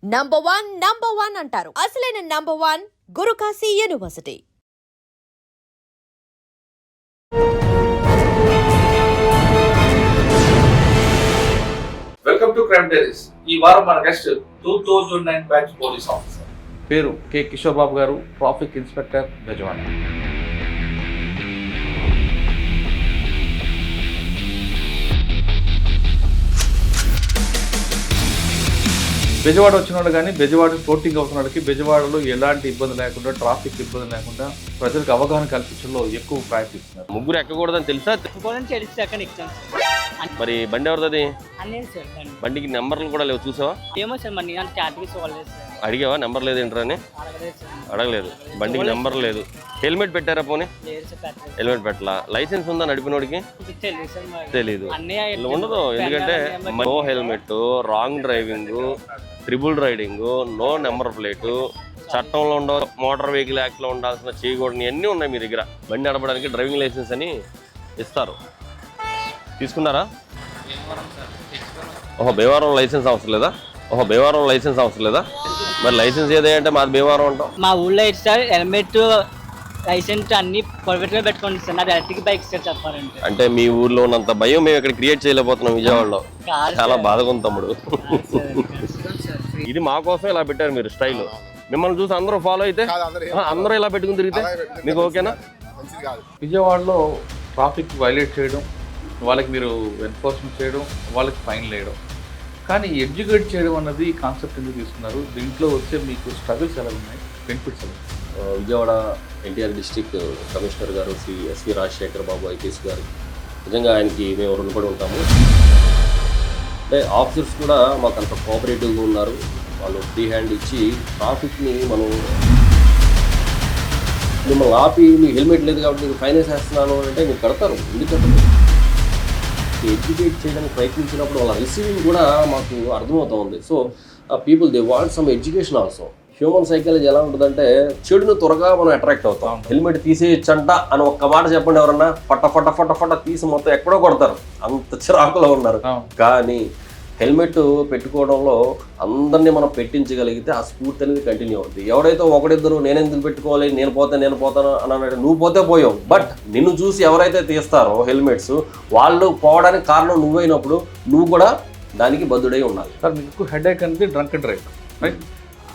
Number one అంటారు. అసలైన number one Gurukashi university. Welcome to crime diaries. ఈ వారం మన గెస్ట్ 2009 బ్యాచ్ పోలీస్ ఆఫీసర్ పేరు కె కిషోర్ బాబు గారు, ట్రాఫిక్ ఇన్స్పెక్టర్ బెజవాడ. బెజవాడ వచ్చినాడు కానీ బెజవాడ ఫ్లోటింగ్ అవుతున్నాడికి బెజవాడలో ఎలాంటి ఇబ్బంది లేకుండా, ట్రాఫిక్ ఇబ్బంది లేకుండా ప్రజలకు అవగాహన కల్పించడంలో ఎక్కువ ప్రయత్నిస్తున్నారు. ముగ్గురు ఎక్కకూడదని తెలుసా? మరి బండి ఎవరిది? బండికి నెంబర్లు కూడా లేవు, చూసావా? ఏమో సార్, మరి నేను క్యాటగిరీ చూడలేదు సార్. అడిగావా నెంబర్ లేదు ఏంటని? అడగలేదు. బండికి నెంబర్ లేదు. హెల్మెట్ పెట్టారా? పోనీ హెల్మెట్ పెట్టలా. లైసెన్స్ ఉందా నడిపినోడికి? తెలీదు, ఉండదు. ఎందుకంటే no helmet, wrong driving, triple riding, no number plate, చట్టంలో ఉండవు, మోటార్ వెహికల్ యాక్ట్లో ఉండాల్సిన చేయకూడని అన్నీ ఉన్నాయి మీ దగ్గర. బండి నడపడానికి డ్రైవింగ్ లైసెన్స్ అని ఇస్తారు, తీసుకున్నారా? భీమవరం లైసెన్స్ అవసరం లేదా? మరి లైసెన్స్ ఏదంటే మాది భీమవరం అంటాం. మా ఊళ్ళో అయితే సార్ హెల్మెట్, లైసెన్స్ అన్ని పర్ఫెక్ట్ గా పెట్టుకోండి సార్. నా ఎలక్ట్రిక్ బైక్ సార్ చెప్పాలంటే. అంటే మీ ఊర్లో ఉన్నంత భయం మేము ఇక్కడ క్రియేట్ చేయలేకపోతున్నాం విజయవాడలో. చాలా బాధగా ఉంది తమ్ముడు. ఇది మా కోసం ఇలా పెట్టారు మీరు స్టైల్. మిమ్మల్ని చూసి అందరూ ఫాలో అయితే అందరూ ఇలా పెట్టుకుని తిరిగితే మీకు ఓకేనా? విజయవాడలో ట్రాఫిక్ వైలేట్ చేయడం, వాళ్ళకి మీరు ఎన్ఫోర్స్మెంట్ చేయడం, వాళ్ళకి ఫైన్ వేయడం, కానీ ఎడ్యుకేట్ చేయడం అన్నది కాన్సెప్ట్ ఎందుకు తీసుకున్నారు? దీంట్లో వచ్చే మీకు స్ట్రగుల్స్ ఎలా ఉన్నాయి, బెనిఫిట్స్ ఎలా? విజయవాడ ఎన్టీఆర్ డిస్ట్రిక్ట్ కమిషనర్ గారు శ్రీ ఎస్వి రాజశేఖర్ బాబు ఐపీఎస్ గారు, నిజంగా ఆయనకి మేము రుణపడి ఉంటాము. అంటే ఆఫీసర్స్ కూడా మాకు అంత కోఆపరేటివ్గా ఉన్నారు. వాళ్ళు ఫ్రీ హ్యాండ్ ఇచ్చి ట్రాఫిక్ని మిమ్మల్ని ఆపి మీకు హెల్మెట్ లేదు కాబట్టి మీకు ఫైన్ వేసేస్తున్నాను అంటే మీకు కడతారు. ఎందుకంటే ఎడ్యుకేట్ చేయడానికి ప్రయత్నించినప్పుడు వాళ్ళ రిసీవింగ్ కూడా మాకు అర్థమవుతూ ఉంది. So people they want some education also. Human psychology ఎలా ఉంటుందంటే చెడును త్వరగా మనం అట్రాక్ట్ అవుతాం. హెల్మెట్ తీసేయచ్చంట అని ఒక్క మాట చెప్పండి, ఎవరన్నా ఫట తీసి మొత్తం ఎక్కడో కొడతారు, అంత చిరాకులో ఉన్నారు. కానీ హెల్మెట్ పెట్టుకోవడంలో అందరినీ మనం పెట్టించగలిగితే ఆ స్ఫూర్తి అనేది కంటిన్యూ అవుతుంది. ఎవరైతే ఒకడిద్దరు నేనెందుకు పెట్టుకోవాలి, నేను పోతాను అని అన్నాడు, నువ్వు పోయావు. బట్ నిన్ను చూసి ఎవరైతే తీస్తారో హెల్మెట్స్, వాళ్ళు పోవడానికి కారణం నువ్వైనప్పుడు నువ్వు కూడా దానికి బద్దుడై ఉండాలి. సార్, మీకు హెడేక్ అనేది డ్రంక్ అండ్ డ్రైవ్, రైట్?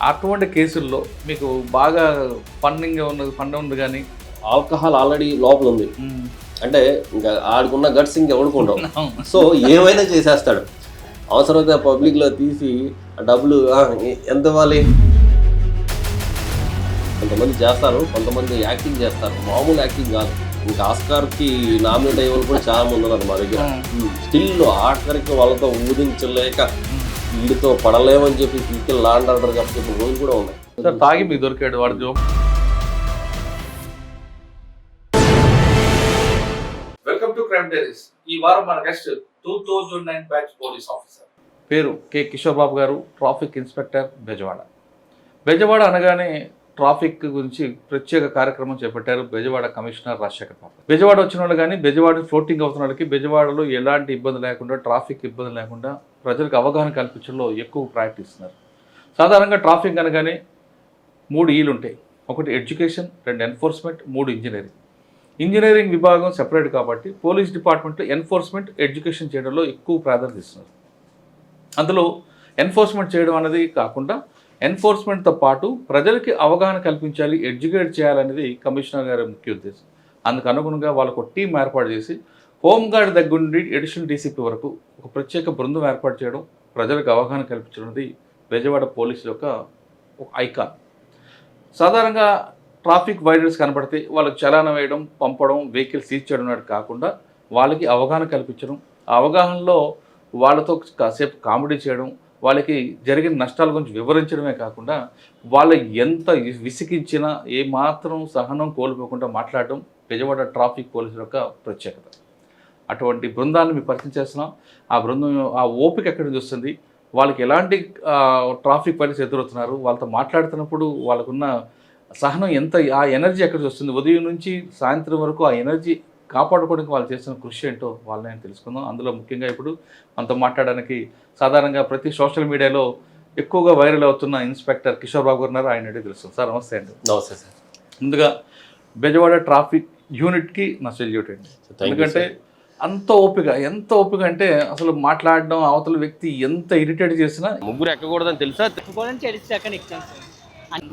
అటువంటి కేసుల్లో మీకు బాగా ఫన్ ఉంది కానీ ఆల్కహాల్ ఆల్రెడీ లోపల ఉంది అంటే ఇంకా ఆడుకున్న గట్స్ ఇంకెవరికి ఉండవు. సో ఏమైనా చేసేస్తాడు. అవసరమైతే పబ్లిక్లో తీసి డబ్బులు ఎంత ఇవ్వాలి, కొంతమంది చేస్తారు, కొంతమంది యాక్టింగ్ చేస్తారు. మామూలు యాక్టింగ్ కాదు, ఇంకా ఆస్కార్కి నామినేట్ అయ్యే వాళ్ళు కూడా చాలా మంది ఉన్నారు మా దగ్గర. స్టిల్ ఆఖరికి వాళ్ళతో ఊదించలేక వీడితో పడలేమని చెప్పి తీసుకెళ్ళి లాండ్ ఆర్డర్ చెప్పిన రోజులు కూడా ఉన్నాయి. సార్, తాగి మీకు దొరికాడు వాడు joke. Welcome to crime diaries. ఈ వారం మన గెస్ట్ 2009 బ్యాచ్ పోలీస్ ఆఫీసర్ పేరు కె కిషోర్ బాబు గారు, ట్రాఫిక్ ఇన్స్పెక్టర్ బెజవాడ. బెజవాడ అనగానే ట్రాఫిక్ గురించి ప్రత్యేక కార్యక్రమం చేపట్టారు బెజవాడ కమిషనర్ రాజశేఖర్ బాబు. బెజవాడ వచ్చిన వాళ్ళు కానీ బెజవాడ ఫ్లోటింగ్ అవుతున్నాడికి బెజవాడలో ఎలాంటి ఇబ్బంది లేకుండా, ట్రాఫిక్ ఇబ్బంది లేకుండా ప్రజలకు అవగాహన కల్పించడంలో ఎక్కువ ప్రయత్నిస్తున్నారు. సాధారణంగా ట్రాఫిక్ అనగానే 3 ఈలు ఉంటాయి. 1 ఎడ్యుకేషన్, 2 ఎన్ఫోర్స్మెంట్, 3 ఇంజనీరింగ్. ఇంజనీరింగ్ విభాగం సెపరేట్ కాబట్టి పోలీస్ డిపార్ట్మెంట్లో ఎన్ఫోర్స్మెంట్, ఎడ్యుకేషన్ చేయడంలో ఎక్కువ ప్రాధాన్యత ఇస్తున్నారు. అందులో ఎన్ఫోర్స్మెంట్ చేయడం అనేది కాకుండా ఎన్ఫోర్స్మెంట్తో పాటు ప్రజలకి అవగాహన కల్పించాలి, ఎడ్యుకేట్ చేయాలనేది కమిషనర్ గారి ముఖ్య ఉద్దేశం. అందుకు అనుగుణంగా వాళ్ళకు ఒక టీం ఏర్పాటు చేసి హోంగార్డ్ దగ్గర నుండి అడిషనల్ డీసీపీ వరకు ఒక ప్రత్యేక బృందం ఏర్పాటు చేయడం, ప్రజలకు అవగాహన కల్పించడం అనేది బెజవాడ పోలీసుల యొక్క ఒక ఐకాన్. సాధారణంగా ట్రాఫిక్ వైడర్స్ కనబడితే వాళ్ళకి చలానా వేయడం, పంపడం, వెహికల్ సీజ్ చేయడం అనేది కాకుండా వాళ్ళకి అవగాహన కల్పించడం, ఆ అవగాహనలో వాళ్ళతో కాసేపు కామెడీ చేయడం, వాళ్ళకి జరిగిన నష్టాల గురించి వివరించడమే కాకుండా వాళ్ళు ఎంత విసిగించినా ఏమాత్రం సహనం కోల్పోకుండా మాట్లాడడం బెజవాడ ట్రాఫిక్ పోలీసుల యొక్క ప్రత్యేకత. అటువంటి బృందాన్ని మేము పరిచయం చేస్తున్నాం. ఆ బృందం ఆ ఓపిక ఎక్కడి నుంచి వస్తుంది, వాళ్ళకి ఎలాంటి ట్రాఫిక్ పరిస్థితి ఎదురవుతున్నారు, వాళ్ళతో మాట్లాడుతున్నప్పుడు వాళ్ళకున్న సహనం ఎంత, ఆ ఎనర్జీ ఎక్కడి నుంచి వస్తుంది, ఉదయం నుంచి సాయంత్రం వరకు ఆ ఎనర్జీ కాపాడుకోవడానికి వాళ్ళు చేస్తున్న కృషి ఏంటో వాళ్ళని తెలుసుకుందాం. అందులో ముఖ్యంగా ఇప్పుడు మనతో మాట్లాడడానికి సాధారణంగా ప్రతి సోషల్ మీడియాలో ఎక్కువగా వైరల్ అవుతున్న ఇన్స్పెక్టర్ కిషోర్ బాబు గారు ఉన్నారు, ఆయన తెలుసు. సార్ నమస్తే అండి. నమస్తే సార్. ముందుగా బెజవాడ ట్రాఫిక్ యూనిట్కి నా సెల్యూట్ అండి. ఎందుకంటే ఎంత ఓపిక అంటే అసలు మాట్లాడడం, అవతల వ్యక్తి ఎంత ఇరిటేట్ చేసినా ముగ్గురు ఎక్కకూడదని తెలుసా? తెలిసి అక్కడ ఎక్కాను సార్.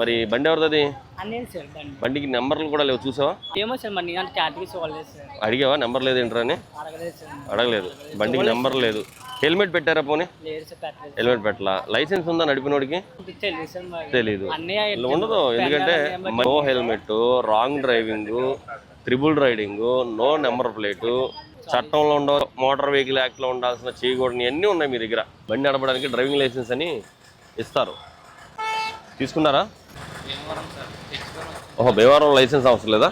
మరి బండి ఎవరిది? అన్నీ సార్ బండి. బండికి నెంబర్లు కూడా లేవు, చూసావా? ఏమో సార్ మరి నేను క్యాటగిరీ చూడలేదు సార్. అడిగావా నెంబర్ లేదేంట్రా అని? అడగలేదు సార్. అడగలేదు. బండికి నెంబర్ లేదు. హెల్మెట్ పెట్టారా పోనీ? లేదు సార్ పెట్టలేదు. హెల్మెట్ పెట్టలా. లైసెన్స్ ఉందా నడిపినోడికి? తెలియదు సార్ మరి. తెలీదు. అన్నీ ఉండదు. ఎందుకంటే no helmet, wrong driving, triple riding, no number plate, చట్టంలో ఉండ మోటార్ వెహికల్ యాక్ట్లో ఉండాల్సిన చేయకూడని అన్నీ ఉన్నాయి మీ దగ్గర. బండి నడపడానికి డ్రైవింగ్ లైసెన్స్ అని ఇస్తారు, తీసుకున్నారా? భీమవరం లైసెన్స్ అవసరం లేదా?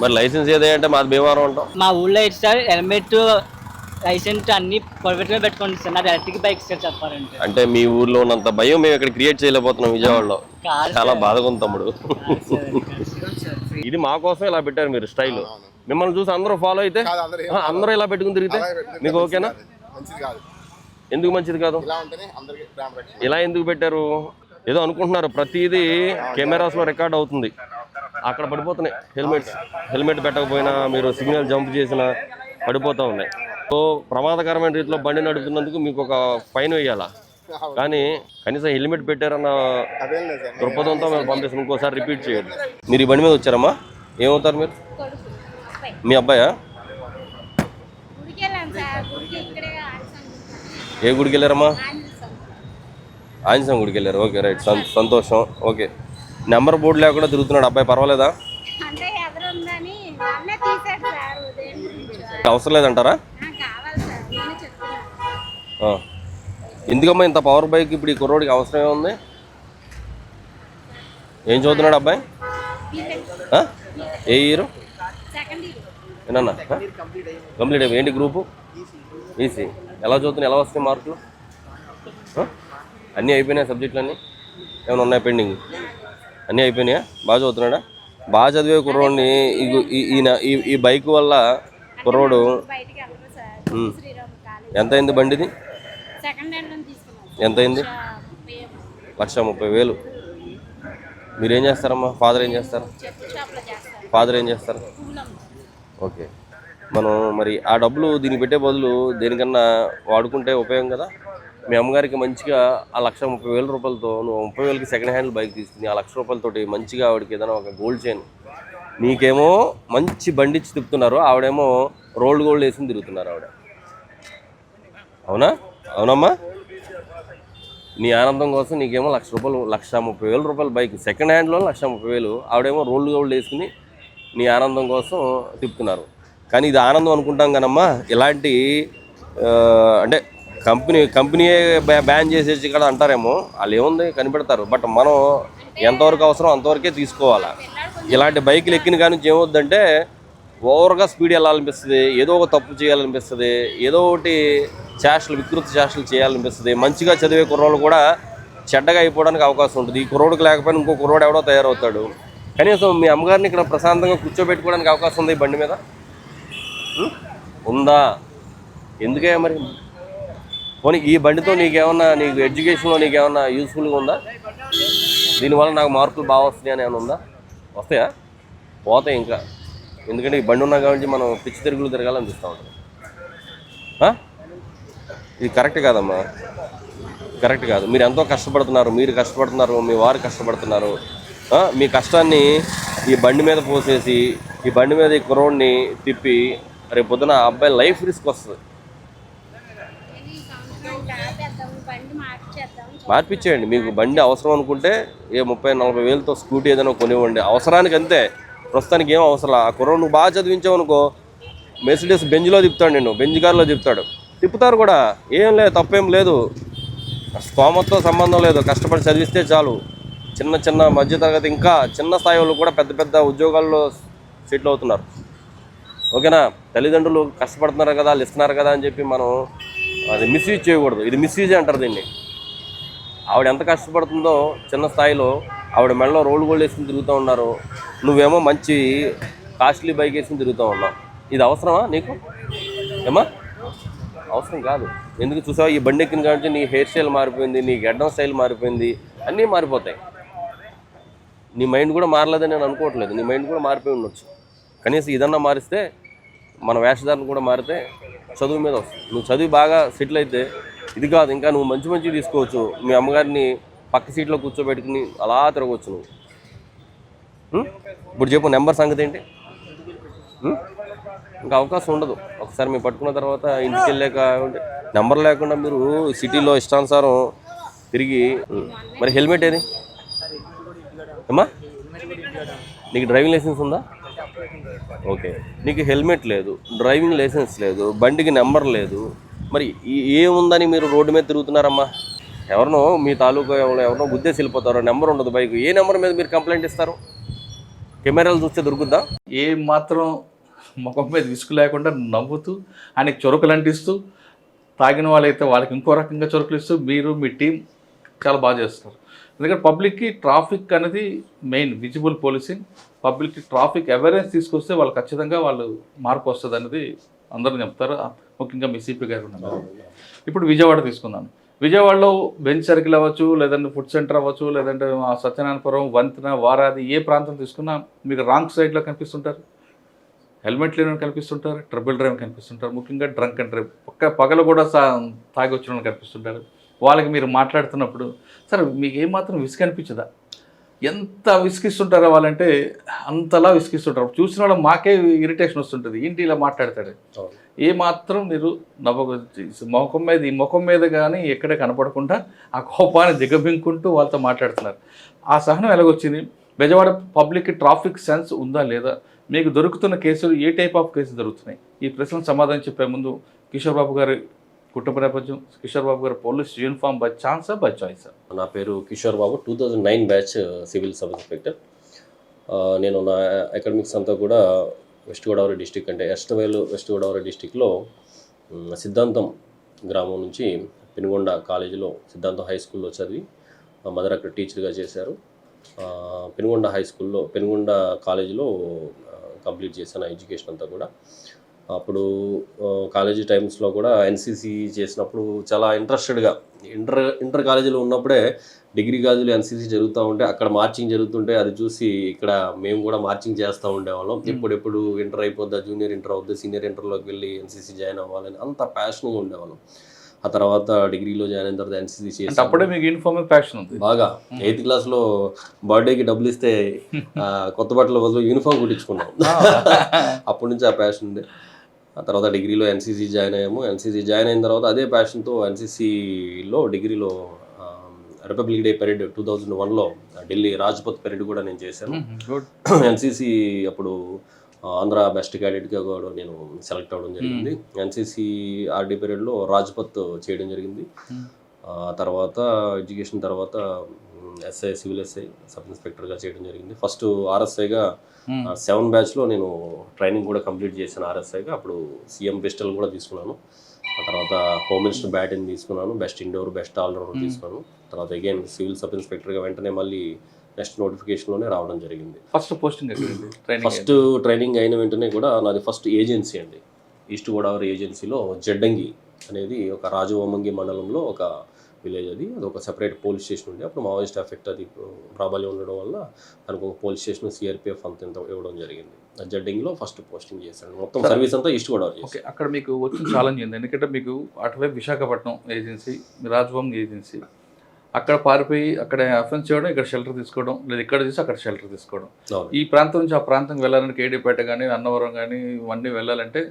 మరి లైసెన్స్ ఏదంటే మాది భీమవరం అంటాం. మా ఊళ్ళో అయితే సార్ హెల్మెట్ లైసెన్స్ అన్ని పర్ఫెక్ట్గా పెట్టుకోండి సార్. నాది ఎలక్ట్రిక్ బైక్ సార్ చెప్పాలంటే. అంటే మీ ఊర్లో ఉన్నంత భయం మేము ఇక్కడ క్రియేట్ చేయలేకపోతున్నాం విజయవాడలో. చాలా బాధగా ఉంది తమ్ముడు. ఇది మా కోసం ఇలా పెట్టారు మీరు స్టైల్. మిమ్మల్ని చూసి అందరూ ఫాలో అయితే అందరూ ఇలా పెట్టుకుని తిరిగితే మీకు ఓకేనా? ఎందుకు మంచిది కాదు? ఇలా ఎందుకు పెట్టారు? ఏదో అనుకుంటున్నారు ప్రతిదీ కెమెరాస్లో రికార్డ్ అవుతుంది, అక్కడ పడిపోతున్నాయి హెల్మెట్ పెట్టకపోయినా, మీరు సిగ్నల్ జంప్ చేసినా పడిపోతూ ఉన్నాయి. సో ప్రమాదకరమైన రీతిలో బండి నడుపుతున్నందుకు మీకు ఒక ఫైన్ వేయాలా, కానీ కనీసం హెల్మెట్ పెట్టారన్న దృక్పథంతో మేము పంపిస్తాం. ఇంకోసారి రిపీట్ చేయండి. మీరు ఈ బండి మీద వచ్చారమ్మా? ఏమవుతారు మీరు? మీ అబ్బాయా? ఏ గుడికి వెళ్ళారమ్మా? ఆంజనేయ గుడికి వెళ్ళారు. ఓకే రైట్, సంతోషం. ఓకే, నెంబర్ బోర్డు లేకుండా తిరుగుతున్నాడు అబ్బాయి, పర్వాలేదా? అవసరం లేదంటారా? ఎందుకమ్మా ఇంత పవర్ బైక్ ఇప్పుడు ఈ కుర్రోడికి అవసరమే ఉంది? ఏం చదువుతున్నాడు అబ్బాయి? ఏ ఇయర్? ఏనన్నా కంప్లీట్ అయిపోయి. ఏంటి గ్రూపు? ఈసీ. ఎలా చదువుతున్నాయి? ఎలా వస్తాయి మార్కులు? అన్నీ అయిపోయినాయి సబ్జెక్టులు అన్నీ? ఏమైనా ఉన్నాయి పెండింగ్? అన్నీ అయిపోయినాయా? బాగా చదువుతున్నాడా? బాగా చదివే కుర్రోడిని ఈ బైక్ వల్ల కుర్రోడు ఎంత అయింది బండిది? ఎంత అయింది? 1,30,000. మీరేం చేస్తారమ్మా? ఫాదర్ ఏం చేస్తారు? ఓకే, మనం మరి ఆ డబ్బులు దీనికి పెట్టే బదులు దేనికన్నా వాడుకుంటే ఉపయోగం కదా. మీ అమ్మగారికి మంచిగా ఆ 1,30,000 రూపాయలతో నువ్వు 30,000కి సెకండ్ హ్యాండ్ బైక్ తీసుకుని ఆ 1,00,000 రూపాయలతోటి మంచిగా ఆవిడకి ఏదైనా ఒక గోల్డ్ చైన్, నీకేమో మంచి బండి ఇచ్చి తిప్పుతున్నారు, ఆవిడేమో రోల్డ్ గోల్డ్ వేసుకుని తిరుగుతున్నారు ఆవిడ. అవునమ్మా? నీ ఆనందం కోసం నీకేమో 1,30,000 రూపాయల బైక్ సెకండ్ హ్యాండ్లో 1,30,000, ఆవిడేమో రోల్డ్ గోల్డ్ వేసుకుని నీ ఆనందం కోసం తిప్పుతున్నారు. కానీ ఇది ఆనందం అనుకుంటాం కానమ్మా, ఇలాంటి అంటే కంపెనీయే బ్యాన్ చేసేసి ఇక్కడ అంటారేమో, వాళ్ళు ఏముంది కనిపెడతారు. బట్ మనం ఎంతవరకు అవసరం అంతవరకే తీసుకోవాలా. ఇలాంటి బైకులు ఎక్కిన కానీ ఏమవుద్దంటే ఓవర్గా స్పీడ్ వెళ్ళాలనిపిస్తుంది, ఏదో ఒక తప్పు చేయాలనిపిస్తుంది, ఏదో ఒకటి వికృతి చేష్టలు చేయాలనిపిస్తుంది. మంచిగా చదివే కుర్రోళ్ళు కూడా చెడ్డగా అయిపోవడానికి అవకాశం ఉంటుంది. ఈ కుర్రోడికి లేకపోయినా ఇంకో కుర్రోడు ఎవడో తయారవుతాడు. కనీసం మీ అమ్మగారిని ఇక్కడ ప్రశాంతంగా కూర్చోబెట్టుకోవడానికి అవకాశం ఉంది ఈ బండి మీద? ఉందా? ఎందుకే మరి? పోనీ ఈ బండితో నీకు ఎడ్యుకేషన్లో నీకేమన్నా యూస్ఫుల్గా ఉందా? దీనివల్ల నాకు మార్కులు బాగా వస్తాయి అని ఏమైనా ఉందా? వస్తాయా? పోతాయి ఇంకా. ఎందుకంటే ఈ బండి ఉన్నా కాబట్టి మనం పిచ్చి తిరుగులు తిరగాలనిపిస్తూ ఉంటుంది. ఇది కరెక్ట్ కాదమ్మా, కరెక్ట్ కాదు. మీరు ఎంతో కష్టపడుతున్నారు, మీ వారు కష్టపడుతున్నారు. మీ కష్టాన్ని ఈ బండి మీద పోసేసి ఈ బండి మీద ఈ కుర్రోడిని తిప్పి రేపు పొద్దున ఆ అబ్బాయి లైఫ్ రిస్క్ వస్తుంది. మార్పిచ్చేయండి. మీకు బండి అవసరం అనుకుంటే ఏ 30-40 వేలతో స్కూటీ ఏదైనా కొనివ్వండి, అవసరానికి అంతే. ప్రస్తుతానికి ఏం అవసరం. ఆ కుర్రోడు నువ్వు బాగా చదివించావు అనుకో, మెర్సిడీస్ బెంజ్లో తిప్పుతాడు, నిన్ను బెంజ్ కార్లో తిప్పుతారు కూడా. ఏం లేదు, తప్పేం లేదు. స్తోమతతో సంబంధం లేదు, కష్టపడి చదివిస్తే చాలు. చిన్న మధ్యతరగతి ఇంకా చిన్న స్థాయి వాళ్ళు కూడా పెద్ద ఉద్యోగాల్లో సెటిల్ అవుతున్నారు. ఓకేనా? తల్లిదండ్రులు కష్టపడుతున్నారు కదా, వాళ్ళు ఇస్తున్నారు కదా అని చెప్పి మనం అది మిస్యూజ్ చేయకూడదు. ఇది మిస్యూజ్ అంటారు దీన్ని. ఆవిడ ఎంత కష్టపడుతుందో చిన్న స్థాయిలో, ఆవిడ మెడలో రోల్ గోల్డ్ వేసుకుని తిరుగుతూ ఉన్నారు, నువ్వేమో మంచి కాస్ట్లీ బైక్ వేసుకుని తిరుగుతూ ఉన్నావు. ఇది అవసరమా నీకు? ఏమా అవసరం కాదు. ఎందుకు చూసావా, ఈ బండి ఎక్కిన కాబట్టి నీ హెయిర్ స్టైల్ మారిపోయింది, నీ గడ్డం స్టైల్ మారిపోయింది, అన్నీ మారిపోతాయి. నీ మైండ్ కూడా మారలేదని నేను అనుకోవట్లేదు, నీ మైండ్ కూడా మారిపోయి ఉండొచ్చు. కనీసం ఇదన్నా మారిస్తే మన వేషధారణ కూడా మారితే చదువు మీద వస్తుంది. నువ్వు చదివి బాగా సెటిల్ అయితే ఇది కాదు, ఇంకా నువ్వు మంచి మంచి తీసుకోవచ్చు. మీ అమ్మగారిని పక్క సీట్లో కూర్చోబెట్టుకుని అలా తిరగవచ్చు నువ్వు. ఇప్పుడు చెప్పు నెంబర్ సంగతి ఏంటి? ఇంకా అవకాశం ఉండదు. ఒకసారి మీరు పట్టుకున్న తర్వాత ఇంటికి వెళ్ళాక నెంబర్ లేకుండా మీరు సిటీలో ఇష్టానుసారం తిరిగి. మరి హెల్మెట్ ఏది అమ్మా? నీకు డ్రైవింగ్ లైసెన్స్ ఉందా? ఓకే, నీకు హెల్మెట్ లేదు, డ్రైవింగ్ లైసెన్స్ లేదు, బండికి నెంబర్ లేదు, మరి ఏముందని మీరు రోడ్డు మీద తిరుగుతున్నారమ్మా? ఎవరినో మీ తాలూకా ఎవరినో గుద్దేసి వెళ్ళిపోతారో, నెంబర్ ఉండదు బైక్, ఏ నెంబర్ మీద మీరు కంప్లైంట్ ఇస్తారు? కెమెరాలు చూస్తే దొరుకుద్దా? ఏ మాత్రం ముఖం మీద విసుగు లేకుండా నవ్వుతూ ఆయనకి చొరకలు అంటిస్తూ, తాగిన వాళ్ళైతే వాళ్ళకి ఇంకో రకంగా చొరకలు ఇస్తూ మీరు మీ టీం చాలా బాగా చేస్తారు. ఎందుకంటే పబ్లిక్కి ట్రాఫిక్ అనేది మెయిన్, విజిబుల్ పోలీసింగ్, పబ్లిక్కి ట్రాఫిక్ అవేర్నెస్ తీసుకొస్తే వాళ్ళు ఖచ్చితంగా వాళ్ళు మార్పు వస్తుంది అనేది అందరూ చెప్తారు. ముఖ్యంగా మీ సిపి గారు ఉన్నారు. ఇప్పుడు విజయవాడ తీసుకుందాం. విజయవాడలో బెంచ్ సర్కిల్ అవ్వచ్చు, లేదంటే ఫుడ్ సెంటర్ అవ్వచ్చు, లేదంటే సత్యనారాయణపురం, వంతెన, వారాది, ఏ ప్రాంతం తీసుకున్నా మీకు రాంగ్ సైడ్లో కనిపిస్తుంటారు, హెల్మెట్ లేని కనిపిస్తుంటారు, ట్రిపుల్ డ్రైవ్ కనిపిస్తుంటారు, ముఖ్యంగా డ్రంక్ అండ్ డ్రైవ్ పగలు కూడా తాగి వచ్చిన వాళ్ళు కనిపిస్తుంటారు. వాళ్ళకి మీరు మాట్లాడుతున్నప్పుడు సరే మీకు ఏమాత్రం విసుగు అనిపించదా? ఎంత విసిగిస్తుంటారో వాళ్ళంటే అంతలా విసిగిస్తుంటారు. చూసిన వాళ్ళు మాకే ఇరిటేషన్ వస్తుంటుంది, ఏంటి ఇలా మాట్లాడతాడు. ఏమాత్రం మీరు ఈ ముఖం మీద కానీ ఎక్కడ కనపడకుండా ఆ కోపాన్ని దిగబింకుంటూ వాళ్ళతో మాట్లాడుతున్నారు. ఆ సహనం ఎలాగొచ్చింది? బెజవాడ పబ్లిక్ ట్రాఫిక్ సెన్స్ ఉందా లేదా? మీకు దొరుకుతున్న కేసులు ఏ టైప్ ఆఫ్ కేసులు దొరుకుతున్నాయి? ఈ ప్రశ్నకు సమాధానం చెప్పే ముందు కిషోర్ బాబు గారి కుటుంబ నేపథ్యం, కిషోర్ బాబు గారు పోలీస్ యూనిఫామ్ బై ఛాన్సా బై చాయిసా? నా పేరు Kishore Babu, 2009 batch civil sub inspector. నేను నా అకాడమిక్స్ అంతా కూడా వెస్ట్ గోదావరి డిస్టిక్, అంటే వెస్ట్ గోదావరి డిస్టిక్లో సిద్ధాంతం గ్రామం నుంచి పెనుగొండ కాలేజీలో, సిద్ధాంతం హై స్కూల్లో చదివి మా మదర్ అక్కడ టీచర్గా చేశారు. పెనుగొండ కాలేజీలో కంప్లీట్ చేశాను ఎడ్యుకేషన్ అంతా కూడా. అప్పుడు కాలేజీ టైమ్స్లో కూడా ఎన్సీసీ చేసినప్పుడు చాలా ఇంట్రెస్టెడ్గా, ఇంటర్ కాలేజీలో ఉన్నప్పుడే డిగ్రీ కాలేజీలో ఎన్సీసీ జరుగుతూ ఉంటే అక్కడ మార్చింగ్ జరుగుతుంటే అది చూసి ఇక్కడ మేము కూడా మార్చింగ్ చేస్తూ ఉండేవాళ్ళం. ఎప్పుడెప్పుడు ఇంటర్ అయిపోద్దా, జూనియర్ ఇంటర్ అవుద్దా, సీనియర్ ఇంటర్లోకి వెళ్ళి ఎన్సీసీ జాయిన్ అవ్వాలని అంత ప్యాషన్గా ఉండేవాళ్ళం. ఆ తర్వాత డిగ్రీలో జాయిన్ అయిన తర్వాత ఎన్సీసీ చేసి అప్పుడే మీకు యూనిఫామ్ ప్యాషన్ ఉంది బాగా. 8th క్లాస్లో బర్త్డేకి డబ్బులు ఇస్తే కొత్త బట్టల బదులు యూనిఫామ్ కుట్టించుకున్నాం. అప్పటి నుంచి ఆ ప్యాషన్ ఉంది. ఆ తర్వాత డిగ్రీలో ఎన్సీసీ జాయిన్ అయ్యాము. ఎన్సీసీ జాయిన్ అయిన తర్వాత అదే ప్యాషన్తో ఎన్సీసీలో డిగ్రీలో రిపబ్లిక్ డే పెరేడ్ 2001లో ఢిల్లీ రాజ్పథ్ పెరేడ్ కూడా నేను చేశాను. ఎన్సీసీ అప్పుడు ఆంధ్ర బెస్ట్ క్యాడెట్గా కూడా నేను సెలెక్ట్ అవ్వడం జరిగింది. ఎన్సీసీ ఆర్డీ పీరియడ్లో రాజ్పథ్ చేయడం జరిగింది. తర్వాత ఎడ్యుకేషన్ తర్వాత ఎస్ఐ, సివిల్ ఎస్ఐ, సబ్ ఇన్స్పెక్టర్గా చేయడం జరిగింది. ఫస్ట్ ఆర్ఎస్ఐగా 7 బ్యాచ్లో నేను ట్రైనింగ్ కూడా కంప్లీట్ చేశాను ఆర్ఎస్ఐగా. అప్పుడు సీఎం పిస్టల్ కూడా తీసుకున్నాను. ఆ తర్వాత హోమ్ మినిస్టర్ బ్యాటన్ తీసుకున్నాను, బెస్ట్ ఇండోర్, బెస్ట్ ఆల్రౌండర్ తీసుకున్నాను. తర్వాత అగైన్ సివిల్ సబ్ ఇన్స్పెక్టర్గా వెంటనే మళ్ళీ నెక్స్ట్ నోటిఫికేషన్లోనే రావడం జరిగింది. ఫస్ట్ ట్రైనింగ్ అయిన వెంటనే కూడా నాది ఫస్ట్ ఏజెన్సీ అండి, ఈస్ట్ గోదావరి ఏజెన్సీలో జడ్డంగి అనేది ఒక రాజవోమంగి మండలంలో ఒక విలేజ్. అది ఒక సెపరేట్ పోలీస్ స్టేషన్ ఉండే. అప్పుడు మావోయిస్ట్ ఎఫెక్ట్ అది ప్రాబల్యం ఉండడం వల్ల దానికి ఒక పోలీస్ స్టేషన్, సిఆర్పిఎఫ్ అంత ఇవ్వడం జరిగింది. ఆ జడ్డంగిలో ఫస్ట్ పోస్టింగ్ చేశాను. మొత్తం సర్వీస్ అంతా ఈస్ట్ గోదావరి. ఓకే, అక్కడ మీకు వచ్చిన ఛాలెంజ్ ఏంది? ఎందుకంటే మీకు అటువైపు విశాఖపట్నం ఏజెన్సీ, రాజవోమంగి ఏజెన్సీ, అక్కడ పారిపోయి అక్కడ అఫెన్స్ చేయడం, ఇక్కడ షెల్టర్ తీసుకోవడం, లేదా ఇక్కడ చూసి అక్కడ షెల్టర్ తీసుకోవడం. ఈ ప్రాంతం నుంచి ఆ ప్రాంతంకి వెళ్ళాలంటే కేడీపేట కానీ అన్నవరం కానీ ఇవన్నీ వెళ్ళాలంటే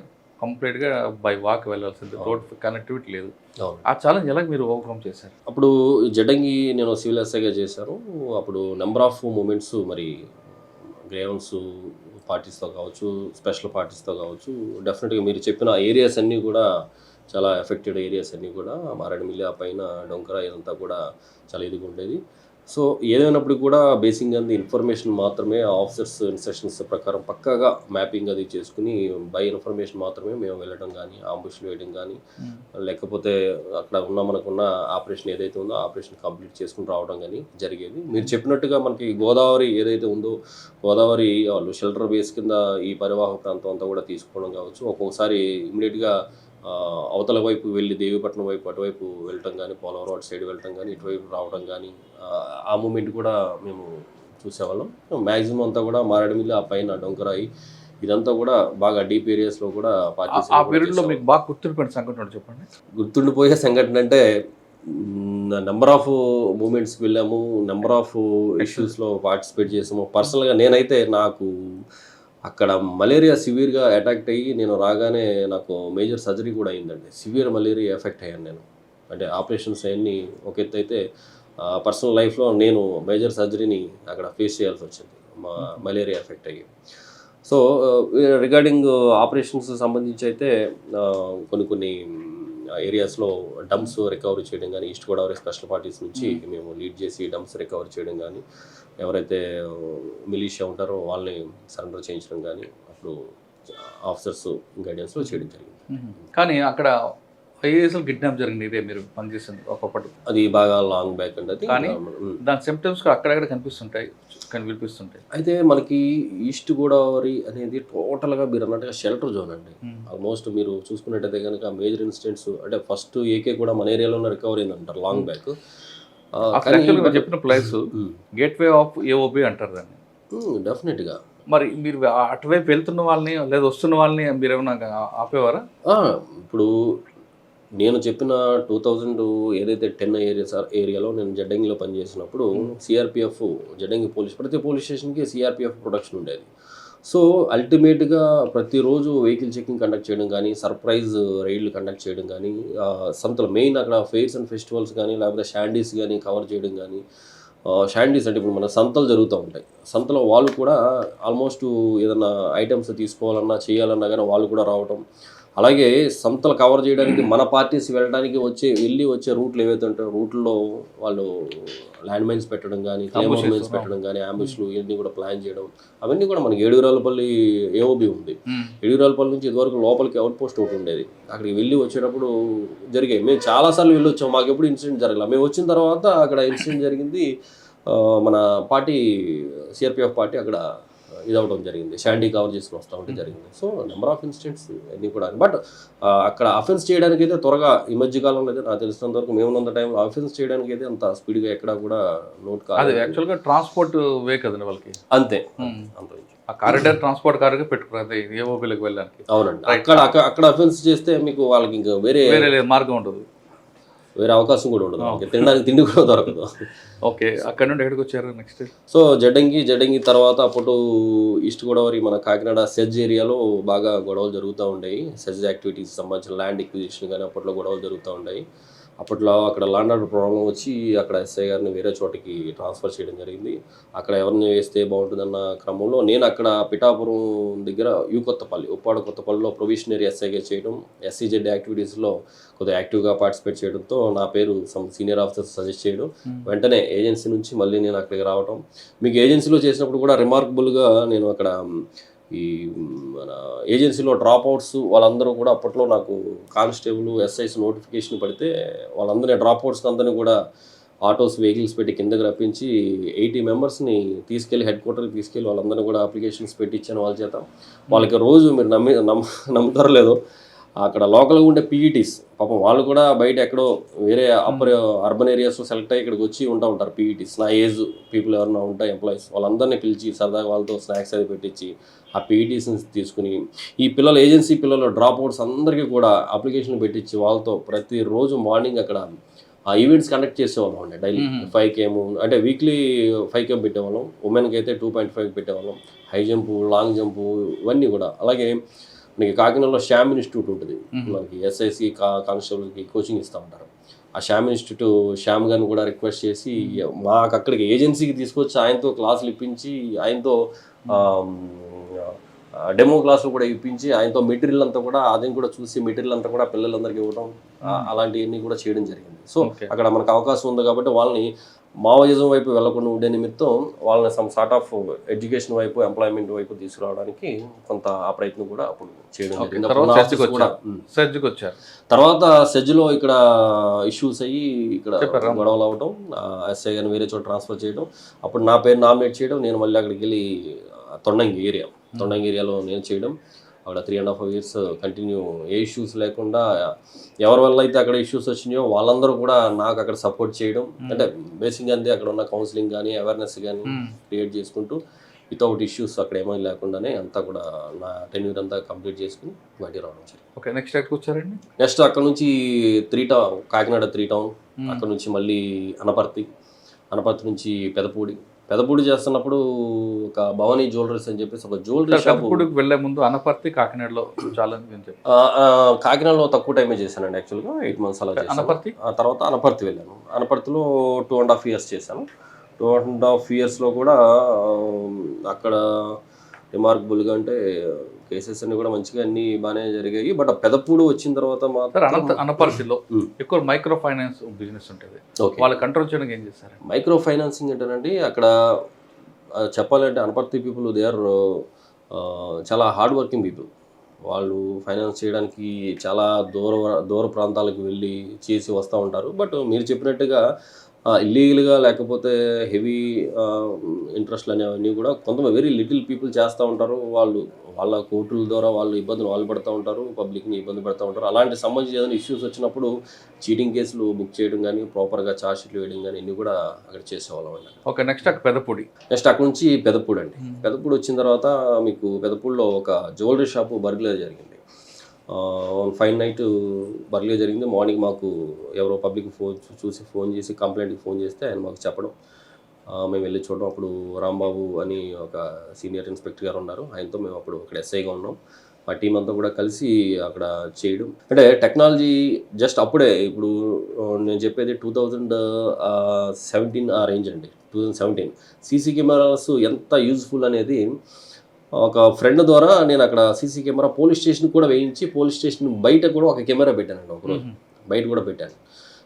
కంప్లీట్గా బై వాక్ వెళ్ళాల్సింది, రోడ్ కనెక్టివిటీ లేదు. ఆ ఛాలెంజ్ ఎలా మీరు ఓవర్కమ్ చేశారు? అప్పుడు జడ్డంగి నేను సివిల్ ఎస్ఐగా చేశాను. అప్పుడు నెంబర్ ఆఫ్ మూమెంట్స్, మరి గ్రేవన్స్ పార్టీస్తో కావచ్చు, స్పెషల్ పార్టీస్తో కావచ్చు, డెఫినెట్గా మీరు చెప్పిన ఏరియాస్ అన్నీ కూడా చాలా ఎఫెక్టెడ్ ఏరియాస్ అన్నీ కూడా మారేడుమిల్లి, ఆ పైన డొంకర ఇదంతా కూడా చాలా ఇదిగా ఉండేది. సో ఏదైనప్పుడు కూడా బేసింగ్ అంది ఇన్ఫర్మేషన్ మాత్రమే, ఆఫీసర్స్ ఇన్స్ట్రక్షన్స్ ప్రకారం పక్కాగా మ్యాపింగ్ అది చేసుకుని బై ఇన్ఫర్మేషన్ మాత్రమే మేము వెళ్ళడం కానీ, ఆంబుష్లు వేయడం కానీ, లేకపోతే అక్కడ మనకున్న ఆపరేషన్ ఏదైతే ఉందో ఆపరేషన్ కంప్లీట్ చేసుకుని రావడం కానీ జరిగేది. మీరు చెప్పినట్టుగా మనకి గోదావరి ఏదైతే ఉందో, గోదావరి వాళ్ళు షెల్టర్ బేస్ కింద ఈ పరివాహక ప్రాంతం అంతా కూడా తీసుకోవడం కావచ్చు. ఒక్కొక్కసారి ఇమీడియట్గా అవతల వైపు వెళ్ళి దేవీపట్నం వైపు అటువైపు వెళ్ళటం కానీ, పోలవరం అటు సైడ్ వెళ్ళటం కానీ, ఇటువైపు రావడం కానీ, ఆ మూమెంట్ కూడా మేము చూసేవాళ్ళం. మ్యాక్సిమం అంతా కూడా మారేడుమిల్లి, ఆ పైన డొంకరాయి, ఇదంతా కూడా బాగా డీప్ ఏరియాస్లో కూడా ఆ పీరియడ్లో మీకు బాగా గుర్తుండిపోయిన సంఘటన చెప్పండి. గుర్తుండిపోయే సంఘటన అంటే నెంబర్ ఆఫ్ మూమెంట్స్కి వెళ్ళాము, నెంబర్ ఆఫ్ ఇష్యూస్లో పార్టిసిపేట్ చేసాము. పర్సనల్గా నేనైతే నాకు అక్కడ మలేరియా సివియర్గా అటాక్ట్ అయ్యి నేను రాగానే నాకు మేజర్ సర్జరీ కూడా అయిందండి. సివియర్ మలేరియా ఎఫెక్ట్ అయ్యాను నేను. అంటే ఆపరేషన్స్ అవన్నీ ఒక ఎత్తు అయితే పర్సనల్ లైఫ్లో నేను మేజర్ సర్జరీని అక్కడ ఫేస్ చేయాల్సి వచ్చింది మలేరియా ఎఫెక్ట్ అయ్యి. సో రిగార్డింగ్ ఆపరేషన్స్ సంబంధించి అయితే కొన్ని ఏరియాస్లో డంప్స్ రికవరీ చేయడం కానీ, ఈస్ట్ గోదావరి స్పెషల్ పార్టీస్ నుంచి మేము లీడ్ చేసి డంప్స్ రికవరీ చేయడం కానీ, ఎవరైతే మిలీషియా ఉంటారో వాళ్ళని సరెండర్ చేయించడం కానీ అప్పుడు ఆఫీసర్స్ గైడెన్స్లో చేయడం జరిగింది. కానీ అక్కడ ఐఏఎస్లో కిడ్నాప్ జరిగింది, ఇదే మీరు పనిచేసింది ఒకప్పుడు. అది బాగా లాంగ్ బ్యాక్ అండి. అది కానీ దాని సిమ్టమ్స్ అక్కడక్కడ కనిపిస్తుంటాయి, వినిపిస్తుంటాయి. అయితే మనకి ఈస్ట్ గోదావరి అనేది టోటల్గా మీరు అన్నట్టుగా షెల్టర్ జోన్ అండి. ఆల్మోస్ట్ మీరు చూసుకున్నట్టయితే కనుక మేజర్ ఇన్సిడెంట్స్ అంటే ఫస్ట్ ఏకే కూడా మన ఏరియాలో రికవరీ అయింది అంటారు లాంగ్ బ్యాక్. చెప్పిన ప్లేస్ గేట్వే ఆఫ్ ఏఓబి అంటారు దాన్ని. డెఫినెట్గా మరి మీరు అటువైపు వెళ్తున్న వాళ్ళని లేదా వస్తున్న వాళ్ళని మీరు ఏమైనా ఆపేవారా? ఇప్పుడు నేను చెప్పిన 2000 ఏదైతే 10 ఏరియాలో నేను జడ్డంగిలో పనిచేసినప్పుడు సిఆర్పిఎఫ్ జడ్డంగి ప్రతి పోలీస్ స్టేషన్కి సిఆర్పిఎఫ్ ప్రొడక్షన్ ఉండేది. సో అల్టిమేట్గా ప్రతిరోజు వెహికల్ చెకింగ్ కండక్ట్ చేయడం కానీ, సర్ప్రైజ్ రైడ్లు కండక్ట్ చేయడం కానీ, సంతలో మెయిన్ అక్కడ ఫెయిర్స్ అండ్ ఫెస్టివల్స్ కానీ, లేకపోతే షాండీస్ కానీ కవర్ చేయడం కానీ. షాండీస్ అంటే ఇప్పుడు మన సంతలు జరుగుతూ ఉంటాయి. సంతలో వాళ్ళు కూడా ఆల్మోస్ట్ ఏదైనా ఐటమ్స్ తీసుకోవాలన్నా చేయాలన్నా కానీ వాళ్ళు కూడా రావటం. అలాగే సంతలు కవర్ చేయడానికి మన పార్టీస్ వెళ్ళడానికి వచ్చే రూట్లు ఏవైతే ఉంటాయో రూట్లో వాళ్ళు ల్యాండ్ మైన్స్ పెట్టడం కానీ, క్లైమర్ మైన్స్ పెట్టడం కానీ, అంబుష్లు ఇవన్నీ కూడా ప్లాన్ చేయడం. అవన్నీ కూడా మనకి ఏడుగురాలపల్లి ఏఓబి ఉంది. ఏడుగురాలపల్లి నుంచి ఇదివరకు లోపలికి అవుట్ పోస్ట్ ఒకటి ఉండేది. అక్కడికి వెళ్ళి వచ్చేటప్పుడు జరిగాయి. మేము చాలాసార్లు వెళ్ళి వచ్చాము, మాకు ఎప్పుడు ఇన్సిడెంట్ జరగలేదు. మేము వచ్చిన తర్వాత అక్కడ ఇన్సిడెంట్ జరిగింది. మన పార్టీ సిఆర్పిఎఫ్ పార్టీ అక్కడ ఇదవడం జరిగింది, షాండీ కవర్ చేసుకుని వస్తూ ఉంటే జరిగింది. సో నెంబర్ ఆఫ్ ఇన్సిడెంట్స్ అన్నీ కూడా. బట్ అక్కడ అఫెన్స్ చేయడానికి అయితే త్వరగా ఈ మధ్యకాలంలో అయితే నాకు తెలిసినంత వరకు మేమున్నంత టైంలో అఫెన్స్ చేయడానికి అయితే అంత స్పీడ్గా ఎక్కడా కూడా నోట్ కాదు. యాక్చువల్గా ట్రాన్స్పోర్ట్ వే కదండి వాళ్ళకి. అంతే ఆ కారిడార్ ట్రాన్స్పోర్ట్ కారుగా పెట్టుకున్నారు ఏఓబీలకు వెళ్ళడానికి. అవునండి. అక్కడ అఫెన్స్ చేస్తే మీకు వాళ్ళకి ఇంకా వేరే మార్గం ఉండదు, వేరే అవకాశం కూడా ఉండదు, తినడానికి తిండి కూడా దొరకదు. ఓకే, అక్కడ నుండి ఎక్కడికి వచ్చారు నెక్స్ట్? సో జడ్డంగి తర్వాత అప్పుడు ఈస్ట్ గోదావరి మన కాకినాడ సెజ్ ఏరియాలో బాగా గొడవలు జరుగుతూ ఉండేవి. సెజ్ యాక్టివిటీస్ సంబంధించిన ల్యాండ్ ఎక్విజిషన్ కానీ అప్పట్లో గొడవలు జరుగుతూ ఉండేవి. అప్పట్లో అక్కడ ల్యాండ్ ఆర్డర్ ప్రాబ్లం వచ్చి అక్కడ ఎస్ఐ గారిని వేరే చోటికి ట్రాన్స్ఫర్ చేయడం జరిగింది. అక్కడ ఎవరిని వేస్తే బాగుంటుందన్న క్రమంలో నేను అక్కడ పిఠాపురం దగ్గర ఉప్పాడ కొత్తపల్లిలో ప్రొవిషనరీ ఎస్ఐగా చేయడం, ఎస్సీజెడ్ యాక్టివిటీస్లో కొద్దిగా యాక్టివ్గా పార్టిసిపేట్ చేయడంతో నా పేరు సీనియర్ ఆఫీసర్స్ సజెస్ట్ చేయడం, వెంటనే ఏజెన్సీ నుంచి మళ్ళీ నేను అక్కడికి రావడం. మీకు ఏజెన్సీలో చేసినప్పుడు కూడా రిమార్కబుల్గా నేను అక్కడ ఈ మన ఏజెన్సీలో డ్రాప్ అవుట్స్ వాళ్ళందరూ కూడా అప్పట్లో నాకు కానిస్టేబుల్ ఎస్ఐస్ నోటిఫికేషన్ పడితే వాళ్ళందరినీ డ్రాప్ అవుట్స్ అందరినీ కూడా ఆటోస్ వెహికల్స్ పెట్టి కిందకి రప్పించి 80 మెంబర్స్ని తీసుకెళ్ళి హెడ్ క్వార్టర్కి తీసుకెళ్ళి వాళ్ళందరినీ కూడా అప్లికేషన్స్ పెట్టించాను వాళ్ళ చేత. వాళ్ళకి రోజు మీరు నమ్ముతారో లేదో అక్కడ లోకల్గా ఉండే పీఈటీస్ పాపం వాళ్ళు కూడా బయట ఎక్కడో వేరే అర్బన్ ఏరియాస్లో సెలెక్ట్ అయ్యి ఇక్కడికి వచ్చి ఉంటారు పీఈటీస్. నా ఏజ్ పీపుల్ ఎవరైనా ఉంటాయి ఎంప్లాయీస్, వాళ్ళందరినీ పిలిచి సరదాగా వాళ్ళతో స్నాక్స్ అది పెట్టించి ఆ పీఈటీస్ని తీసుకుని ఈ ఏజెన్సీ పిల్లలు డ్రాప్ అవుట్స్ అందరికీ కూడా అప్లికేషన్ పెట్టించి వాళ్ళతో ప్రతిరోజు మార్నింగ్ అక్కడ ఆ ఈవెంట్స్ కండక్ట్ చేసేవాళ్ళం అండి. డైలీ 5 km అంటే వీక్లీ 5 km పెట్టేవాళ్ళం. ఉమెన్కి అయితే 2.5 పెట్టేవాళ్ళం. హై జంపు, లాంగ్ జంపు ఇవన్నీ కూడా. అలాగే మనకి కాకినాడలో శ్యామ్ ఇన్స్టిట్యూట్ ఉంటుంది, మనకి ఎస్ఐసి కానిస్టేబుల్కి కోచింగ్ ఇస్తూ ఉంటారు. ఆ శ్యామ్ ఇన్స్టిట్యూట్ శ్యామ్ గారిని కూడా రిక్వెస్ట్ చేసి మాకు అక్కడికి ఏజెన్సీకి తీసుకొచ్చి ఆయనతో క్లాసులు ఇప్పించి ఆయనతో డెమో క్లాసులు కూడా ఇప్పించి ఆయనతో మెటీరియల్ అంతా కూడా అదేం కూడా చూసి మెటీరియల్ అంతా కూడా పిల్లలందరికీ ఇవ్వడం అలాంటివన్నీ కూడా చేయడం జరిగింది. సో అక్కడ మనకు అవకాశం ఉంది కాబట్టి వాళ్ళని మావోయిజం వైపు వెళ్లకుండా ఉండే నిమిత్తం వాళ్ళని సమ్ సార్ట్ ఆఫ్ ఎడ్యుకేషన్ వైపు ఎంప్లాయ్మెంట్ వైపు తీసుకురావడానికి కొంత ఆ ప్రయత్నం కూడా అప్పుడు చేయడం జరిగింది. తర్వాత సెజ్లో ఇక్కడ ఇష్యూస్ అయ్యి ఇక్కడ గొడవలు అవ్వడం, ఎస్ఐ గారిని వేరే చోట ట్రాన్స్ఫర్ చేయడం, అప్పుడు నా పేరు నామినేట్ చేయడం, నేను మళ్ళీ అక్కడికి వెళ్ళి తొండంగి ఏరియాలో నేను చేయడం, అక్కడ 3.5 years కంటిన్యూ ఏ ఇష్యూస్ లేకుండా ఎవరి వల్ల అయితే అక్కడ ఇష్యూస్ వచ్చినాయో వాళ్ళందరూ కూడా నాకు అక్కడ సపోర్ట్ చేయడం, అంటే బేసిక్గా అంతే అక్కడ ఉన్న కౌన్సిలింగ్ కానీ అవేర్నెస్ కానీ క్రియేట్ చేసుకుంటూ వితౌట్ ఇష్యూస్ అక్కడ ఏమీ లేకుండానే అంతా కూడా నా టెన్యూర్ అంతా కంప్లీట్ చేసుకుని బయటికి రావడం జరిగింది. ఓకే, నెక్స్ట్ ఎక్కడికి వచ్చారండి? నెక్స్ట్ అక్కడ నుంచి కాకినాడ 3 town, అక్కడ నుంచి మళ్ళీ అనపర్తి నుంచి పెదపూడి చేస్తున్నప్పుడు ఒక భవానీ జ్యువెలరీస్ అని చెప్పేసి ఒక జ్యువెలరీ షాప్. పెదపూడికి వెళ్ళే ముందు అనపర్తి కాకినాడలో చాలా కాకినాడలో తక్కువ టైమే చేశానండి, యాక్చువల్గా 8 months అలా చేశాను. అనపర్తి ఆ తర్వాత అనపర్తి వెళ్ళాను. అనపర్తిలో 2.5 years చేశాను. 2.5 yearsలో కూడా అక్కడ రిమార్కబుల్గా అంటే కేసెస్ అన్ని కూడా మంచిగా అన్ని బాగానే జరిగాయి. బట్ పెదపూడి వచ్చిన తర్వాత మాత్రం అనపర్తిలో ఎక్కువ మైక్రో ఫైనాన్స్ బిజినెస్ ఉంటుంది, వాళ్ళు కంట్రోల్ చేయడానికి ఏం చేస్తారు? మైక్రో ఫైనాన్సింగ్ అంటేనండి అక్కడ చెప్పాలంటే అనపర్తి పీపుల్ దే ఆర్ చాలా హార్డ్ వర్కింగ్ పీపుల్. వాళ్ళు ఫైనాన్స్ చేయడానికి చాలా దూర ప్రాంతాలకు వెళ్ళి చేసి వస్తూ ఉంటారు. బట్ మీరు చెప్పినట్టుగా ఇల్లీగల్గా లేకపోతే హెవీ ఇంట్రెస్ట్లు అనేవన్నీ కూడా కొంతమంది వెరీ లిటిల్ పీపుల్ చేస్తూ ఉంటారు. వాళ్ళ కోర్టుల ద్వారా వాళ్ళు పడుతూ ఉంటారు, పబ్లిక్ని ఇబ్బంది పెడతా ఉంటారు. అలాంటి సంబంధించి ఏదైనా ఇష్యూస్ వచ్చినప్పుడు చీటింగ్ కేసులు బుక్ చేయడం కానీ ప్రాపర్గా ఛార్జ్ షీట్లు వేయడం కానీ ఇన్ని కూడా అక్కడ చేసేవాళ్ళం అండి. Okay, next Pedapudi. నెక్స్ట్ అక్కడ నుంచి పెదపూడి అండి. పెదపూడి వచ్చిన తర్వాత మీకు పెదపూడిలో ఒక జ్యువెలరీ షాపు బర్గ్లరీ జరిగింది. 5 night బర్గ్లరీ జరిగింది. మార్నింగ్ మాకు ఎవరో పబ్లిక్ ఫోన్ చేసి కంప్లైంట్కి ఫోన్ చేస్తే ఆయన మాకు చెప్పడం, మేము వెళ్ళి చూడడం. అప్పుడు రాంబాబు అని ఒక సీనియర్ ఇన్స్పెక్టర్ గారు ఉన్నారు, ఆయనతో మేము అప్పుడు అక్కడ ఎస్ఐగా ఉన్నాం. మా టీం అంతా కూడా కలిసి అక్కడ చేయడం. అంటే టెక్నాలజీ జస్ట్ అప్పుడే, ఇప్పుడు నేను చెప్పేది 2017 ఆ రేంజ్ అండి. 2017 సీసీ కెమెరాస్ ఎంత యూజ్ఫుల్ అనేది ఒక ఫ్రెండ్ ద్వారా నేను అక్కడ సీసీ కెమెరా పోలీస్ స్టేషన్ కూడా వేయించి పోలీస్ స్టేషన్ బయట కూడా ఒక కెమెరా పెట్టానండి. ఒకరోజు బయట కూడా పెట్టాను.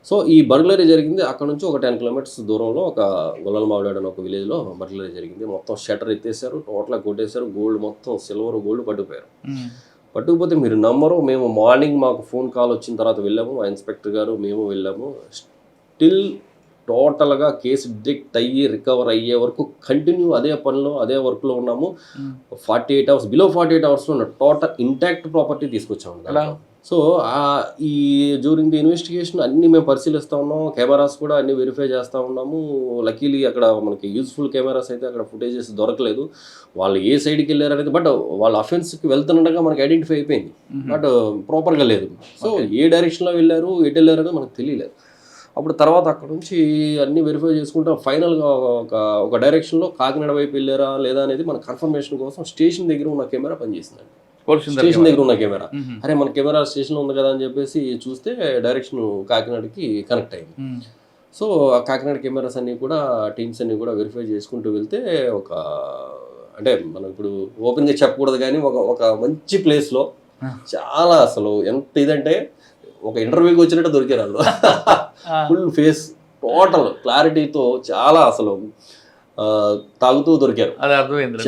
సో ఈ బర్గ్లరీ జరిగింది అక్కడ నుంచి ఒక 10 kilometers దూరంలో ఒక గొల్లలమావిడాడు అని ఒక విలేజ్లో బర్గ్లరీ జరిగింది. మొత్తం షట్టర్ ఎత్తేసారు, టోటల్గా కొట్టేశారు, గోల్డ్ మొత్తం సిల్వర్ గోల్డ్ పట్టుకుపోయారు. పట్టుకుపోతే మీరు నమ్మరు, మేము మార్నింగ్ మాకు ఫోన్ కాల్ వచ్చిన తర్వాత వెళ్ళాము, ఆ ఇన్స్పెక్టర్ గారు మేము వెళ్ళాము. స్టిల్ టోటల్గా కేసు డిటెక్ట్ అయ్యి రికవర్ అయ్యే వరకు కంటిన్యూ అదే పనిలో అదే వర్క్లో ఉన్నాము. 48 hours బిలో 48 hours ఉన్న టోటల్ ఇంటాక్ట్ ప్రాపర్టీ తీసుకొచ్చాము. సో ఈ డ్యూరింగ్ ది ఇన్వెస్టిగేషన్ అన్నీ మేము పరిశీలిస్తూ ఉన్నాం, కెమెరాస్ కూడా అన్నీ వెరిఫై చేస్తూ ఉన్నాము. లక్కీలీ అక్కడ మనకి యూజ్ఫుల్ కెమెరాస్ అయితే అక్కడ ఫుటేజెస్ దొరకలేదు. వాళ్ళు ఏ సైడ్కి వెళ్ళారు అనేది, బట్ వాళ్ళ అఫెన్స్కి వెళ్తుండగా మనకి ఐడెంటిఫై అయిపోయింది, బట్ ప్రాపర్గా లేదు. సో ఏ డైరెక్షన్లో వెళ్ళారు ఎటు వెళ్ళారు అనేది మనకు తెలియలేదు. అప్పుడు తర్వాత అక్కడ నుంచి అన్నీ వెరిఫై చేసుకుంటే ఫైనల్గా ఒక డైరెక్షన్లో కాకినాడ వైపు వెళ్ళారా లేదా అనేది మన కన్ఫర్మేషన్ కోసం స్టేషన్ దగ్గర ఉన్న కెమెరా పనిచేసిందండి. స్టేషన్ దగ్గర ఉన్న కెమెరా, అరే మన కెమెరా స్టేషన్లో ఉంది కదా అని చెప్పేసి చూస్తే డైరెక్షన్ కాకినాడకి కనెక్ట్ అయింది. సో ఆ కాకినాడ కెమెరాస్ అన్నీ కూడా టీమ్స్ అన్నీ కూడా వెరిఫై చేసుకుంటూ వెళ్తే అంటే మనం ఇప్పుడు ఓపెన్గా చెప్పకూడదు కానీ ఒక మంచి ప్లేస్లో చాలా అసలు ఎంత ఇదంటే ఒక ఇంటర్వ్యూకి వచ్చినట్టు దొరికారు వాళ్ళు. ఫుల్ ఫేస్ టోటల్ క్లారిటీతో చాలా అసలు తాగుతూ దొరికారు.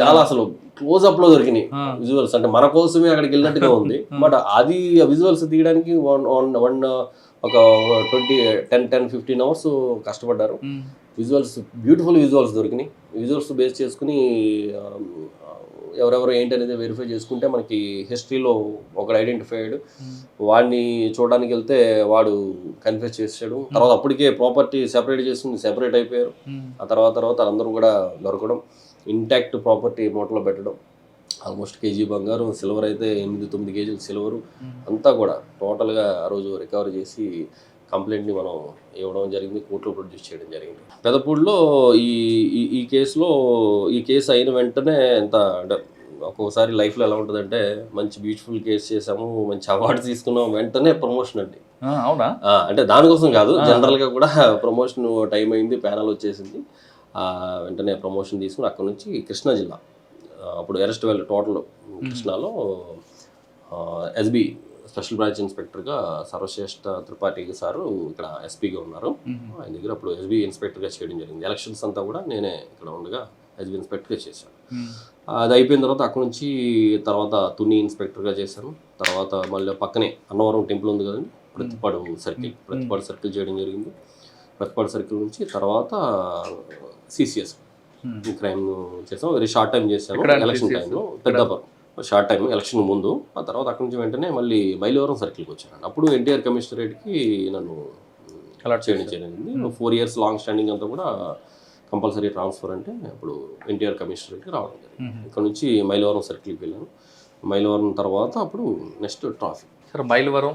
చాలా అసలు క్లోజ్అప్ లో దొరికినాయి విజువల్స్. అంటే మన కోసమే అక్కడికి వెళ్ళినట్టుగా ఉంది. బట్ అది విజువల్స్ తీయడానికి ఒక 10-15 hours కష్టపడ్డారు. విజువల్స్ బ్యూటిఫుల్ విజువల్స్ దొరికినాయి. విజువల్స్ బేస్ చేసుకుని ఎవరెవరు ఏంటి అనేది వెరిఫై చేసుకుంటే మనకి హిస్టరీలో ఒకడు ఐడెంటిఫై అయ్యాడు. వాడిని చూడడానికి వెళ్తే వాడు కన్ఫెస్ చేసాడు. తర్వాత అప్పటికే ప్రాపర్టీ సెపరేట్ చేసుకుని సెపరేట్ అయిపోయారు. ఆ తర్వాత అందరూ కూడా దొరకడం, ఇంటాక్ట్ ప్రాపర్టీ మూటలో పెట్టడం. ఆల్మోస్ట్ కేజీ బంగారం, సిల్వర్ అయితే 8-9 kgs సిల్వరు అంతా కూడా టోటల్గా ఆ రోజు రికవర్ చేసి కంప్లైంట్ని మనం ఇవ్వడం జరిగింది, కోర్టులో ప్రొడ్యూస్ చేయడం జరిగింది. పెదపూడిలో ఈ కేసు అయిన వెంటనే ఎంత అంటే ఒక్కొక్కసారి లైఫ్లో ఎలా ఉంటుందంటే మంచి బ్యూటిఫుల్ కేసు చేసాము, మంచి అవార్డు తీసుకున్నాం, వెంటనే ప్రమోషన్ అండి. అవునా? అంటే దానికోసం కాదు, జనరల్గా కూడా ప్రమోషన్ టైం అయింది, ప్యానల్ వచ్చేసింది, వెంటనే ప్రమోషన్ తీసుకుని అక్కడ నుంచి కృష్ణా జిల్లా, అప్పుడు అరెస్ట్ వ్యాలీ టోటల్ కృష్ణాలో ఎస్బీ స్పెషల్ బ్రాంచ్ ఇన్స్పెక్టర్గా సర్వశ్రేష్ఠ త్రిపాఠి సారు ఇక్కడ ఎస్పీగా ఉన్నారు. ఆయన దగ్గర అప్పుడు ఎస్బీ ఇన్స్పెక్టర్గా చేయడం జరిగింది. ఎలక్షన్స్ అంతా కూడా నేనే ఇక్కడ ఉండగా ఎస్బీ ఇన్స్పెక్టర్గా చేశాను. అది అయిపోయిన తర్వాత అక్కడ నుంచి తర్వాత తుని ఇన్స్పెక్టర్గా చేశాను. తర్వాత మళ్ళీ పక్కనే అన్నవరం టెంపుల్ ఉంది కదండి, ప్రతిపాడు సర్కిల్ చేయడం జరిగింది. ప్రతిపాడు సర్కిల్ నుంచి తర్వాత సిసిఎస్ క్రైమ్ చేసాం. వెరీ షార్ట్ టైం చేశాను ఎలక్షన్ టైంలో. షార్ట్ టైం ఎలక్షన్ ముందు. ఆ తర్వాత అక్కడి నుంచి వెంటనే మళ్ళీ మైలవరం సర్కిల్కి వచ్చాను. అప్పుడు ఎన్టీఆర్ కమిషనరేట్కి నన్ను అలాట్ చేయడం జరిగింది. 4 years లాంగ్ స్టాండింగ్ అంతా కూడా కంపల్సరీ ట్రాన్స్ఫర్ అంటే అప్పుడు ఎన్టీఆర్ కమిషనరేట్కి రావడం జరిగింది. ఇక్కడ నుంచి మైలవరం సర్కిల్కి వెళ్ళాను. మైలవరం తర్వాత అప్పుడు నెక్స్ట్ ట్రాఫిక్. సరే, మైలవరం,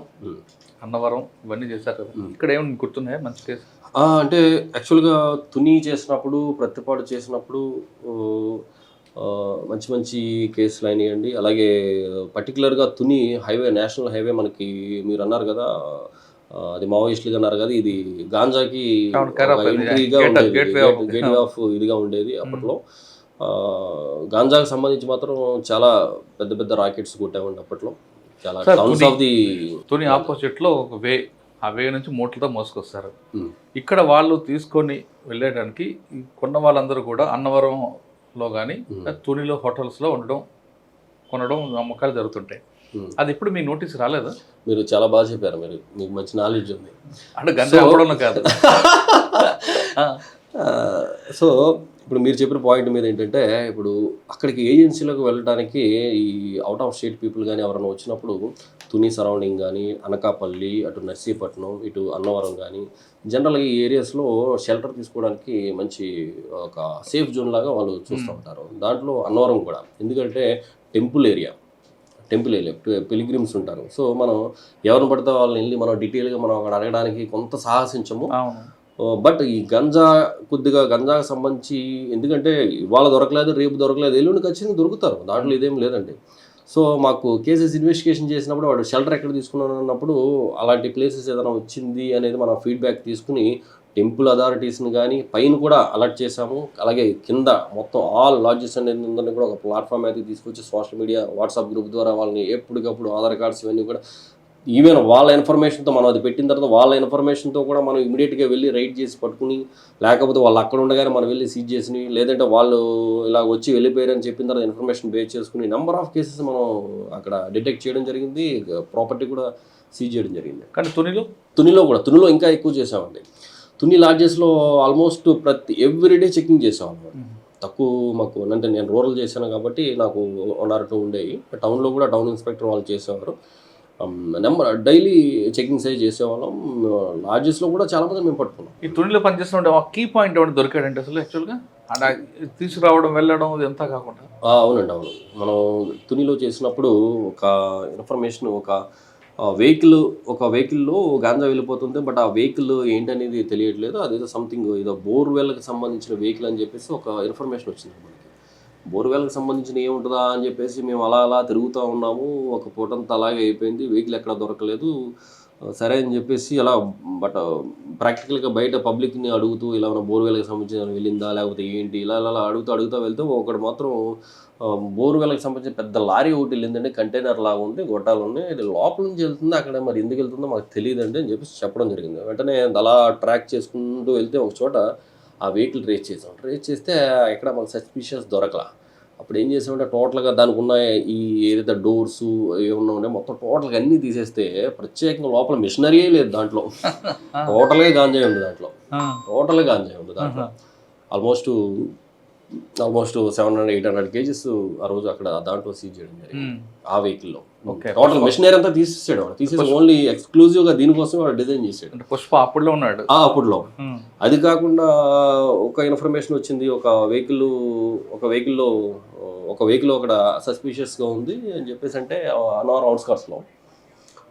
అన్నవరం ఇవన్నీ చేశారు కదా, ఇక్కడ ఏమైనా గుర్తున్నాయా మంచి కేసు? అంటే యాక్చువల్గా తుని చేసినప్పుడు, ప్రతిపాడు చేసినప్పుడు మంచి మంచి కేసులు అయినాయండి. అలాగే పర్టికులర్గా తుని హైవే, నేషనల్ హైవే మనకి మీరు అన్నారు కదా, అది మావోయిస్టులుగా అన్నారు కదా, ఇది గాంజాకి ఎంట్రీగా ఉండేది, గేట్ ఆఫ్ ఇదిగా ఉండేది అప్పట్లో. గాంజాకి సంబంధించి మాత్రం చాలా పెద్ద పెద్ద రాకెట్స్ కొట్టామండి అప్పట్లో. చాలా towns of the Tuni opposite లో ఒక వే, ఆ వే నుంచి మూటలతో మోసుకొస్తారు. ఇక్కడ వాళ్ళు తీసుకొని వెళ్ళడానికి కొన్న వాళ్ళందరూ కూడా అన్నవరంలో కానీ తునిలో హోటల్స్లో కొనడం అమ్మకాలు జరుగుతుంటాయి. అది ఇప్పుడు మీ నోటీస్ రాలేదా? మీరు చాలా బాగా చెప్పారు, మీకు మంచి నాలెడ్జ్ ఉంది. అంటే గంజా అవ్వడం కాదు. సో ఇప్పుడు మీరు చెప్పిన పాయింట్ మీద ఏంటంటే, ఇప్పుడు అక్కడికి ఏజెన్సీలకు వెళ్ళడానికి ఈ అవుట్ ఆఫ్ స్టేట్ పీపుల్ కానీ ఎవరైనా వచ్చినప్పుడు తుని సరౌండింగ్ కానీ, అనకాపల్లి, అటు నర్సీపట్నం, ఇటు అన్నవరం కానీ జనరల్గా ఈ ఏరియాస్లో షెల్టర్ తీసుకోవడానికి మంచి ఒక సేఫ్ జోన్ లాగా వాళ్ళు చూస్తూ ఉంటారు. దాంట్లో అన్నవరం కూడా, ఎందుకంటే టెంపుల్ ఏరియా, పిలిగ్రిమ్స్ ఉంటారు. సో మనం ఎవరిని పడితే వాళ్ళని వెళ్ళి మనం డీటెయిల్గా మనం అక్కడ అడగడానికి కొంత సాహసించము. బట్ ఈ గంజాకు సంబంధించి, ఎందుకంటే ఇవాళ దొరకలేదు, రేపు దొరకలేదు, ఎల్లుండి ఖచ్చితంగా దొరుకుతారు, దాంట్లో ఇదేం లేదండి. సో మాకు కేసెస్ ఇన్వెస్టిగేషన్ చేసినప్పుడు వాడు షెల్టర్ ఎక్కడ తీసుకున్నాను అన్నప్పుడు అలాంటి ప్లేసెస్ ఏదైనా వచ్చింది అనేది మనం ఫీడ్బ్యాక్ తీసుకుని టెంపుల్ అథారిటీస్ని కానీ పైన కూడా అలర్ట్ చేశాము. అలాగే కింద మొత్తం ఆల్ లాడ్జెస్ అనేది ఉందని కూడా ఒక ప్లాట్ఫామ్ అయితే తీసుకొచ్చి సోషల్ మీడియా, వాట్సాప్ గ్రూప్ ద్వారా వాళ్ళని ఎప్పటికప్పుడు ఆధార్ కార్డ్స్ ఇవన్నీ కూడా, ఈవెన్ వాళ్ళ ఇన్ఫర్మేషన్తో మనం అది పెట్టిన తర్వాత వాళ్ళ ఇన్ఫర్మేషన్తో కూడా మనం ఇమీడియట్గా వెళ్ళి రైడ్ చేసి పట్టుకుని, లేకపోతే వాళ్ళు అక్కడ ఉండగానే మనం వెళ్ళి సీజ్ చేసి, లేదంటే వాళ్ళు ఇలా వచ్చి వెళ్ళిపోయారని చెప్పిన తర్వాత ఇన్ఫర్మేషన్ బేస్ చేసుకుని నెంబర్ ఆఫ్ కేసెస్ మనం అక్కడ డిటెక్ట్ చేయడం జరిగింది. ప్రాపర్టీ కూడా సీజ్ చేయడం జరిగింది. కానీ తునిలో ఇంకా ఎక్కువ చేసామండి. తుని లాడ్జెస్లో ఆల్మోస్ట్ ఎవ్రీడే చెకింగ్ చేసామన్నమాట. తక్కువ మాకు అంటే నేను రూరల్ చేశాను కాబట్టి నాకు 1 or 2 ఉండేవి. టౌన్లో కూడా టౌన్ ఇన్స్పెక్టర్ వాళ్ళు చేసేవారు. డైలీ చెకింగ్స్ అయ్యి చేసేవాళ్ళం. లాడ్జెస్లో కూడా చాలామంది మేము పట్టుకున్నాం. ఈ తునిలో పనిచేస్తున్న కీ పాయింట్ ఏమైనా దొరికాడంటే అసలు యాక్చువల్గా తీసుకురావడం, వెళ్ళడం ఇదంతా కాకుండా? అవునండి, అవును. మనం తునిలో చేసినప్పుడు ఒక ఇన్ఫర్మేషన్, ఒక వెహికల్లో గాంజా వెళ్ళిపోతుంది, బట్ ఆ వెహికల్ ఏంటనేది తెలియట్లేదు. అదేదో సంథింగ్ ఏదో బోర్వెల్కి సంబంధించిన వెహికల్ అని చెప్పేసి ఒక ఇన్ఫర్మేషన్ వచ్చింది మనకి. బోర్వెల్కి సంబంధించిన ఏముంటుందా అని చెప్పేసి మేము అలా తిరుగుతూ ఉన్నాము. ఒక పూటంతా అలాగే అయిపోయింది, వెహికల్ ఎక్కడ దొరకలేదు. సరే అని చెప్పేసి అలా, బట్ ప్రాక్టికల్గా బయట పబ్లిక్ని అడుగుతూ ఇలా ఉన్న బోర్వెల్కి సంబంధించిన వెళ్ళిందా లేకపోతే ఏంటి ఇలా అడుగుతూ వెళ్తే ఒకటి మాత్రం బోర్వెల్కి సంబంధించిన పెద్ద లారీ ఒకటి వెళ్ళిందండి, కంటైనర్ లాగా ఉంది, గొట్టాలు ఉన్నాయి, ఇది లోపల నుంచి వెళ్తుంది, అక్కడ మరి ఎందుకు వెళ్తుందో మాకు తెలియదండి అని చెప్పేసి చెప్పడం జరిగింది. వెంటనే అలా ట్రాక్ చేసుకుంటూ వెళ్తే ఒక చోట ఆ వెహికల్ రేస్ చేస్తే ఎక్కడ మాకు సస్పిషియస్ దొరకలా. అప్పుడు ఏం చేసామంటే టోటల్గా దానికి ఉన్న ఈ ఏదైతే డోర్స్ ఏమన్నా ఉన్నాయి మొత్తం టోటల్గా అన్నీ తీసేస్తే ప్రత్యేకంగా లోపల మిషనరీయే లేదు దాంట్లో. టోటల్గా గాంజాయి ఉంది దాంట్లో. ఆల్మోస్ట్ 700-800 kgs ఆ రోజు అక్కడ దాంట్లో సీజ్ చేయడం జరిగింది ఆ వెహికల్లో. టోటల్ మిషనరీ అంతా తీసేసాడు. తీసేసి ఓన్లీ ఎక్స్క్లూజివ్గా దీనికోసం వాడు డిజైన్ చేసాడు. పుష్ప అప్పుడులో ఉన్నాడు. అప్పుడులో. అది కాకుండా ఒక ఇన్ఫర్మేషన్ వచ్చింది, ఒక వెహికల్లో అక్కడ సస్పిషియస్గా ఉంది అని చెప్పేసి, అంటే అన్నవరం అవుట్స్కట్స్లో.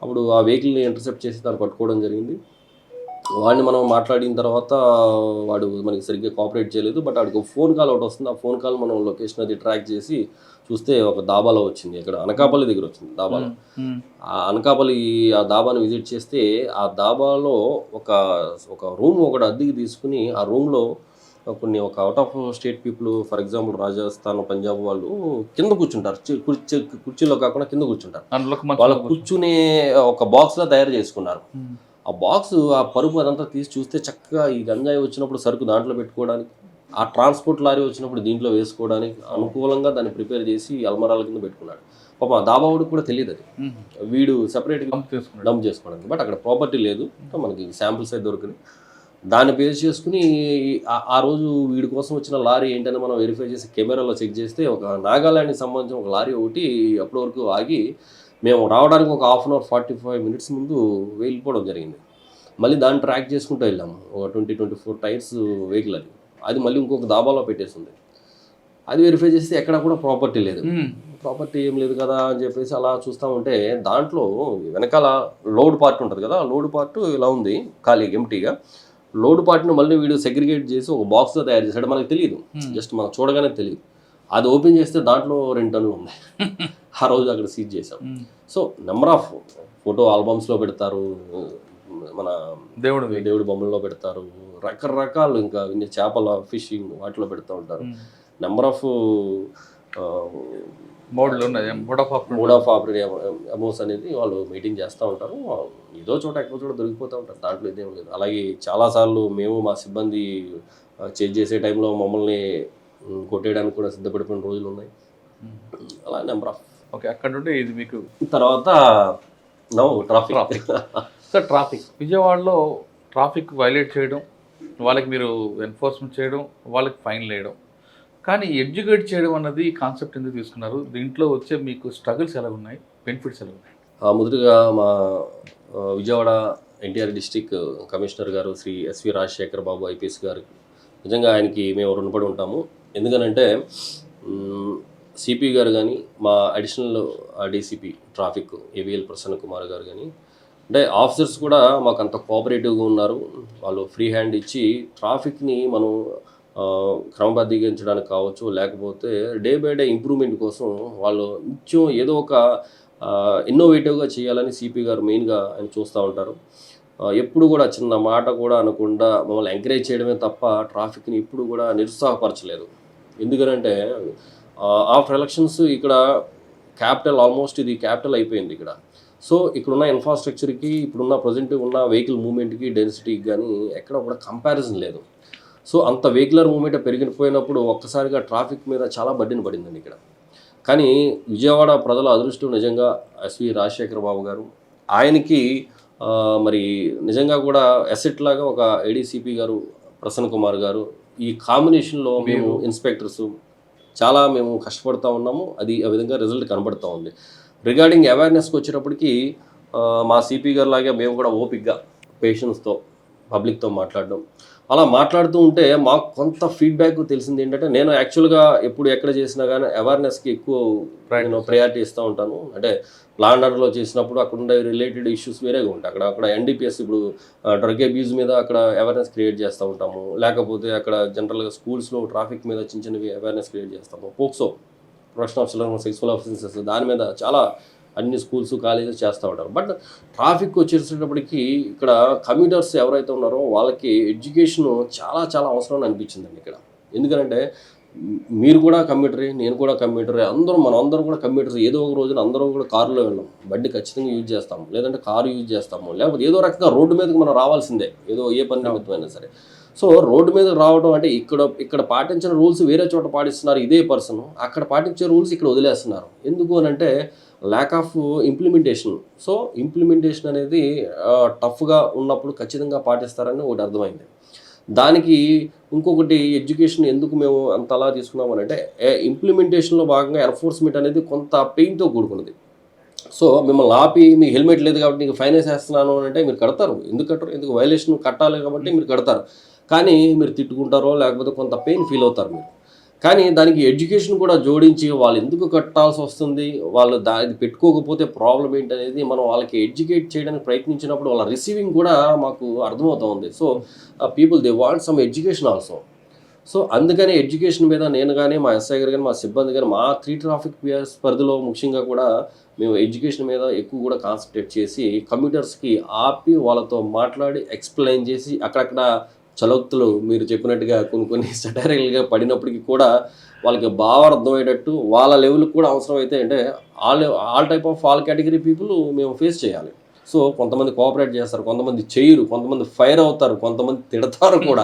అప్పుడు ఆ వెహికల్ని ఇంటర్సెప్ట్ చేసి దాన్ని పట్టుకోవడం జరిగింది. వాడిని మనం మాట్లాడిన తర్వాత వాడు మనకి సరిగ్గా కోఆపరేట్ చేయలేదు. బట్ వాడికి ఒక ఫోన్ కాల్ ఒకటి వస్తుంది. ఆ ఫోన్ కాల్ మనం లొకేషన్ అది ట్రాక్ చేసి చూస్తే ఒక దాబాలో వచ్చింది, ఇక్కడ అనకాపల్లి దగ్గర వచ్చింది దాబాలో. ఆ అనకాపల్లి ఆ దాబాను విజిట్ చేస్తే ఆ దాబాలో ఒక రూమ్ ఒకటి అద్దెకి తీసుకుని ఆ రూమ్లో కొన్ని ఒక out of state people, for example Rajasthan, Punjab వాళ్ళు కింద కూర్చుంటారు, కుర్చీలో కాకుండా కింద కూర్చుంటారు. వాళ్ళు కూర్చునే ఒక బాక్స్లో తయారు చేసుకున్నారు. ఆ బాక్స్, ఆ పరుపు అదంతా తీసి చూస్తే చక్కగా ఈ గంజాయి వచ్చినప్పుడు సరుకు దాంట్లో పెట్టుకోవడానికి, ఆ ట్రాన్స్పోర్ట్ లారీ వచ్చినప్పుడు దీంట్లో వేసుకోవడానికి అనుకూలంగా దాన్ని ప్రిపేర్ చేసి అల్మరాల కింద పెట్టుకున్నాడు. పాప దాబావుడికి కూడా తెలియదు అది, వీడు సెపరేట్గా డంప్ చేసుకోవడానికి. బట్ అక్కడ ప్రాపర్టీ లేదు, మనకి శాంపిల్స్ అయితే దొరికినాయి. దాన్ని బేస్ చేసుకుని ఆ రోజు వీడి కోసం వచ్చిన లారీ ఏంటని మనం వెరిఫై చేసి కెమెరాలో చెక్ చేస్తే ఒక నాగాలాండ్కి సంబంధించిన ఒక లారీ ఒకటి అప్పటి వరకు ఆగి మేము రావడానికి ఒక 1/2 అవర్ 45 మినిట్స్ ముందు వెళ్ళిపోవడం జరిగింది. మళ్ళీ దాన్ని ట్రాక్ చేసుకుంటూ వెళ్ళాము. ఒక 24 టైర్స్ వెహికల్ అది మళ్ళీ ఇంకొక దాబాలో పెట్టేసింది. అది వెరిఫై చేస్తే ఎక్కడ కూడా ప్రాపర్టీ లేదు. ప్రాపర్టీ ఏం లేదు కదా అని చెప్పేసి అలా చూస్తూ ఉంటే దాంట్లో వెనకాల లోడ్ పార్ట్ ఉంటుంది కదా, లోడ్ పార్ట్ ఇలా ఉంది ఖాళీ ఎంటీగా. లోడ్ పార్ట్ని మళ్ళీ వీడు సెగ్రిగేట్ చేసి ఒక బాక్స్లో తయారు చేశాడు. మనకు తెలియదు, జస్ట్ మనం చూడగానే తెలియదు. అది ఓపెన్ చేస్తే దాంట్లో 2 టన్నులు ఉన్నాయి. ఆ రోజు అక్కడ సీజ్ చేసాం. సో నెంబర్ ఆఫ్ ఫోటో ఆల్బమ్స్లో పెడతారు, మన దేవుడి బొమ్మల్లో పెడతారు, రకరకాలు ఇంకా చేపల ఫిషింగ్ వాటిలో పెడతా ఉంటారు. Number of mode of operative amounts అనేది వాళ్ళు మీటింగ్ చేస్తూ ఉంటారు. ఏదో చోట ఎక్కడో చోట దొరికిపోతూ ఉంటారు, దాంట్లో ఇదేం లేదు. అలాగే చాలాసార్లు మేము మా సిబ్బంది చేంజ్ చేసే టైంలో మమ్మల్ని కొట్టేయడానికి కూడా సిద్ధపడిపోయిన రోజులు ఉన్నాయి. అలా నెంబర్ ఆఫ్ అక్కడ నుండి ఇది మీకు తర్వాత ట్రాఫిక్ సార్, ట్రాఫిక్ విజయవాడలో ట్రాఫిక్ వైలేట్ చేయడం, వాళ్ళకి మీరు ఎన్ఫోర్స్మెంట్ చేయడం, వాళ్ళకి ఫైన్లు వేయడం, కానీ ఎడ్యుకేట్ చేయడం అన్నది కాన్సెప్ట్ ఎందుకు తీసుకున్నారు? దీంట్లో వచ్చే మీకు స్ట్రగుల్స్ ఎలా ఉన్నాయి, బెనిఫిట్స్ ఎలా ఉన్నాయి? మొదటిగా మా విజయవాడ ఎన్టీఆర్ డిస్ట్రిక్ట్ కమిషనర్ గారు శ్రీ ఎస్వి రాజశేఖర్ బాబు ఐపీఎస్ గారు, నిజంగా ఆయనకి మేము రుణపడి ఉంటాము. ఎందుకనంటే సిపి గారు కానీ, మా additional DCP traffic AVL Prasanna Kumar గారు కానీ, అంటే ఆఫీసర్స్ కూడా మాకు అంత కోఆపరేటివ్గా ఉన్నారు. వాళ్ళు ఫ్రీ హ్యాండ్ ఇచ్చి ట్రాఫిక్ని మనం క్రమబద్ధీకరించడానికి కావచ్చు, లేకపోతే డే బై డే ఇంప్రూవ్మెంట్ కోసం వాళ్ళు నిత్యం ఏదో ఒక ఇన్నోవేటివ్గా చేయాలని సిపి గారు మెయిన్గా ఆయన చూస్తూ ఉంటారు. ఎప్పుడు కూడా చిన్న మాట కూడా అనకుండా మమ్మల్ని ఎంకరేజ్ చేయడమే తప్ప ట్రాఫిక్ని ఇప్పుడు కూడా నిరుత్సాహపరచలేదు. ఎందుకనంటే ఆఫ్టర్ ఎలక్షన్స్ ఇక్కడ క్యాపిటల్, ఆల్మోస్ట్ ఇది క్యాపిటల్ అయిపోయింది ఇక్కడ. సో ఇక్కడున్న ఇన్ఫ్రాస్ట్రక్చర్కి, ఇప్పుడున్న ప్రజెంట్ ఉన్న వెహికల్ మూవ్మెంట్కి, డెన్సిటీకి కానీ ఎక్కడ కూడా కంపారిజన్ లేదు. సో అంత వెహికులర్ మూవ్మెంట్ పెరిగిపోయినప్పుడు ఒక్కసారిగా ట్రాఫిక్ మీద చాలా బర్డెన్ పడిందండి ఇక్కడ. కానీ విజయవాడ ప్రజల అదృష్టం నిజంగా ఎస్వి రాజశేఖర్ బాబు గారు, ఆయనకి మరి నిజంగా కూడా అసెట్ లాగా ఒక ఏడీసీపీ గారు ప్రసన్న కుమార్ గారు, ఈ కాంబినేషన్లో మేము ఇన్స్పెక్టర్స్ చాలా మేము కష్టపడుతూ ఉన్నాము. అది ఆ విధంగా రిజల్ట్ కనబడుతూ ఉంది. రిగార్డింగ్ అవేర్నెస్కి వచ్చేటప్పటికి మా సిపి గారు లాగే మేము కూడా ఓపిక్గా పేషెన్స్తో పబ్లిక్తో మాట్లాడడం, అలా మాట్లాడుతూ ఉంటే మాకు కొంత ఫీడ్బ్యాక్ తెలిసింది ఏంటంటే, నేను యాక్చువల్గా ఎప్పుడు ఎక్కడ చేసినా కానీ అవేర్నెస్కి ఎక్కువ ప్రయారిటీ ఇస్తూ ఉంటాను. అంటే లా అండ్ ఆర్డర్లో చేసినప్పుడు అక్కడ ఉండే రిలేటెడ్ ఇష్యూస్ వేరేగా ఉంటాయి. అక్కడ ఎన్డీపీఎస్, ఇప్పుడు డ్రగ్ అబ్యూజ్ మీద అక్కడ అవేర్నెస్ క్రియేట్ చేస్తూ ఉంటాము. లేకపోతే అక్కడ జనరల్గా స్కూల్స్లో ట్రాఫిక్ మీద చిన్న చిన్నవి అవేర్నెస్ క్రియేట్ చేస్తాము. POCSO, profession of children sexual offences, దాని మీద చాలా అన్ని స్కూల్స్, కాలేజెస్ చేస్తూ ఉంటారు. బట్ ట్రాఫిక్ వచ్చేసేటప్పటికి ఇక్కడ కమ్యూటర్స్ ఎవరైతే ఉన్నారో వాళ్ళకి ఎడ్యుకేషన్ చాలా చాలా అవసరం అనిపించిందండి ఇక్కడ. ఎందుకంటే మీరు కూడా కమ్యూటరే, నేను కూడా కమ్యూటరే, మనం అందరం కూడా కమ్యూటర్స్. ఏదో ఒక రోజున అందరం కూడా కారులో వెళ్ళాం, బండి ఖచ్చితంగా యూజ్ చేస్తాము, లేదంటే కారు యూజ్ చేస్తాము, లేకపోతే ఏదో రకంగా రోడ్డు మీదకి మనం రావాల్సిందే, ఏదో ఏ పని నిమిత్తమైనా సరే. సో రోడ్డు మీద రావడం అంటే ఇక్కడ పాటించిన రూల్స్ వేరే చోట పాటిస్తున్నారు ఇదే పర్సన్, అక్కడ పాటించే రూల్స్ ఇక్కడ వదిలేస్తున్నారు. ఎందుకు అని అంటే lack of implementation. So implementation అనేది టఫ్గా ఉన్నప్పుడు ఖచ్చితంగా పాటిస్తారని ఒకటి అర్థమైంది. దానికి ఇంకొకటి ఎడ్యుకేషన్ ఎందుకు మేము అంత అలా తీసుకున్నామని అంటే, ఇంప్లిమెంటేషన్లో భాగంగా ఎన్ఫోర్స్మెంట్ అనేది కొంత పెయిన్తో కూడుకున్నది. సో మిమ్మల్ని ఆపి మీకు హెల్మెట్ లేదు కాబట్టి నీకు ఫైన్ వేసేస్తున్నాను అని అంటే మీరు కడతారు. ఎందుకు కట్టరు? ఎందుకు వైలేషన్ కట్టాలి కాబట్టి మీరు కడతారు. కానీ మీరు తిట్టుకుంటారో లేకపోతే కొంత పెయిన్ ఫీల్ అవుతారు మీరు. కానీ దానికి ఎడ్యుకేషన్ కూడా జోడించి వాళ్ళు ఎందుకు కట్టాల్సి వస్తుంది, వాళ్ళు దాన్ని పెట్టుకోకపోతే ప్రాబ్లం ఏంటనేది మనం వాళ్ళకి ఎడ్యుకేట్ చేయడానికి ప్రయత్నించినప్పుడు వాళ్ళ రిసీవింగ్ కూడా మాకు అర్థమవుతూ ఉంది. So people they want some education also. So అందుకని ఎడ్యుకేషన్ మీద నేను కానీ, మా ఎస్ఐ గారు కానీ, మా సిబ్బంది కానీ, మా 3 ట్రాఫిక్ పిఎస్ పరిధిలో ముఖ్యంగా కూడా మేము ఎడ్యుకేషన్ మీద ఎక్కువ కూడా కాన్సన్ట్రేట్ చేసి కమ్యూటర్స్కి ఆపి వాళ్ళతో మాట్లాడి ఎక్స్ప్లెయిన్ చేసి, అక్కడక్కడ చలోక్తులు మీరు చెప్పినట్టుగా కొన్ని సటైరల్గా పడినప్పటికీ కూడా వాళ్ళకి బాగా అర్థమయ్యేటట్టు వాళ్ళ లెవెల్కి కూడా అవసరం అయితే, అంటే all type of all category people మేము ఫేస్ చేయాలి. సో కొంతమంది కోఆపరేట్ చేస్తారు, కొంతమంది చేయరు, కొంతమంది ఫైర్ అవుతారు, కొంతమంది తిడతారు కూడా.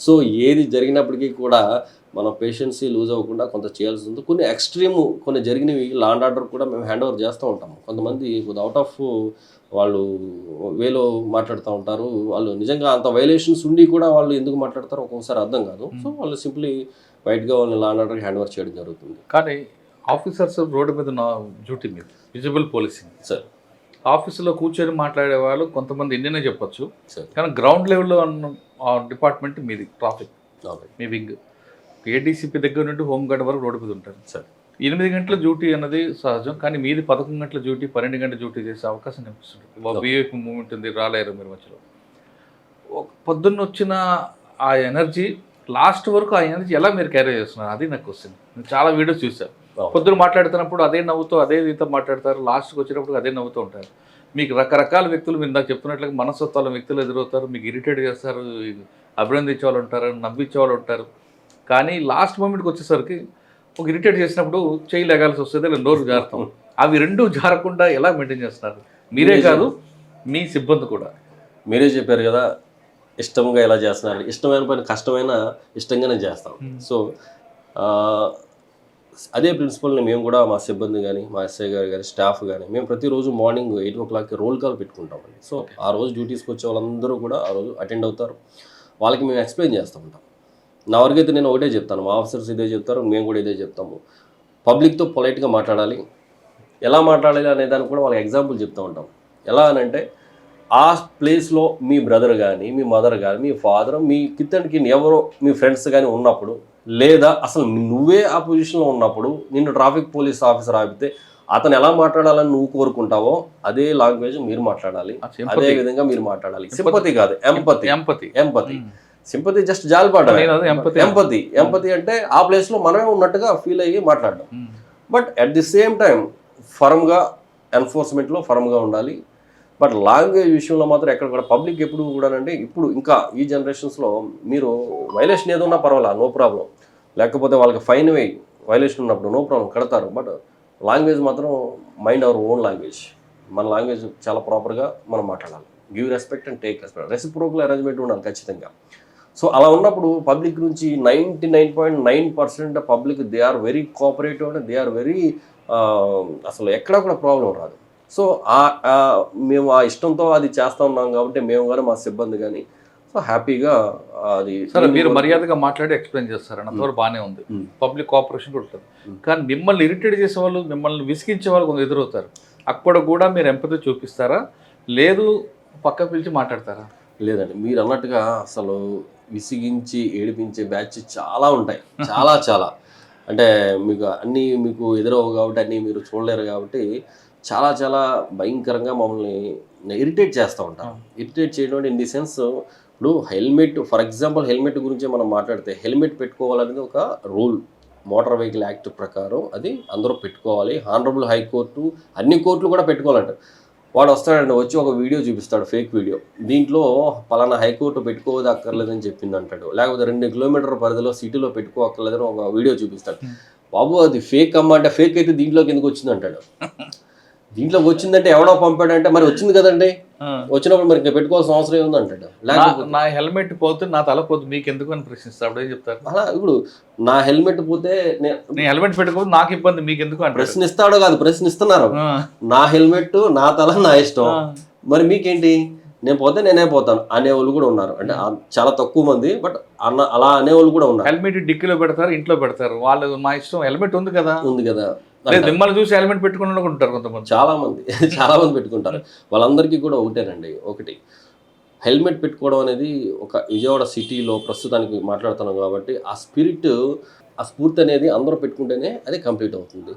సో ఏది జరిగినప్పటికీ కూడా మన పేషెన్సీ లూజ్ అవ్వకుండా కొంత చేయాల్సి ఉంది. కొన్ని ఎక్స్ట్రీమ్ కొన్ని జరిగినవి లా అండ్ ఆర్డర్ కూడా మేము హ్యాండ్ ఓవర్ చేస్తూ ఉంటాము. కొంతమంది అవుట్ ఆఫ్ వాళ్ళు వేలో మాట్లాడుతూ ఉంటారు. వాళ్ళు నిజంగా అంత వైలేషన్స్ ఉండి కూడా వాళ్ళు ఎందుకు మాట్లాడతారో ఒక్కొక్కసారి అర్థం కాదు. సో వాళ్ళు సింప్లీ వైట్గా వాళ్ళని law and order hand over చేయడం జరుగుతుంది. కానీ ఆఫీసర్స్ రోడ్డు మీద ఉన్న డ్యూటీ మీద విజిబుల్ పోలీసింగ్ సార్, ఆఫీసులో కూర్చొని మాట్లాడే వాళ్ళు కొంతమంది ఇండియనే చెప్పొచ్చు. సార్ కానీ గ్రౌండ్ లెవెల్లో ఉన్న డిపార్ట్మెంట్ మీది ట్రాఫిక్, మీ వింగ్ ఏడీసీపీ దగ్గర నుండి హోంగార్డ్ వరకు రోడ్డు మీద ఉంటారు. సార్ 8 గంటల డ్యూటీ అన్నది సహజం, కానీ మీది 11 గంటల డ్యూటీ, 12 గంటల డ్యూటీ చేసే అవకాశం కనిపిస్తుంది. వీఐపీ మూమెంట్ ఉంది, రాలేరు మీరు మధ్యలో. పొద్దున్న వచ్చిన ఆ ఎనర్జీ లాస్ట్ వరకు ఆ ఎనర్జీ ఎలా మీరు క్యారీ చేస్తున్నారు, అది నాకు వస్తుంది. నేను చాలా వీడియోస్ చూసాను. పొద్దున మాట్లాడుతున్నప్పుడు అదే నవ్వుతూ అదే రీతితో మాట్లాడతారు, లాస్ట్కి వచ్చినప్పుడు అదే నవ్వుతూ ఉంటారు. మీకు రకరకాల వ్యక్తులు, మీరు నాకు చెప్తున్నట్లుగా మనస్తత్వాల వ్యక్తులు ఎదురవుతారు, మీకు ఇరిటేట్ చేస్తారు, అభినందించే వాళ్ళు ఉంటారు, నవ్వించే వాళ్ళు ఉంటారు. కానీ లాస్ట్ మూమెంట్కి వచ్చేసరికి ఒక ఇరిటేట్ చేసినప్పుడు చేయి లేగాల్సి వస్తుంది, లేదా నోరు జారుతాం. అవి రెండు జారకుండా ఎలా మెయింటైన్ చేస్తున్నారు? మీరే కాదు, మీ సిబ్బంది కూడా. మీరే చెప్పారు కదా, ఇష్టంగా ఎలా చేస్తున్నారు. ఇష్టమైన పని కష్టమైన ఇష్టంగానే చేస్తాం. సో అదే ప్రిన్సిపల్ని మేము కూడా మా సిబ్బంది కానీ, మా ఎస్ఐ గారు కానీ, స్టాఫ్ కానీ, మేము ప్రతిరోజు మార్నింగ్ 8 o'clockకి రోల్ కాల్ పెట్టుకుంటామండి. సో ఆ రోజు డ్యూటీస్కి వచ్చే వాళ్ళందరూ కూడా ఆ రోజు అటెండ్ అవుతారు. వాళ్ళకి మేము ఎక్స్ప్లెయిన్ చేస్తూ ఉంటాం. నా వరకైతే నేను ఒకటే చెప్తాను, మా ఆఫీసర్స్ ఇదే చెప్తారు, మేము కూడా ఇదే చెప్తాము. పబ్లిక్తో పొలైట్గా మాట్లాడాలి. ఎలా మాట్లాడాలి అనే దానికి కూడా వాళ్ళకి ఎగ్జాంపుల్ చెప్తూ ఉంటాం. ఎలా అనంటే, ఆ ప్లేస్లో మీ బ్రదర్ కానీ, మీ మదర్ కానీ, మీ ఫాదర్, మీ కిత్తడికి ఎవరో మీ ఫ్రెండ్స్ కానీ ఉన్నప్పుడు, లేదా అసలు నువ్వే ఆ పొజిషన్లో ఉన్నప్పుడు నిన్ను ట్రాఫిక్ పోలీస్ ఆఫీసర్ ఆపితే అతను ఎలా మాట్లాడాలని నువ్వు కోరుకుంటావో అదే లాంగ్వేజ్ మీరు మాట్లాడాలి, అదే విధంగా మీరు మాట్లాడాలి. సింపతి కాదు, ఎంపతి. సింపతి జస్ట్ జాలిపడడం. ఎంపతి అంటే ఆ ప్లేస్లో మనమే ఉన్నట్టుగా ఫీల్ అయ్యి మాట్లాడడం. But at the same time ఫర్మ్గా, ఎన్ఫోర్స్మెంట్లో ఫర్మ్గా ఉండాలి. బట్ లాంగ్వేజ్ విషయంలో మాత్రం ఎక్కడ కూడా పబ్లిక్ ఎప్పుడు కూడానంటే, ఇప్పుడు ఇంకా ఈ జనరేషన్స్లో మీరు వైలేషన్ ఏదో ఉన్నా పర్వాలా, నో ప్రాబ్లం. లేకపోతే వాళ్ళకి ఫైన్ వేయి, వైలేషన్ ఉన్నప్పుడు నో ప్రాబ్లం, కడతారు. బట్ లాంగ్వేజ్ మాత్రం మైండ్ అవర్ ఓన్ లాంగ్వేజ్. మన లాంగ్వేజ్ చాలా ప్రాపర్గా మనం మాట్లాడాలి. Give respect and take respect. Reciprocal arrangement ఉండాలి ఖచ్చితంగా. సో అలా ఉన్నప్పుడు పబ్లిక్ నుంచి 99.9% public they are very cooperative and they are very అసలు ఎక్కడా కూడా ప్రాబ్లం రాదు. సో మేము ఆ ఇష్టంతో అది చేస్తూ ఉన్నాం కాబట్టి మేము కానీ మా సిబ్బంది కానీ సో హ్యాపీగా అది. సరే, మీరు మర్యాదగా మాట్లాడి ఎక్స్ప్లెయిన్ చేస్తారు, అంతవరకు బాగానే ఉంది. పబ్లిక్ కోఆపరేషన్ కూడా ఉంటుంది. కానీ మిమ్మల్ని ఇరిటేట్ చేసేవాళ్ళు, మిమ్మల్ని విసిగించే వాళ్ళు కొంచెం ఎదురవుతారు. అక్కడ కూడా మీరు ఎంపతి చూపిస్తారా, లేదు పక్క పిలిచి మాట్లాడతారా? లేదండి, మీరు అన్నట్టుగా అసలు విసిగించి ఏడిపించే బ్యాచ్ చాలా ఉంటాయి. చాలా అంటే మీకు అన్నీ మీకు ఎదురవు కాబట్టి అన్నీ మీరు చూడలేరు కాబట్టి చాలా భయంకరంగా మమ్మల్ని ఇరిటేట్ చేస్తూ ఉంటారు. ఇరిటేట్ చేయడం ఇన్ ది సెన్స్, ఇప్పుడు హెల్మెట్, ఫర్ ఎగ్జాంపుల్ హెల్మెట్ గురించి మనం మాట్లాడితే, హెల్మెట్ పెట్టుకోవాలనేది ఒక రూల్. మోటార్ వెహికల్ యాక్ట్ ప్రకారం అది అందరూ పెట్టుకోవాలి. హానరబుల్ హైకోర్టు అన్ని కోర్టులు కూడా పెట్టుకోవాలంటారు. వాడు వస్తాడండి, వచ్చి ఒక వీడియో చూపిస్తాడు, ఫేక్ వీడియో. దీంట్లో పలానా హైకోర్టు పెట్టుకోవద్దు అక్కర్లేదని చెప్పింది అంటాడు. లేకపోతే 2 కిలోమీటర్ల పరిధిలో సిటీలో పెట్టుకోక్కర్లేదని ఒక వీడియో చూపిస్తాడు. బాబు అది ఫేక్ అమ్మ అంటే, ఫేక్ అయితే దీంట్లోకి ఎందుకు వచ్చింది అంటాడు. దీంట్లోకి వచ్చిందంటే ఎవడో పంపాడంటే, మరి వచ్చింది కదండి, వచ్చినప్పుడు మరి ఇంకా పెట్టుకోవాల్సిన అవసరం ఏముంది అంటాడు. లేకపోతే నా హెల్మెట్ పోతే నా తల పోతే మీకు ఎందుకు అని ప్రశ్నిస్తాడు. అప్పుడు ఏం చెప్తారు? అలా ఇప్పుడు నా హెల్మెట్ పోతే నేను హెల్మెట్ పెట్టుకోతే నాకు ఇబ్బంది, మీకు ఎందుకు అని ప్రశ్నిస్తాడో కాదు, ప్రశ్నిస్తున్నారు. నా హెల్మెట్ నా తల నా ఇష్టం, మరి మీకేంటి, నేను పోతే నేనే పోతాను అనేవాళ్ళు కూడా ఉన్నారు. అంటే చాలా తక్కువ మంది, బట్ అలా అనేవాళ్ళు కూడా ఉన్నారు. హెల్మెట్ డిక్కీలో పెడతారు, ఇంట్లో పెడతారు, వాళ్ళు మా ఇష్టం, హెల్మెట్ ఉంది కదా మిమ్మల్ని చూసి హెల్మెట్ పెట్టుకుని ఉంటారు కొంతమంది, చాలా మంది పెట్టుకుంటారు. వాళ్ళందరికీ కూడా ఒకటేనండి, ఒకటి హెల్మెట్ పెట్టుకోవడం అనేది ఒక విజయవాడ సిటీలో ప్రస్తుతానికి మాట్లాడుతున్నాం కాబట్టి ఆ స్ఫూర్తి అనేది అందరూ పెట్టుకుంటేనే అది కంప్లీట్ అవుతుంది.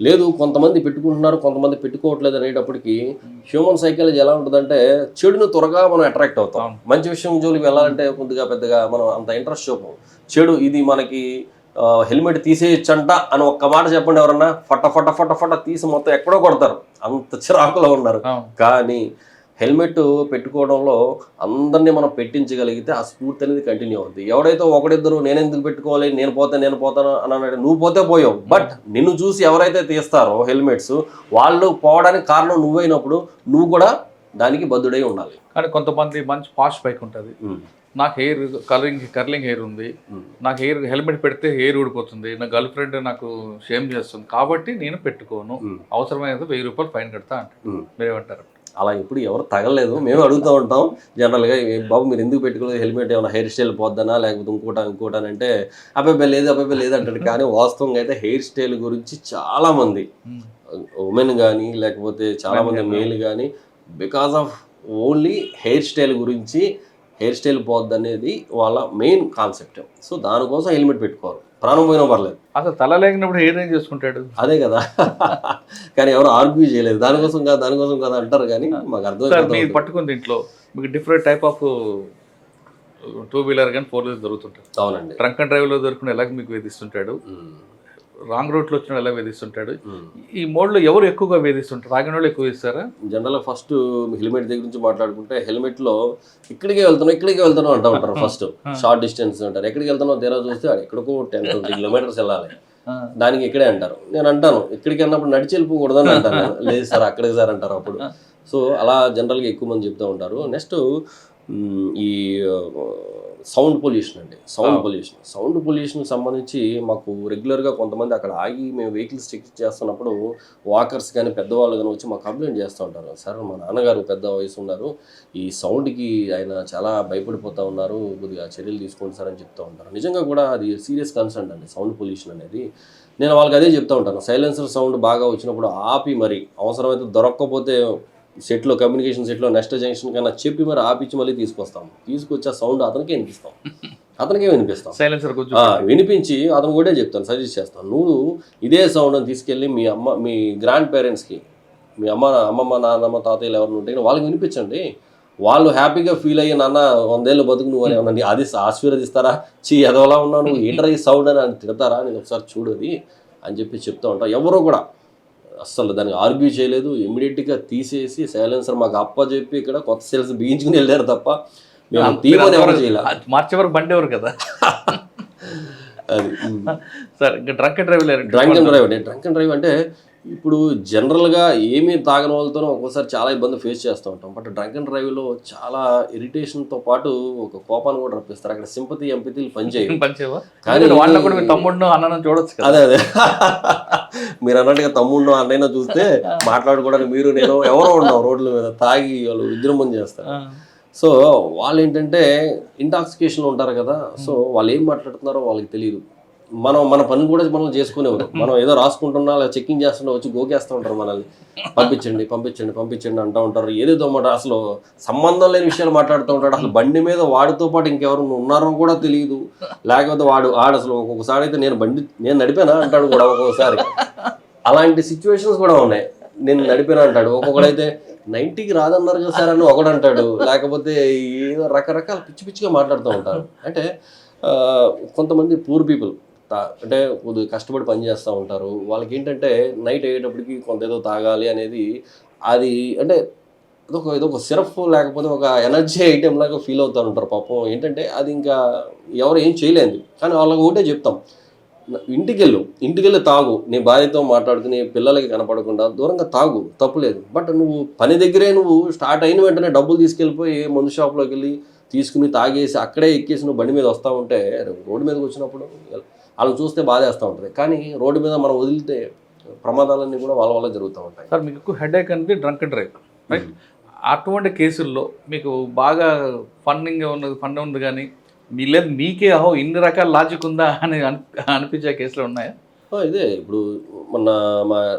లేదు కొంతమంది పెట్టుకుంటున్నారు, కొంతమంది పెట్టుకోవట్లేదు అనేటప్పటికీ హ్యూమన్ సైకాలజీ ఎలా ఉంటుందంటే, చెడును త్వరగా మనం అట్రాక్ట్ అవుతాం. మంచి విషయం జోలికి వెళ్ళాలంటే కొద్దిగా పెద్దగా మనం అంత ఇంట్రెస్ట్ చూపం. చెడు ఇది మనకి హెల్మెట్ తీసేయచ్చంట అని ఒక్క మాట చెప్పండి ఎవరన్నా, ఫట తీసి మొత్తం ఎక్కడో కొడతారు, అంత చిరాకులో ఉన్నారు. కానీ హెల్మెట్ పెట్టుకోవడంలో అందరినీ మనం పెట్టించగలిగితే ఆ స్ఫూర్తి అనేది కంటిన్యూ అవుతుంది. ఎవడైతే ఒకడిద్దరు నేను ఎందుకు పెట్టుకోవాలి, నేను పోతాను అని అన్నాడు, నువ్వు పోతే పోయావు. బట్ నిన్ను చూసి ఎవరైతే తీస్తారో హెల్మెట్స్, వాళ్ళు పోవడానికి కారణం నువ్వైనప్పుడు నువ్వు కూడా దానికి బద్దుడై ఉండాలి. కానీ కొంతమంది మంచి పాష్ బైక్ ఉంటుంది, నాకు హెయిర్ కర్లింగ్ హెయిర్ ఉంది, నాకు హెల్మెట్ పెడితే హెయిర్ ఊడిపోతుంది, నా గర్ల్ ఫ్రెండ్ నాకు షేమ్ చేస్తుంది కాబట్టి నేను పెట్టుకోను, అవసరమైనంత 1000 రూపాయలు ఫైన్ కడతా అంటే మీరేమంటారు? అలా ఎప్పుడు ఎవరు తగలేదు, మేము అడుగుతూ ఉంటాం జనరల్గా, బాబు మీరు ఎందుకు పెట్టుకోలేదు హెల్మెట్, ఏమైనా హెయిర్ స్టైల్ పోద్దనా లేకపోతే ఇంకోటని అంటే అబ్బాయి లేదు అంటాడు. కానీ వాస్తవంగా అయితే హెయిర్ స్టైల్ గురించి చాలామంది ఉమెన్ కానీ లేకపోతే చాలామంది మేల్ కానీ because of only hair style గురించి, హెయిర్ స్టైల్ పోద్ది అనేది వాళ్ళ మెయిన్ కాన్సెప్ట్. సో దానికోసం హెల్మెట్ పెట్టుకోరు, ప్రాణం పోయినా పర్లేదు. అసలు తల లేకినప్పుడు హెయిర్ ఏం చేసుకుంటాడు? అదే కదా, కానీ ఎవరు ఆర్గ్యూ చేయలేదు, దానికోసం కాదు అంటారు. కానీ మాకు అర్థం మీరు పట్టుకుంది ఇంట్లో మీకు డిఫరెంట్ టైప్ ఆఫ్ 2-వీలర్ కానీ 4-వీలర్ దొరుకుతుంటాడు. అవునండి. ట్రంక్ అండ్ డ్రైవ్లో దొరుకుని ఎలాగ మీకు వేధిస్తుంటాడు, రాంగ్ రూట్లో వచ్చిన ఎలా వేధిస్తుంటాడు, ఈ మోడ్లో ఎవరు ఎక్కువగా వేధిస్తుంటారు? రాగిన వాళ్ళు ఎక్కువ వేస్తారా? జనరల్గా ఫస్ట్ హెల్మెట్ దగ్గర నుంచి మాట్లాడుకుంటే హెల్మెట్లో ఇక్కడికే వెళ్తాను అంటూ ఉంటారు. ఫస్ట్ షార్ట్ డిస్టెన్స్ అంటారు, ఎక్కడికి వెళ్తానో తీరా చూస్తే ఎక్కడికో 10-20 కిలోమీటర్స్ వెళ్ళాలి, దానికి ఇక్కడే అంటారు. నేను అంటాను ఇక్కడికి అన్నప్పుడు నడిచి వెళ్ళిపోకూడదని అంటాను. లేదు సార్ అక్కడికి సార్ అంటారు అప్పుడు. సో అలా జనరల్గా ఎక్కువ మంది చెప్తూ ఉంటారు. నెక్స్ట్ ఈ సౌండ్ పొల్యూషన్ అండి. సౌండ్ పొల్యూషన్కి సంబంధించి మాకు రెగ్యులర్గా కొంతమంది అక్కడ ఆగి మేము వెహికల్స్ చెక్ చేస్తున్నప్పుడు వాకర్స్ కానీ పెద్దవాళ్ళు కానీ వచ్చి మాకు కంప్లైంట్ చేస్తూ ఉంటారు. సార్ మా నాన్నగారు పెద్ద వయసు ఉన్నారు, ఈ సౌండ్కి ఆయన చాలా భయపడిపోతూ ఉన్నారు, కొద్దిగా చర్యలు తీసుకోండి సార్ అని చెప్తూ ఉంటారు. నిజంగా కూడా అది సీరియస్ కన్సర్న్ అండి సౌండ్ పొల్యూషన్ అనేది. నేను వాళ్ళకి అదే చెప్తూ ఉంటాను, సైలెన్సర్ సౌండ్ బాగా వచ్చినప్పుడు ఆపి మరి అవసరమైతే దొరక్కపోతే సెట్లో కమ్యూనికేషన్ సెట్లో నెక్స్ట్ జంక్షన్ కన్నా చెప్పి మరి ఆపించి మళ్ళీ తీసుకొచ్చి ఆ సౌండ్ అతనికే వినిపిస్తాం. సైలెన్సర్ వినిపించి అతను కూడా చెప్తాను, సజెస్ట్ చేస్తాను, నువ్వు ఇదే సౌండ్ తీసుకెళ్ళి మీ గ్రాండ్ పేరెంట్స్కి, మీ అమ్మమ్మ నాన్నమ్మ తాతయ్యలు ఎవరిని ఉంటే వాళ్ళకి వినిపించండి, వాళ్ళు హ్యాపీగా ఫీల్ అయ్యి నాన్న 100 ఏళ్ళు బతుకు నువ్వు అని ఏమన్నా అది ఆశీర్వదిస్తారా, ఎదవలా ఉన్నావు నువ్వు ఏంటర్ ఈ సౌండ్ అని తిడతారా, నేను ఒకసారి చూడది అని చెప్పి చెప్తూ ఉంటాను. ఎవరో కూడా అస్సలు దానికి ఆర్గ్యూ చేయలేదు, ఇమ్మీడియట్గా తీసేసి సైలెన్సర్ మాకు అప్పచెప్పి ఇక్కడ కొత్త సెల్స్ బిగించుకుని వెళ్ళారు తప్ప మేము తీమని ఎవరు చేయలేదు. మార్చే వరకు బండి ఎవరు కదా. అది సార్ ఇంకా డ్రంక్ అండ్ డ్రైవ్ అంటే ఇప్పుడు జనరల్గా ఏమీ తాగని వాళ్ళతోనూ ఒక్కోసారి చాలా ఇబ్బంది ఫేస్ చేస్తూ ఉంటాం. బట్ డ్రంక్ అండ్ డ్రైవ్లో చాలా ఇరిటేషన్తో పాటు ఒక కోపాన్ని కూడా రప్పిస్తారు. అక్కడ సింపతి ఎంపతిలు పనిచేయవు. కానీ వాళ్ళ కూడా మీ తమ్ముడు అన్న చూడొచ్చు. అదే మీరు అన్నట్టుగా తమ్ముడు అన్నైనా చూస్తే మాట్లాడుకోవడానికి మీరు నేను ఎవరో ఉన్నాం రోడ్ల మీద తాగి వాళ్ళు విజృంభణ చేస్తారు. సో వాళ్ళు ఏంటంటే ఇంటాక్సికేషన్లో ఉంటారు కదా, సో వాళ్ళు ఏం మాట్లాడుతున్నారో వాళ్ళకి తెలియదు. మన పని కూడా మనం చేసుకునేవారు, మనం ఏదో రాసుకుంటున్నా లేదా చెక్కింగ్ చేస్తున్నా వచ్చి గోకేస్తూ ఉంటారు మనల్ని, పంపించండి అంటూ ఉంటారు. ఏదేదో మాట అసలు సంబంధం లేని విషయాలు మాట్లాడుతూ ఉంటాడు. అసలు బండి మీద వాడితో పాటు ఇంకెవరు ఉన్నారో కూడా తెలియదు. లేకపోతే వాడు అసలు ఒక్కొక్కసారి అయితే నేను నడిపానా అంటాడు కూడా ఒక్కొక్కసారి. అలాంటి సిచ్యువేషన్స్ కూడా ఉన్నాయి, నేను నడిపానా అంటాడు. ఒక్కొక్కడైతే 90కి రాదన్నారు కదా సార్ అని ఒకడు అంటాడు. లేకపోతే ఏదో రకరకాల పిచ్చిగా మాట్లాడుతూ ఉంటారు. అంటే కొంతమంది పూర్ పీపుల్ అంటే కొద్దిగా కష్టపడి పని చేస్తూ ఉంటారు. వాళ్ళకి ఏంటంటే నైట్ అయ్యేటప్పటికి కొంత ఏదో తాగాలి అనేది, అది అంటే ఏదో ఒక సిరప్ లేకపోతే ఒక ఎనర్జీ ఐటెం లాగా ఫీల్ అవుతూ ఉంటారు పాపం. ఏంటంటే అది ఇంకా ఎవరు ఏం చేయలేదు. కానీ వాళ్ళకి ఒకటే చెప్తాం, ఇంటికెళ్ళి తాగు, నీ భార్యతో మాట్లాడుకుని పిల్లలకి కనపడకుండా దూరంగా తాగు, తప్పులేదు. బట్ నువ్వు పని దగ్గరే నువ్వు స్టార్ట్ అయిన వెంటనే డబ్బులు తీసుకెళ్ళిపోయి మందు షాప్లోకి వెళ్ళి తీసుకుని తాగేసి అక్కడే ఎక్కేసి నువ్వు బండి మీద వస్తూ ఉంటే రోడ్డు మీదకి వచ్చినప్పుడు వాళ్ళని చూస్తే బాధేస్తూ ఉంటుంది. కానీ రోడ్డు మీద మనం వదిలితే ప్రమాదాలన్నీ కూడా వాళ్ళ వల్ల జరుగుతూ ఉంటాయి. సార్ మీకు ఎక్కువ హెడేక్ అనేది డ్రంక్ అండ్ డ్రైవ్, రైట్? అటువంటి కేసుల్లో మీకు బాగా ఫన్ ఉంది కానీ లేదు మీకే ఇన్ని రకాల లాజిక్ ఉందా అని అనిపించే కేసులు ఉన్నాయా? ఇదే ఇప్పుడు మొన్న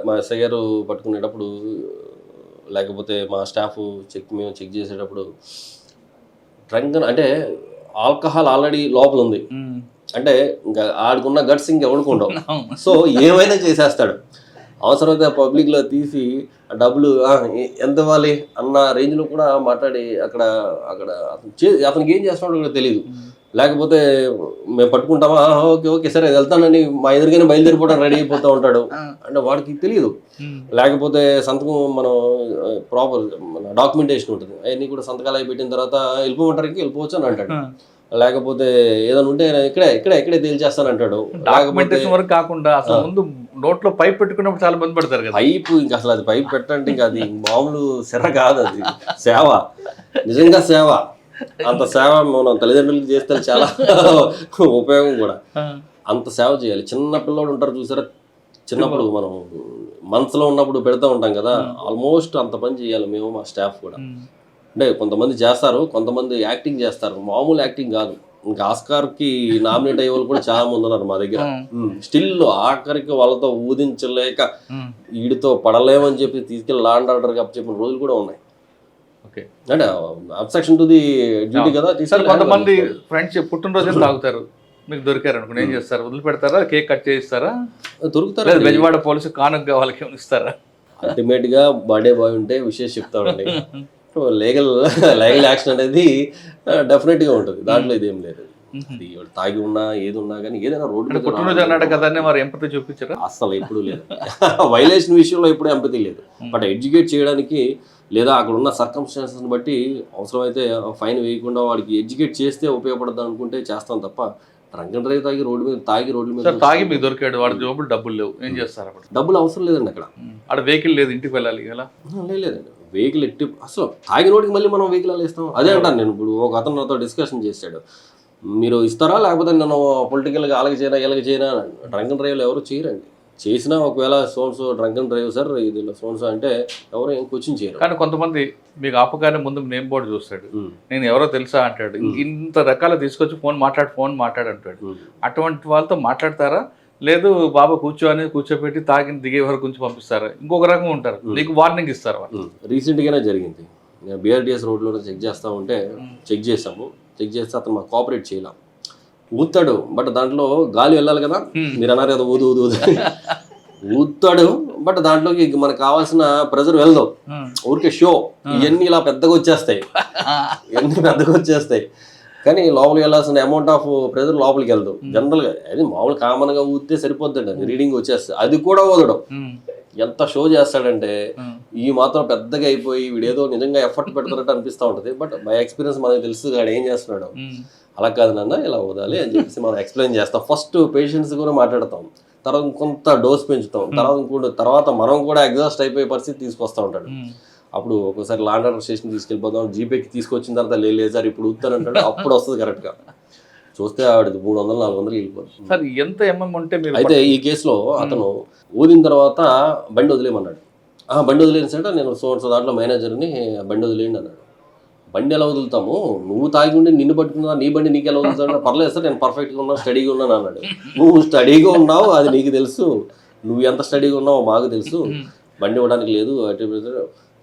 మా ఎస్ఐ గారు పట్టుకునేటప్పుడు, లేకపోతే మా స్టాఫ్ మేము చెక్ చేసేటప్పుడు డ్రంక్ అంటే ఆల్కహాల్ ఆల్రెడీ లోపల ఉంది అంటే ఇంకా ఆడుకున్న గట్స్ ఇంకెవరికి ఉండవు. సో ఏమైనా చేసేస్తాడు. అవసరమైతే పబ్లిక్లో తీసి డబ్బులు ఎంత ఇవ్వాలి అన్న రేంజ్లో కూడా మాట్లాడి అక్కడ అతనికి ఏం చేస్తున్నాడో కూడా తెలియదు. లేకపోతే మేము పట్టుకుంటామా, ఓకే సరే వెళ్తానని మా ఎదురుగానే బయలుదేరిపోవడం రెడీ అయిపోతూ ఉంటాడు. అంటే వాడికి తెలియదు. లేకపోతే సంతకం మనం ప్రాపర్ మన డాక్యుమెంటేషన్ ఉంటుంది, అవన్నీ కూడా సంతకాలు అయి పెట్టిన తర్వాత వెళ్ళిపోమంటారు, వెళ్ళిపోవచ్చు అని అంటాడు. లేకపోతే ఏదైనా ఉంటే ఇక్కడే తేల్చేస్తానంటాడు. లేకపోతే డాక్యుమెంటేషన్ వరకు కాకుండా అసలు ముందు నోట్లో పైప్ పెట్టుకున్నప్పుడు చాలా మంది పడతారు కదా. పైపు ఇంకా అసలు అది పైప్ పెట్టంటే ఇంకా అది మామూలు సిర కాదు, అది సేవ, నిజంగా సేవ. అంత సేవ మనం తల్లిదండ్రులకి చేస్తే చాలా ఉపయోగం కూడా. అంత సేవ చేయాలి. చిన్న పిల్లలు ఉంటారు చూసారా, చిన్నప్పుడు మనం మనసులో ఉన్నప్పుడు పెడతా ఉంటాం కదా, ఆల్మోస్ట్ అంత పని చేయాలి మేము, మా స్టాఫ్ కూడా. అంటే కొంతమంది చేస్తారు, కొంతమంది యాక్టింగ్ చేస్తారు, మామూలు యాక్టింగ్ కాదు. ఇంకా ఆస్కార్కి నామినేట్ అయ్యే వాళ్ళు కూడా చాలా మంది ఉన్నారు మా దగ్గర. స్టిల్ ఆఖరికి వాళ్ళతో ఊదించలేక వీడితో పడలేమని చెప్పి తీసుకెళ్ళి లా అండ్ ఆర్డర్గా చెప్పిన రోజులు కూడా ఉన్నాయి. అంటే అబ్స్ట్రక్షన్ టు ది డ్యూటీ కదా. కొంతమంది ఫ్రెండ్స్ పుట్టినరోజు తాగుతారు, మీకు దొరికారు అనుకోండి, ఏం చేస్తారు? వదిలిపెడతారా? కేక్ కట్ చేయిస్తారా? దొరుకుతారు. బెజవాడ పోలీసు కానుకగా వాళ్ళకి ఏమైనా ఇస్తారా? అల్టిమేట్ గా బర్త్డే బాయ్ ఉంటే విషయం చెప్తామండి. లీగల్ యాక్షన్ అనేది డెఫినెట్ గా ఉంటుంది, దాంట్లో ఇదేం లేదు. అది తాగి ఉన్నా ఏది ఉన్నా కానీ ఏదైనా రోడ్డు మీద పుట్టినరోజు అన్నాడు కదా మరి ఎంపతి చూపించారా? అసలు ఎప్పుడు లేదు. వైలేషన్ విషయంలో ఎప్పుడు ఎంపతి లేదు. బట్ ఎడ్యుకేట్ చేయడానికి లేదా అక్కడ ఉన్న సర్కమ్స్టాన్సెస్ని బట్టి అవసరమైతే ఫైన్ వేయకుండా వాడికి ఎడ్యుకేట్ చేస్తే ఉపయోగపడదు అనుకుంటే చేస్తాం తప్ప డ్రంక్ అండ్ డ్రైవ్ తాగి రోడ్డు మీద తాగి మీకు దొరికాడు, వాడి జోబులు డబ్బులు లేవు, ఏం చేస్తారు అప్పుడు? డబ్బులు అవసరం లేదండి అక్కడ. అక్కడ వెహికల్ లేదు, ఇంటికి వెళ్ళాలి ఎలా? లేదండి, వెహికల్ ఎట్టి అసలు తాగి రోడ్డుకి మళ్ళీ మనం వెహికల్ అలా ఇస్తాం. అదే అంటాను నేను. ఇప్పుడు ఒక అతను నాతో డిస్కషన్ చేశాడు, మీరు ఇస్తారా లేకపోతే నేను పొలిటికల్గా అలాగే చేయనా డ్రంక్ అండ్ డ్రైవ్లు ఎవరు చేయరండి. చేసినా ఒకవేళ సోన్సో డ్రంక్ అండ్ డ్రైవ్ సార్ ఇది సోన్సో అంటే ఎవరు ఏం కోచింగ్ చేయరు. కానీ కొంతమంది మీకు ఆపగానే ముందు నేమ్ బోర్డు చూస్తాడు, నేను ఎవరో తెలుసా అంటాడు, ఇంత రకాల తీసుకొచ్చి ఫోన్ మాట్లాడు అంటాడు. అటువంటి వాళ్ళతో మాట్లాడతారా? లేదు బాబా కూర్చోబెట్టి తాగిన దిగే వరకు కొంచెం పంపిస్తారా? ఇంకొక రకంగా ఉంటారు, నీకు వార్నింగ్ ఇస్తారు వాళ్ళు. రీసెంట్గానే జరిగింది, నేను బిఆర్టీఎస్ రోడ్లో చెక్ చేస్తా ఉంటే చెక్ చేస్తే అతను మాకు కోఆపరేట్ చేయలేం, ఊతాడు. బట్ దాంట్లో గాలి వెళ్ళాలి కదా, మీరు అన్నారు కదా ఊదు ఊతాడు. బట్ దాంట్లోకి మనకు కావాల్సిన ప్రెజర్ వెళ్దాం, ఊరికే షో ఇవన్నీ ఇలా పెద్దగా వచ్చేస్తాయి, కానీ లోపలికి వెళ్ళాల్సిన అమౌంట్ ఆఫ్ ప్రెజర్ లోపలికి వెళ్దాం. జనరల్గా అది మామూలు కామన్గా ఊదితే సరిపోద్దండి, అది రీడింగ్ వచ్చేస్తుంది. అది కూడా ఊదడం ఎంత షో చేస్తాడంటే ఈ మాత్రం పెద్దగా అయిపోయి వీడేదో నిజంగా ఎఫర్ట్ పెడతారంటే అనిపిస్తూ ఉంటుంది. బట్ బై ఎక్స్పీరియన్స్ మనకు తెలుసు వాడు ఏం చేస్తున్నాడు. అలా కాదు నాన్న ఇలా వదాలి అని చెప్పేసి మనం ఎక్స్ప్లెయిన్ చేస్తాం. ఫస్ట్ పేషెంట్స్ కూడా మాట్లాడతాం, తర్వాత కొంత డోస్ పెంచుతాం, తర్వాత మనం కూడా ఎగ్జాస్ట్ అయిపోయే పరిస్థితి తీసుకొస్తూ ఉంటాడు. అప్పుడు ఒకసారి లా అండ్ ఆర్డర్ స్టేషన్ తీసుకెళ్ళిపోతాం, జీపేకి తీసుకొచ్చిన తర్వాత లేదు సార్ ఇప్పుడు ఊతానంటాడు, అప్పుడు వస్తుంది కరెక్ట్గా. చూస్తే ఆవిడది 300-400 వెళ్ళిపోతుంది. సార్ ఎంత ఎంఎం ఉంటే అయితే ఈ కేసులో అతను ఊదిన తర్వాత బండి వదిలేయమన్నాడు. బండి వదిలేని సార్ నేను సో దాంట్లో మేనేజర్ని బండి వదిలేయండి అన్నాడు. బండి ఎలా వదులుతాము, నువ్వు తాగి ఉండి నిన్ను పట్టుకున్నా నీ బండి నీకు ఎలా వదులుతాడు? పర్లేదు సార్ నేను పర్ఫెక్ట్గా ఉన్నా, స్టడీగా ఉన్నాను అన్నాడు. నువ్వు స్టడీగా ఉన్నావు అది నీకు తెలుసు, నువ్వు ఎంత స్టడీగా ఉన్నావో మాకు తెలుసు, బండి ఇవ్వడానికి లేదు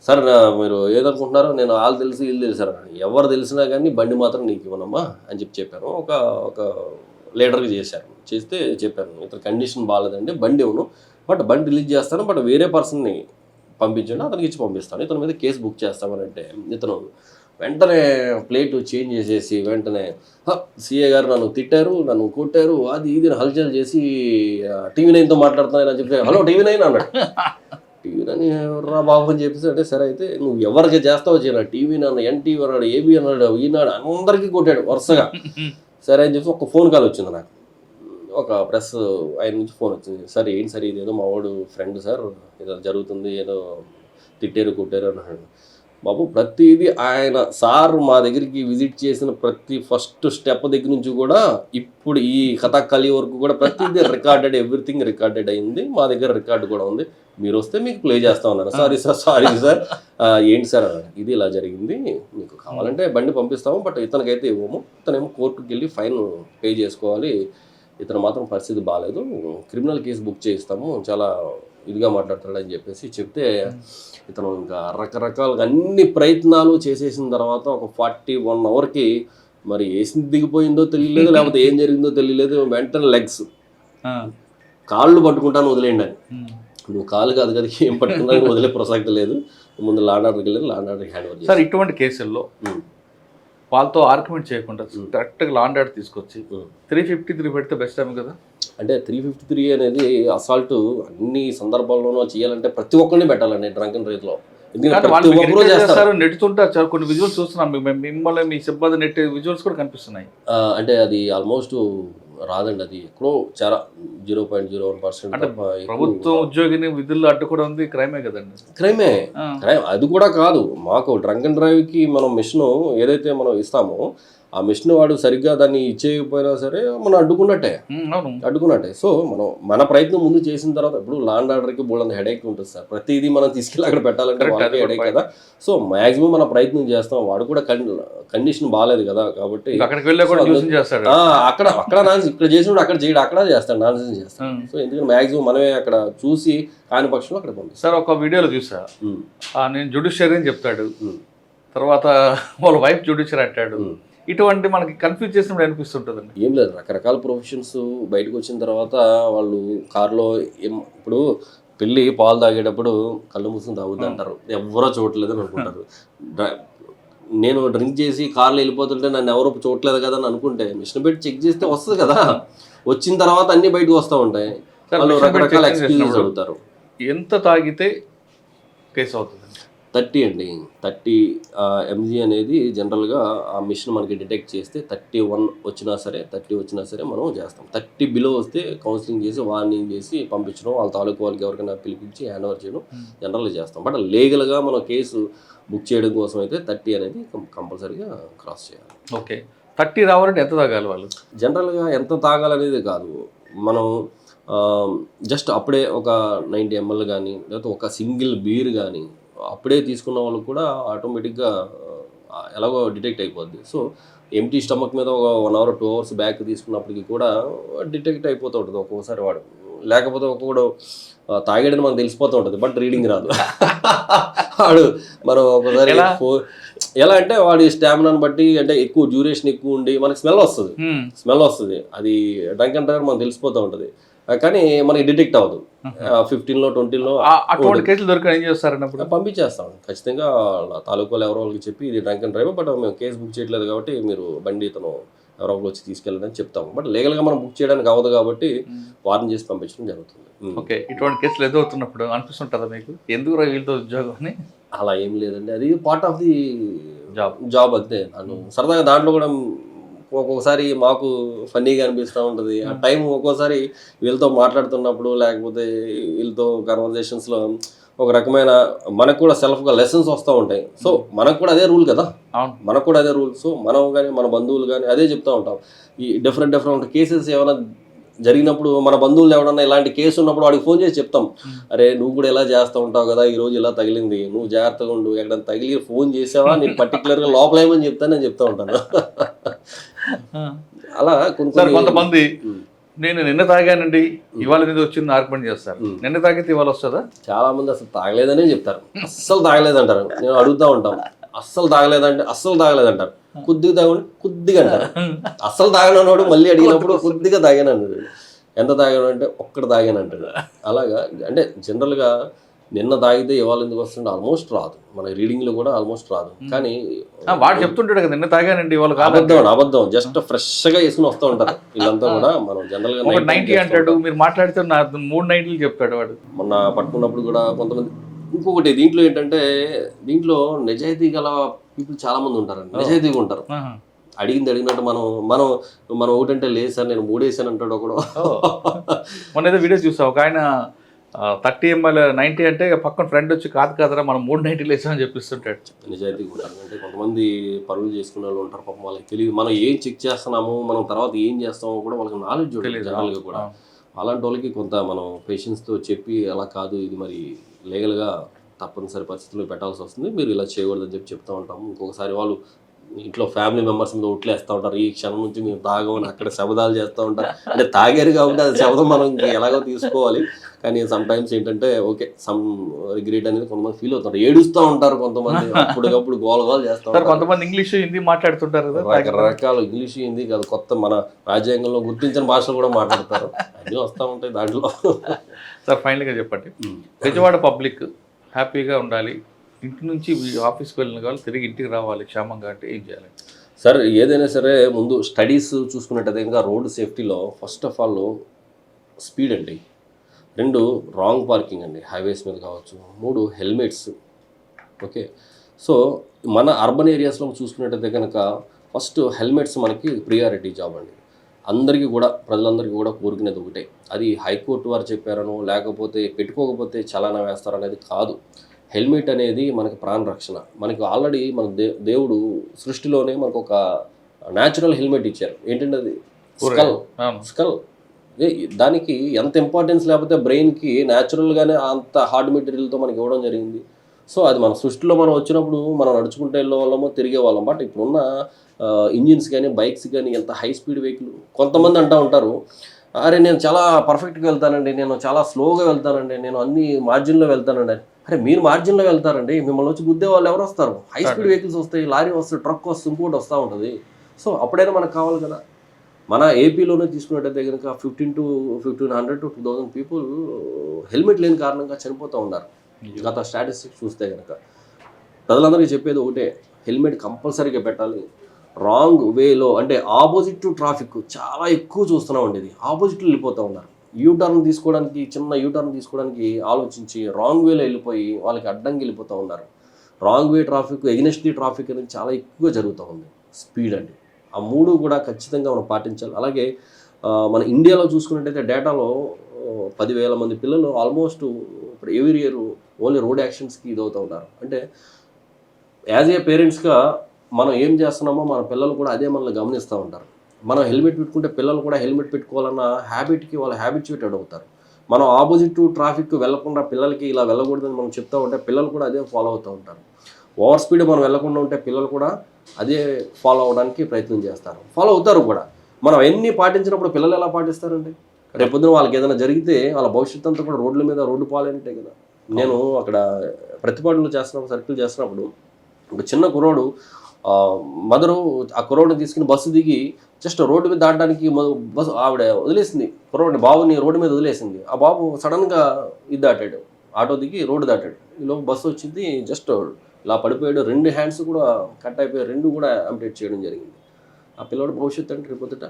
సార్. మీరు ఏదనుకుంటున్నారో నేను వాళ్ళు తెలుసు వీళ్ళు తెలుసారు అన్నాడు. ఎవరు తెలిసినా కానీ బండి మాత్రం నీకు ఇవ్వనమ్మా అని చెప్పాను. ఒక లీడర్కి చేస్తే చెప్పాను, ఇతను కండిషన్ బాగాలేదండి, బండి ఇవ్వను, బట్ బండి రిలీజ్ చేస్తాను, బట్ వేరే పర్సన్ని పంపించండి అతనికి ఇచ్చి పంపిస్తాను, ఇతని మీద కేసు బుక్ చేస్తామని అంటే ఇతను వెంటనే ప్లేట్ చేంజ్ చేసేసి వెంటనే సిఏ గారు నన్ను తిట్టారు, నన్ను కొట్టారు, అది ఇది హల్చల్ చేసి TV9తో మాట్లాడుతున్నాను అని చెప్పి హలో TV9 అన్నాడు. TV9 రా బాబు అని చెప్పేసి అంటే సరే అయితే నువ్వు ఎవరికి చేస్తావో చేయరా, TV9 అన్న NTV అన్నాడు, AB అన్నాడు, ఈనాడు అందరికీ కొట్టాడు వరుసగా. సరే అని చెప్పి ఒక ఫోన్ కాల్ వచ్చింది నాకు, ఒక ప్రెస్ ఆయన నుంచి ఫోన్ వచ్చింది. సార్ ఏంటి సార్ ఇది ఏదో మా వాడు ఫ్రెండ్ సార్ ఏదో జరుగుతుంది, ఏదో తిట్టారు కొట్టారు అన్నాడు. బాబు ప్రతిదీ ఆయన సార్ మా దగ్గరికి విజిట్ చేసిన ప్రతి ఫస్ట్ స్టెప్ దగ్గర నుంచి కూడా ఇప్పుడు ఈ కథాకళి వరకు కూడా ప్రతిదీ రికార్డెడ్, ఎవ్రీథింగ్ రికార్డెడ్ అయింది, మా దగ్గర రికార్డు కూడా ఉంది, మీరు వస్తే మీకు ప్లే చేస్తా ఉన్నాను. సారీ సార్ ఏంటి సార్ అన్నాడు. ఇది ఇలా జరిగింది, మీకు కావాలంటే బండి పంపిస్తాము, బట్ ఇతనికైతే ఇవ్వము, ఇతనేమో కోర్టుకి వెళ్ళి ఫైన్ పే చేసుకోవాలి, ఇతను మాత్రం పరిస్థితి బాగాలేదు, క్రిమినల్ కేసు బుక్ చేయిస్తాము, చాలా ఇదిగా మాట్లాడతాడు అని చెప్పేసి చెప్తే ఇతను ఇంకా రకరకాలుగా అన్ని ప్రయత్నాలు చేసేసిన తర్వాత ఒక 41 అవర్కి మరి వేసింది దిగిపోయిందో తెలియలేదు, లేకపోతే ఏం జరిగిందో తెలియలేదు, వెంటనే లెగ్స్ కాళ్ళు పట్టుకుంటాను వదిలేయండి అని. నువ్వు కాళ్ళు కాదు కదా ఏం పట్టుకున్నా వదిలే ప్రసక్తి లేదు, ముందు లా అండ్ ఆర్డర్కి వెళ్ళి లా అండ్ ఆర్డర్కి హ్యాండ్ ఓవర్. సార్ ఇటువంటి కేసుల్లో వాళ్ళతో ఆర్గ్యుమెంట్ చేయకుండా కరెక్ట్గా లా అండ్ ఆర్డర్ తీసుకొచ్చి 353 పెడితే బెస్ట్ టైం కదా. అంటే 353 అనేది అసాల్ట్ అన్ని సందర్భాల్లోనూ చేయాలంటే ప్రతి ఒక్కరిని పెట్టాలండి డ్రంక్ అండ్ డ్రైవ్లో. ఎందుకంటే వాళ్ళు ప్రతి ఒక్కరూ చేస్తారు. నెట్టుతుంటారు చాలా కొన్ని విజువల్స్ చూస్తున్నాం మిమ్మల్ని మీ సిబ్బంది నెట్టే విజువల్స్ కూడా కనిపిస్తున్నాయి. అంటే అది ఆల్మోస్ట్ రాదండి, అది ఎక్కడో చాలా 0.01% అంటే ప్రభుత్వం ఉద్యోగిని విధుల్లో అడ్డుకోవడం ఉంది క్రైమే కదండి. క్రైమే. అది కూడా కాదు, మాకు డ్రంక్ అండ్ డ్రైవ్ కి మనం మిషన్ ఏదైతే మనం ఇస్తామో ఆ మిషన్ వాడు సరిగ్గా దాన్ని ఇచ్చేయకపోయినా సరే మనం అడ్డుకున్నట్టే. సో మనం మన ప్రయత్నం ముందు చేసిన తర్వాత ఇప్పుడు లాండ్ ఆర్డర్కి బోల్డ్ హెడేక్ ఉంటుంది సార్, ప్రతిదీ మనం తీసుకెళ్ళి అక్కడ పెట్టాలంటే వాళ్ళకి హెడేక్ కదా. సో మాక్సిమం మన ప్రయత్నం చేస్తాం, వాడు కూడా కండిషన్ బాగాలేదు కదా కాబట్టి అక్కడికి వెళ్ళి అక్కడ ఇక్కడ చేసినప్పుడు అక్కడ చేయడం, అక్కడ చేస్తాడు, నాన్ సెన్స్ చేస్తాడు. సో ఎందుకంటే మాక్సిమం మనమే అక్కడ చూసి కాని పక్షంలో అక్కడ పంపిస్తాం. సార్ ఒక వీడియోలో చూసా, నేను జుడిషియరీ అని చెప్తాడు, తర్వాత వాళ్ళ వైఫ్ జుడిషియరీ అంటాడు. ఇటువంటి మనకి కన్ఫ్యూజ్ చేసినప్పుడు అనిపిస్తుంటుందండి. ఏం లేదు, రకరకాల ప్రొఫెషన్స్ బయటకు వచ్చిన తర్వాత వాళ్ళు కారులో ఇప్పుడు పెళ్ళి పాలు తాగేటప్పుడు కళ్ళు మూసుకుని తాగుద్ది అంటారు, ఎవరో చూడలేదని అనుకుంటారు. నేను డ్రింక్ చేసి కార్లో వెళ్ళిపోతుంటే నన్ను ఎవరో చూడలేదు కదా అని అనుకుంటే మిషన్ పెట్టి చెక్ చేస్తే వస్తుంది కదా, వచ్చిన తర్వాత అన్ని బయటకు వస్తూ ఉంటాయి. వాళ్ళు రకరకాల ఎక్స్క్యూజెస్ అడుగుతారు. ఎంత తాగితే కేసు అవుతుంది? 30 అండి. 30 mg అనేది జనరల్గా ఆ మిషన్ మనకి డిటెక్ట్ చేస్తే 31 వచ్చినా సరే మనం చేస్తాం. 30 బిలో వస్తే కౌన్సిలింగ్ చేసి వార్నింగ్ చేసి పంపించడం, వాళ్ళ తాలూకు వాళ్ళకి ఎవరికైనా పిలిపించి హ్యాండ్ ఓవర్ చేయడం జనరల్గా చేస్తాం. బట్ లీగల్గా మనం కేసు బుక్ చేయడం కోసం అయితే 30 అనేది కంపల్సరీగా క్రాస్ చేయాలి. ఓకే, 30 రావాలంటే ఎంత తాగాలి వాళ్ళు? జనరల్గా ఎంత తాగాలనేది కాదు, మనం జస్ట్ అప్పుడే ఒక 90 ml కానీ లేకపోతే ఒక సింగిల్ బీర్ కానీ అప్పుడే తీసుకున్న వాళ్ళకు కూడా ఆటోమేటిక్గా ఎలాగో డిటెక్ట్ అయిపోద్ది. సో ఎంటీ స్టమక్ మీద ఒక 1 hour 2 hours బ్యాక్ తీసుకున్నప్పటికీ కూడా డిటెక్ట్ అయిపోతూ ఉంటుంది ఒక్కొక్కసారి వాడు. లేకపోతే ఒక్కొక్కడు తాగాడని మనకు తెలిసిపోతూ ఉంటుంది, బట్ రీడింగ్ రాదు. వాడు మనం ఒకసారి ఎలా అంటే వాడి స్టామినాని బట్టి, అంటే ఎక్కువ డ్యూరేషన్ ఎక్కువ ఉండి మనకి స్మెల్ వస్తుంది, అది డ్రంక్ అండ్ డ్రైవర్ మనకు తెలిసిపోతూ ఉంటుంది, కానీ మనకి డిటెక్ట్ అవ్వదు. 15లో 20లో అటువంటి కేసులు దొరికిన ఏం చేస్తారన్నప్పుడు పంపించేస్తాం ఖచ్చితంగా. తాలూకాలో ఎవరో వాళ్ళకి చెప్పి ఇది డ్రంక్ అండ్ డ్రైవ్, బట్ మేము కేసు బుక్ చేయట్లేదు కాబట్టి మీరు బండి ఇతను ఎవరో ఒకరు వచ్చి తీసుకెళ్ళండి చెప్తాము. బట్ లీగల్గా మనం బుక్ చేయడానికి అవ్వదు కాబట్టి వార్న్ చేసి పంపించడం జరుగుతుంది. ఓకే, ఇటువంటి కేసులు ఎదుగుతున్నప్పుడు అనిపిస్తుంటుందా మీకు ఎందుకు వీళ్ళతో ఉద్యోగం అని? అలా ఏం లేదండి, అది పార్ట్ ఆఫ్ ది జాబ్ అంతే. నన్ను సరదాగా దాంట్లో కూడా ఒక్కొక్కసారి మాకు ఫన్నీగా అనిపిస్తూ ఉంటుంది. ఆ టైం ఒక్కోసారి వీళ్ళతో మాట్లాడుతున్నప్పుడు లేకపోతే వీళ్ళతో కన్వర్జేషన్స్లో ఒక రకమైన మనకు కూడా సెల్ఫ్గా లెసన్స్ వస్తూ ఉంటాయి. సో మనకు కూడా అదే రూల్ కదా, మనకు కూడా అదే రూల్. సో మనం కానీ మన బంధువులు కానీ అదే చెప్తూ ఉంటాం. ఈ డిఫరెంట్ కేసెస్ ఏమైనా జరిగినప్పుడు మన బంధువులు ఎవడన్నా ఇలాంటి కేసు ఉన్నప్పుడు వాడికి ఫోన్ చేసి చెప్తాం, అరే నువ్వు కూడా ఇలా చేస్తూ ఉంటావు కదా, ఈ రోజు ఇలా తగిలింది, నువ్వు జాగ్రత్తగా ఉండు, ఎక్కడైనా తగిలి ఫోన్ చేసావా నేను పర్టికులర్గా లోపల ఏమని చెప్తానని చెప్తా ఉంటాను. అలా కొంతమంది నేను నిన్న తాగానండి ఇవాళ మీద వచ్చింది ఆర్గ్యుమెంట్ చేస్తారు. నిన్న తాగితే ఇవాళ వస్తుందా? చాలా మంది అసలు తాగలేదనే చెప్తారు, అస్సలు తాగలేదంటారు. నేను అడుగుతూ ఉంటాం, అస్సలు తాగలేదంటారు. కొద్దిగా తాగండి, కొద్దిగా అంటారు. అస్సలు తాగనన్నాడు మళ్ళీ అడిగినప్పుడు కొద్దిగా తాగాను అంటాడు. ఎంత తాగాను అంటే ఒక్కటి తాగాను అంటాడు. అలాగా అంటే జనరల్గా నిన్న తాగితే ఇవాళ ఎందుకు వస్తుంటే ఆల్మోస్ట్ రాదు, మన రీడింగ్లో కూడా ఆల్మోస్ట్ రాదు. కానీ వాడు చెప్తుంటాడు కదా నిన్న తాగానండి ఇవాళ అబద్ధం జస్ట్ ఫ్రెష్గా వేసుకుని వస్తూ ఉంటారు వీళ్ళంతా కూడా. మనం జనరల్గా 90 అంటాడు, మీరు మాట్లాడితే 3 90 చెప్తాడు వాడు. మొన్న పట్టుకున్నప్పుడు కూడా కొంతమంది. ఇంకొకటి దీంట్లో ఏంటంటే, దీంట్లో నిజాయితీ గల పీపుల్ చాలా మంది ఉంటారండి, నిజాయితీగా ఉంటారు. అడిగినట్టు మనం ఒకటంటే లేదు సార్ నేను 3 వేసాను అంటాడు ఒకడు. మొన్న ఏదో వీడియో చూసా, ఒక ఆయన 30 ml 90 అంటే పక్కన ఫ్రెండ్ వచ్చి కాదురా మనం 390 వేసామని చెప్పిస్తుంటాడు. నిజాయితీగా ఉంటారు. అంటే కొంతమంది పనులు చేసుకునే వాళ్ళు ఉంటారు, పాపం వాళ్ళకి తెలియదు మనం ఏం చెక్ చేస్తున్నాము, మనం తర్వాత ఏం చేస్తామో కూడా వాళ్ళకి నాలెడ్జ్ ఉంటుంది జనరల్గా కూడా. అలాంటి వాళ్ళకి కొంత మనం పేషెన్స్తో చెప్పి అలా కాదు ఇది మరి లీగల్గా తప్పనిసరి పరిస్థితుల్లో పెట్టాల్సి వస్తుంది, మీరు ఇలా చేయకూడదని చెప్తూ ఉంటాము. ఇంకొకసారి వాళ్ళు ఇంట్లో ఫ్యామిలీ మెంబర్స్ మీద ఒట్లేస్తూ ఉంటారు, ఈ క్షణం నుంచి మేము తాగమని అక్కడ శబదాలు చేస్తూ ఉంటారు. అంటే తాగారు కాబట్టి అది శబదం మనం ఎలాగో తీసుకోవాలి. కానీ సమ్ టైమ్స్ ఏంటంటే ఓకే సమ్ రిగ్రెట్ అనేది కొంతమంది ఫీల్ అవుతారు, ఏడుస్తూ ఉంటారు కొంతమంది, అప్పటికప్పుడు గోలగోలు చేస్తూ ఉంటారు. కొంతమంది ఇంగ్లీష్ హిందీ మాట్లాడుతుంటారు కదా, రకరకాల ఇంగ్లీష్ హిందీ కాదు కొత్త మన రాజ్యాంగంలో గుర్తించిన భాషలు కూడా మాట్లాడతారు, అన్నీ వస్తూ ఉంటాయి దాంట్లో. సార్ ఫైనల్గా చెప్పండి, బెజవాడ పబ్లిక్ హ్యాపీగా ఉండాలి, ఇంటి నుంచి ఆఫీస్కి వెళ్ళిన వాళ్ళు తిరిగి ఇంటికి రావాలి క్షేమంగా అంటే ఏం చేయాలి? సార్ ఏదైనా సరే ముందు స్టడీస్ చూసుకున్నట్టయితే ఇంకా రోడ్ సేఫ్టీలో ఫస్ట్ ఆఫ్ ఆల్ స్పీడ్ అండి, 2 రాంగ్ పార్కింగ్ అండి హైవేస్ మీద కావచ్చు, 3 హెల్మెట్స్, ఓకే. సో మన అర్బన్ ఏరియాస్లో చూసుకున్నట్టయితే కనుక ఫస్ట్ హెల్మెట్స్ మనకి ప్రియారిటీ జాబ్ అండి. అందరికీ కూడా ప్రజలందరికీ కూడా కోరుకునేది ఒకటే, అది హైకోర్టు వారు చెప్పారనో లేకపోతే పెట్టుకోకపోతే చలానా వేస్తారనేది కాదు. హెల్మెట్ అనేది మనకి ప్రాణ రక్షణ. మనకి ఆల్రెడీ మన దేవుడు సృష్టిలోనే మనకు ఒక న్యాచురల్ హెల్మెట్ ఇచ్చారు. ఏంటంటే అది స్కల్. దానికి ఎంత ఇంపార్టెన్స్ లేకపోతే బ్రెయిన్కి న్యాచురల్గానే అంత హార్డ్ మెటీరియల్తో మనకి ఇవ్వడం జరిగింది. సో అది మన సృష్టిలో మనం వచ్చినప్పుడు మనం నడుచుకుంటే వెళ్ళే వాళ్ళమో తిరిగే వాళ్ళం. బట్ ఇప్పుడున్న ఇంజిన్స్ కానీ బైక్స్ కానీ ఎంత హై స్పీడ్ వెహికల్, కొంతమంది అంటూ ఉంటారు, అరే నేను చాలా పర్ఫెక్ట్గా వెళ్తానండి, నేను చాలా స్లోగా వెళ్తానండి, నేను అన్ని మార్జిన్లో వెళ్తానండి. అరే మీరు మార్జిన్లో వెళ్తారండి, మిమ్మల్ని వచ్చి గుద్దే వాళ్ళు ఎవరు వస్తారు? హై స్పీడ్ వెహికల్స్ వస్తాయి, లారీ వస్తుంది, ట్రక్ వస్తుంది, ఇంకోటి వస్తూ ఉంటుంది. సో అప్పుడైనా మనకు కావాలి కదా. మన ఏపీలోనే తీసుకున్నట్టయితే కనుక 1500 to 2000 పీపుల్ హెల్మెట్ లేని కారణంగా చనిపోతూ ఉన్నారు గత స్టాటిస్టిక్స్ చూస్తే కనుక. ప్రజలందరికీ చెప్పేది ఒకటే, హెల్మెట్ కంపల్సరీగా పెట్టాలి. రాంగ్ వేలో అంటే ఆపోజిట్ టు ట్రాఫిక్ చాలా ఎక్కువ చూస్తున్నామండి. ఇది ఆపోజిట్లో వెళ్ళిపోతూ ఉన్నారు. యూటర్న్ తీసుకోవడానికి, చిన్న యూటర్న్ తీసుకోవడానికి ఆలోచించి రాంగ్ వేలో వెళ్ళిపోయి వాళ్ళకి అడ్డంగా వెళ్ళిపోతూ ఉన్నారు. Wrong way traffic, against the traffic అనేది చాలా ఎక్కువ జరుగుతూ ఉంది. స్పీడ్ అండి, ఆ మూడు కూడా ఖచ్చితంగా మనం పాటించాలి. అలాగే మన ఇండియాలో చూసుకున్నట్టయితే డేటాలో 10,000 మంది పిల్లలు ఆల్మోస్ట్ ఇప్పుడు ఎవ్రీ ఇయర్ ఓన్లీ రోడ్ యాక్సిడెంట్స్కి ఇదవుతూ ఉన్నారు. అంటే యాజ్ ఏ పేరెంట్స్గా మనం ఏం చేస్తున్నామో మన పిల్లలు కూడా అదే మనల్ని గమనిస్తూ ఉంటారు. మనం హెల్మెట్ పెట్టుకుంటే పిల్లలు కూడా హెల్మెట్ పెట్టుకోవాలన్న హ్యాబిట్కి వాళ్ళు హ్యాబిచ్యుయేటెడ్ అవుతారు. మనం ఆపోజిట్ టు ట్రాఫిక్ వెళ్లకుండా పిల్లలకి ఇలా వెళ్ళకూడదని మనం చెప్తూ ఉంటే పిల్లలు కూడా అదే ఫాలో అవుతూ ఉంటారు. ఓవర్ స్పీడ్ మనం వెళ్లకుండా ఉంటే పిల్లలు కూడా అదే ఫాలో అవడానికి ప్రయత్నం చేస్తారు, ఫాలో అవుతారు కూడా. మనం ఎన్ని పాటించినప్పుడు పిల్లలు ఎలా పాటిస్తారండి? రేపొద్దున వాళ్ళకి ఏదైనా జరిగితే వాళ్ళ భవిష్యత్తు అంతా కూడా రోడ్ల మీద రోడ్డు పాలైనట్టే కదా. నేను అక్కడ ప్రతిపాదనలు చేస్తున్నప్పుడు, సర్కిల్ చేస్తున్నప్పుడు ఒక చిన్న కుర్రోడు మదరు ఆ కుర్రోడిని తీసుకుని బస్సు దిగి జస్ట్ రోడ్డు మీద దాటడానికి బస్సు ఆవిడ వదిలేసింది, కుర్రోడిని బాబుని రోడ్డు మీద వదిలేసింది. ఆ బాబు సడన్గా ఇది దాటాడు, ఆటో దిగి రోడ్డు దాటాడు. ఈలోపు బస్సు వచ్చింది, జస్ట్ ఇలా పడిపోయాడు. 2 హ్యాండ్స్ కూడా కట్ అయిపోయాయి, 2 కూడా అంప్టేట్ చేయడం జరిగింది. ఆ పిల్లవాడు భవిష్యత్తు అంటే రేపొద్దుట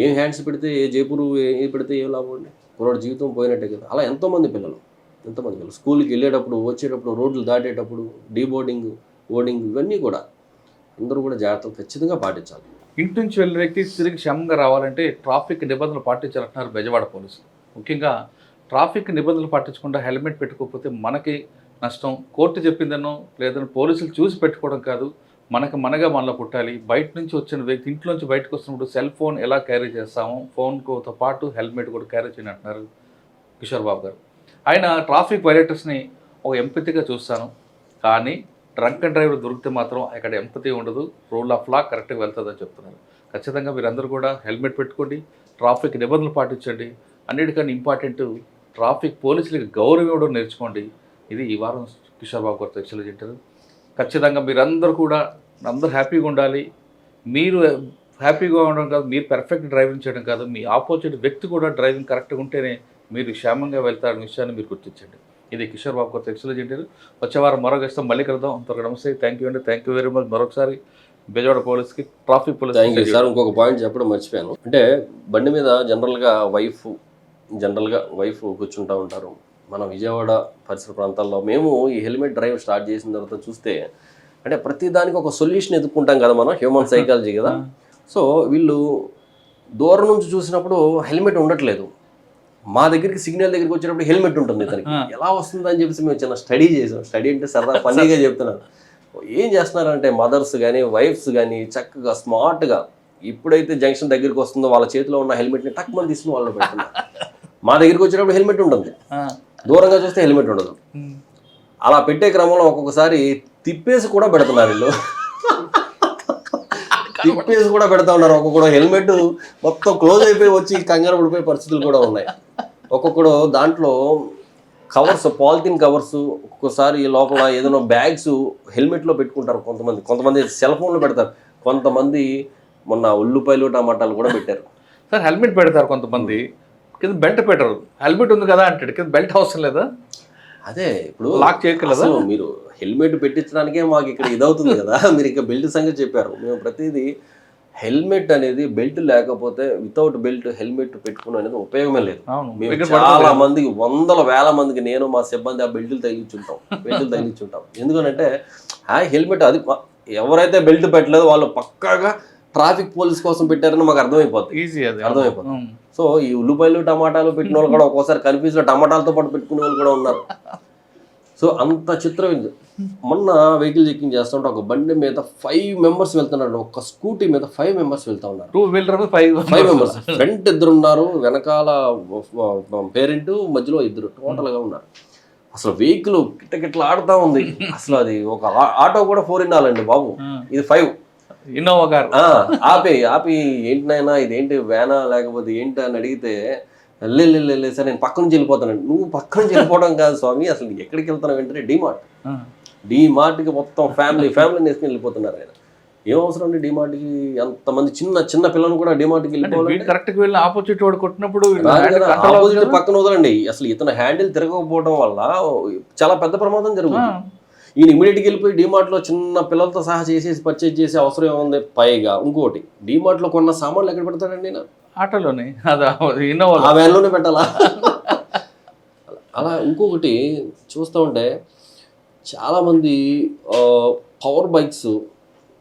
ఏం హ్యాండ్స్ పెడితే, ఏ జేపురు ఏ పెడితే ఏం లాభం అండి? కుర్రోడు జీవితం పోయినట్టే కదా. అలా ఎంతోమంది పిల్లలు స్కూల్కి వెళ్ళేటప్పుడు, వచ్చేటప్పుడు, రోడ్లు దాటేటప్పుడు, డీబోర్డింగ్, బోర్డింగ్, ఇవన్నీ కూడా అందరూ కూడా జాగ్రత్తలు ఖచ్చితంగా పాటించాలి. ఇంటి నుంచి వెళ్ళిన వ్యక్తి తిరిగి క్షేమంగా రావాలంటే ట్రాఫిక్ నిబంధనలు పాటించాలంటున్నారు బెజవాడ పోలీసులు. ముఖ్యంగా ట్రాఫిక్ నిబంధనలు పాటించకుండా హెల్మెట్ పెట్టుకోకపోతే మనకి నష్టం. కోర్టు చెప్పిందనో లేదని పోలీసులు చూసి పెట్టుకోవడం కాదు, మనగా మనలో పుట్టాలి. బయట నుంచి వచ్చిన వ్యక్తి ఇంట్లోంచి బయటకు వస్తున్నప్పుడు సెల్ ఫోన్ ఎలా క్యారీ చేస్తామో ఫోన్తో పాటు హెల్మెట్ కూడా క్యారీ చేయని అంటున్నారు కిషోర్ బాబు గారు. ఆయన ట్రాఫిక్ వైలేటర్స్ని ఒక ఎంపతిగా చూస్తాను, కానీ డ్రంక్ అండ్ డ్రైవర్ దొరికితే మాత్రం అక్కడ ఎంపతి ఉండదు, రూల్ ఆఫ్ లా కరెక్ట్గా వెళ్తుందని చెప్తున్నారు. ఖచ్చితంగా మీరందరూ కూడా హెల్మెట్ పెట్టుకోండి, ట్రాఫిక్ నిబంధనలు పాటించండి. అన్నిటికన్నా ఇంపార్టెంట్ ట్రాఫిక్ పోలీసులకి గౌరవం ఇవ్వడం నేర్చుకోండి. ఇది ఈ వారం కిషోర్ బాబు గారితో ఎక్సలెంట్ ఇంటర్వ్యూ. ఖచ్చితంగా మీరందరూ కూడా అందరూ హ్యాపీగా ఉండాలి. మీరు హ్యాపీగా ఉండడం కాదు, మీరు పర్ఫెక్ట్ డ్రైవింగ్ చేయడం కాదు, మీ ఆపోజిట్ వ్యక్తి కూడా డ్రైవింగ్ కరెక్ట్గా ఉంటేనే మీరు క్షేమంగా వెళ్తారనే విషయాన్ని మీరు గుర్తించండి. ఇది కిషోర్ బాబు గారితో ఎక్సలెంట్ ఇంటర్వ్యూ. వచ్చే వారం మరో గెస్ట్తో మళ్ళీ కలుద్దాం. అంతవరకు నమస్తే, థ్యాంక్ యూ అండి, థ్యాంక్ యూ వెరీ మచ్. మరొకసారి బెజవాడ పోలీస్కి, traffic police. Thank you sir. ఇంకొక పాయింట్ చెప్పడం మర్చిపోయాను. అంటే బండి మీద జనరల్గా వైఫ్ కూర్చుంటూ ఉంటారు. మన విజయవాడ పరిసర ప్రాంతాల్లో మేము ఈ హెల్మెట్ డ్రైవ్ స్టార్ట్ చేసిన తర్వాత చూస్తే, అంటే ప్రతి దానికి ఒక సొల్యూషన్ ఎదుర్కొంటాం కదా మనం, హ్యూమన్ సైకాలజీ కదా. సో వీళ్ళు దూరం నుంచి చూసినప్పుడు హెల్మెట్ ఉండట్లేదు, మా దగ్గరికి సిగ్నల్ దగ్గరికి వచ్చినప్పుడు హెల్మెట్ ఉంటుంది ఇతనికి, ఎలా వస్తుందని చెప్పేసి మేము చిన్న స్టడీ చేసాం. స్టడీ అంటే సరదా ఫన్నీగా చెప్తున్నాను. ఏం చేస్తున్నారంటే మదర్స్ కానీ వైఫ్స్ కానీ చక్కగా స్మార్ట్గా ఇప్పుడైతే జంక్షన్ దగ్గరికి వస్తుందో వాళ్ళ చేతిలో ఉన్న హెల్మెట్ని టక్ మంది తీసుకుని వాళ్ళు పెడుతున్నారు. మా దగ్గరికి వచ్చినప్పుడు హెల్మెట్ ఉంటుంది, దూరంగా చూస్తే హెల్మెట్ ఉండదు. అలా పెట్టే క్రమంలో ఒక్కొక్కసారి తిప్పేసి కూడా పెడుతున్నారు వీళ్ళు, తిప్పేసి కూడా పెడతా ఉన్నారు. ఒక్కొక్కడు హెల్మెట్ మొత్తం క్లోజ్ అయిపోయి వచ్చి కంగారు పడిపోయే పరిస్థితులు కూడా ఉన్నాయి. ఒక్కొక్కడు దాంట్లో కవర్స్, పాలిథిన్ కవర్స్, ఒక్కొక్కసారి లోపల ఏదైనా బ్యాగ్స్ హెల్మెట్లో పెట్టుకుంటారు. కొంతమంది సెల్ ఫోన్లో పెడతారు, కొంతమంది మొన్న ఉల్లిపాయలు టమాటాలు కూడా పెట్టారు. సార్ హెల్మెట్ పెడతారు కొంతమంది, కింద బెల్ట్ పెట్టరు. హెల్మెట్ ఉంది కదా అంటాడు, కింద బెల్ట్ అవసరం లేదా? అదే ఇప్పుడు లాక్ చేయగలదా? మీరు హెల్మెట్ పెట్టించడానికే మాకు ఇక్కడ ఇదవుతుంది కదా, మీరు ఇంకా బెల్ట్ సంగతి చెప్పారు. మేము ప్రతిదీ హెల్మెట్ అనేది బెల్ట్ లేకపోతే వితౌట్ బెల్ట్ హెల్మెట్ పెట్టుకుని అనేది ఉపయోగమే లేదు. అవును. మేము ఇక్కడ చాలా పడుతుంది. మందికి వేల మందికి నేను మా సిబ్బంది ఆ బెల్ట్లు తగిలించుంటాం. ఎందుకంటే హెల్మెట్ అది ఎవరైతే బెల్ట్ పెట్టలేదో వాళ్ళు పక్కాగా ట్రాఫిక్ పోలీస్ కోసం పెట్టారని మాకు అర్థమైపోతుంది. ఈజీ అది. అర్థమైపోతుంది. సో ఈ ఉల్లిపాయలు టమాటాలు పెట్టిన వాళ్ళు కూడా ఒక్కోసారి కన్ఫ్యూజ్లో టమాటాలతో పాటు పెట్టుకునే వాళ్ళు కూడా ఉన్నారు. సో అంత చిత్రం. మొన్న వెహికల్ చెకింగ్ చేస్తూ ఉంటే ఒక బండి మీద 5 members వెళ్తున్నారు, ఒక స్కూటీ మీద 5 members వెళ్తా ఉన్నారు. 2 wheeler 5 members. ఫ్రంట్ 2 ఉన్నారు, వెనకాల పేరెంట్, మధ్యలో 2 టోటల్గా ఉన్నారు. అసలు వెహికల్ కిటకిట్లా ఆడుతూ ఉంది. అసలు అది ఒక ఆటో కూడా 4 ఇన్నాలండి బాబు, ఇది 5 ఇన్నోవా కార్. ఆపి ఏంటి నాయనా ఇదేంటి వ్యానా లేకపోతే ఏంటి అని అడిగితే లే సార్ నేను పక్క నుంచి వెళ్ళిపోతానండి. నువ్వు పక్క నుంచి వెళ్ళిపోవడం కాదు స్వామి, అసలు ఎక్కడికి వెళ్తున్నావు వెంటనే డీమార్ట్కి మొత్తం ఫ్యామిలీని వేసుకుని వెళ్ళిపోతున్నారు ఆయన. ఏం అవసరం అండి డీమార్ట్కి, ఎంతమంది చిన్న పిల్లలు కూడా డీమార్ట్కి వెళ్ళిపోవాలి. కరెక్ట్కి వెళ్ళి ఆపోజిట్ వాడు కొట్టినప్పుడు ఆపోజిట్ పక్కన వదలండి. అసలు ఇతను హ్యాండిల్ తిరగకపోవడం వల్ల చాలా పెద్ద ప్రమాదం జరుగుతుంది. ఈయన ఇమీడియట్గా వెళ్ళిపోయి డీమార్ట్లో చిన్న పిల్లలతో సహా చేసేసి పర్చేజ్ చేసే అవసరం ఏముంది. పైగా ఇంకోటి డీమార్ట్లో కొన్న సామాన్లు ఎక్కడ పెడతాడండి ఈయన? ఆటోలోనే, ఇన్నోవా ఆ వ్యాన్లోనే పెట్టాలా? అలా ఇంకొకటి చూస్తూ ఉంటే చాలామంది పవర్ బైక్స్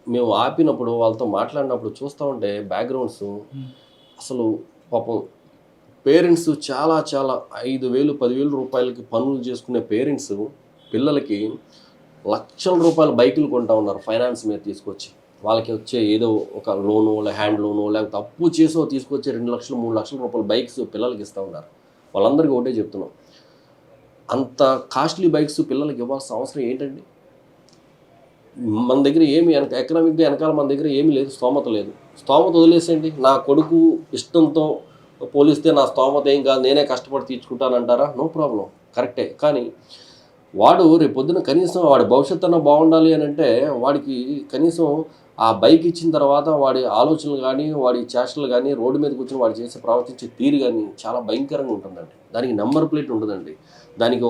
మేము ఆపినప్పుడు వాళ్ళతో మాట్లాడినప్పుడు చూస్తూ ఉంటే బ్యాక్గ్రౌండ్స్ అసలు పాపం పేరెంట్స్ చాలా 5,000 10,000 రూపాయలకి పనులు చేసుకునే పేరెంట్స్ పిల్లలకి లక్షల రూపాయల బైకులు కొంటా ఉన్నారు ఫైనాన్స్ మీద తీసుకొచ్చి. వాళ్ళకి వచ్చే ఏదో ఒక లోను హ్యాండ్ లోను లేకపోతే అప్పు చేసో తీసుకొచ్చే 2 లక్షలు 3 లక్షల రూపాయల బైక్స్ పిల్లలకి ఇస్తూ ఉన్నారు. వాళ్ళందరికీ ఒకటే చెప్తున్నాం, అంత కాస్ట్లీ బైక్స్ పిల్లలకి ఇవ్వాల్సిన అవసరం ఏంటండి? మన దగ్గర ఏమి ఎకనామిక్గా వెనకాల మన దగ్గర ఏమీ లేదు, స్తోమత లేదు. స్తోమత వదిలేసేయండి. నా కొడుకు ఇష్టంతో పోలిస్తే నా స్తోమత ఏం కాదు, నేనే కష్టపడి తీర్చుకుంటానంటారా? నో ప్రాబ్లం, కరెక్టే. కానీ వాడు రేపు పొద్దున కనీసం వాడి భవిష్యత్తు అన్న బాగుండాలి అని అంటే వాడికి కనీసం ఆ బైక్ ఇచ్చిన తర్వాత వాడి ఆలోచనలు కానీ వాడి చేష్టలు కానీ రోడ్డు మీద కూర్చొని వాడు చేసే ప్రవర్తించే తీరు కానీ చాలా భయంకరంగా ఉంటుందండి. దానికి నెంబర్ ప్లేట్ ఉండదండి, దానికి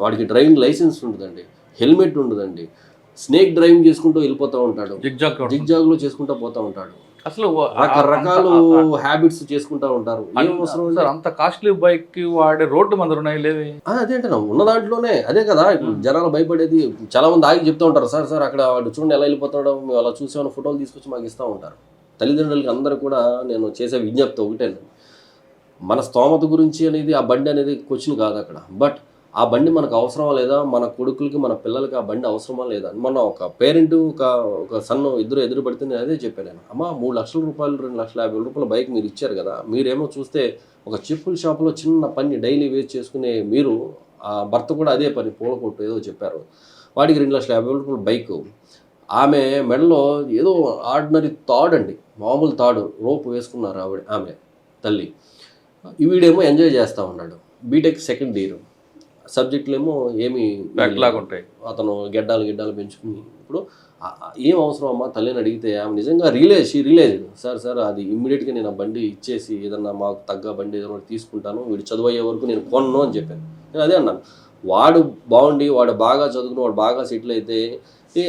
వాడికి డ్రైవింగ్ లైసెన్స్ ఉండదండి, హెల్మెట్ ఉండదండి, స్నేక్ డ్రైవింగ్ చేసుకుంటూ వెళ్ళిపోతూ ఉంటాడు, జిగ్జాగ్లో చేసుకుంటూ పోతూ ఉంటాడు, అసలు రకరకాల హ్యాబిట్స్ చేసుకుంటా ఉంటారు. అంత కాస్ట్లీ బైక్ వాడే రోడ్డు మందరు ఉన్నాయి లేవి. అదేంటన్నా ఉన్న దాంట్లోనే అదే కదా ఇప్పుడు జనాలు భయపడేది. చాలా మంది ఆగి చెప్తూ ఉంటారు, సార్ అక్కడ వాడు చూడండి ఎలా వెళ్ళిపోతాడో, మేము అలా చూసామని ఫోటోలు తీసుకొచ్చి మాకు ఇస్తూ ఉంటారు. తల్లిదండ్రులకి అందరూ కూడా నేను చేసే విజ్ఞప్తి ఒకటేనండి, మన స్తోమత గురించి అనేది ఆ బండి అనేది క్వశ్చన్ కాదు అక్కడ. బట్ ఆ బండి మనకు అవసరమా లేదా, మన కొడుకులకి మన పిల్లలకి ఆ బండి అవసరమా లేదా. మొన్న ఒక పేరెంట్ ఒక సన్ను ఎదురు పడితే నేను అదే చెప్పాను, నేను అమ్మ 3 లక్షల రూపాయలు 2,50,000 రూపాయల బైక్ మీరు ఇచ్చారు కదా, మీరేమో చూస్తే ఒక చెప్పుల షాపులో చిన్న పని డైలీ వేస్ట్ చేసుకునే మీరు, ఆ భర్త కూడా అదే పని పూల కొట్టు ఏదో చెప్పారు, వాడికి 2,50,000 రూపాయల బైక్, ఆమె మెడలో ఏదో ఆర్డినరీ తాడు అండి, మామూలు తాడు రోప్ వేసుకున్నారు ఆమె తల్లి. వీడేమో ఎంజాయ్ చేస్తూ ఉన్నాడు, బీటెక్ సెకండ్ ఇయర్, సబ్జెక్టులు ఏమో ఏమి ఉంటాయి, అతను గిడ్డాలు పెంచుకుని. ఇప్పుడు ఏం అవసరం అమ్మా తల్లిని అడిగితే ఆమె నిజంగా రియలైజ్ సార్ అది ఇమ్మీడియట్గా నేను ఆ బండి ఇచ్చేసి ఏదన్నా మాకు తగ్గ బండి ఏదైనా తీసుకుంటాను, వీడు చదువు అయ్యే వరకు నేను కొనను అని చెప్పాను. నేను అదే అన్నాను, వాడు బాగుండి వాడు బాగా చదువుకుని వాడు బాగా సెటిల్ అయితే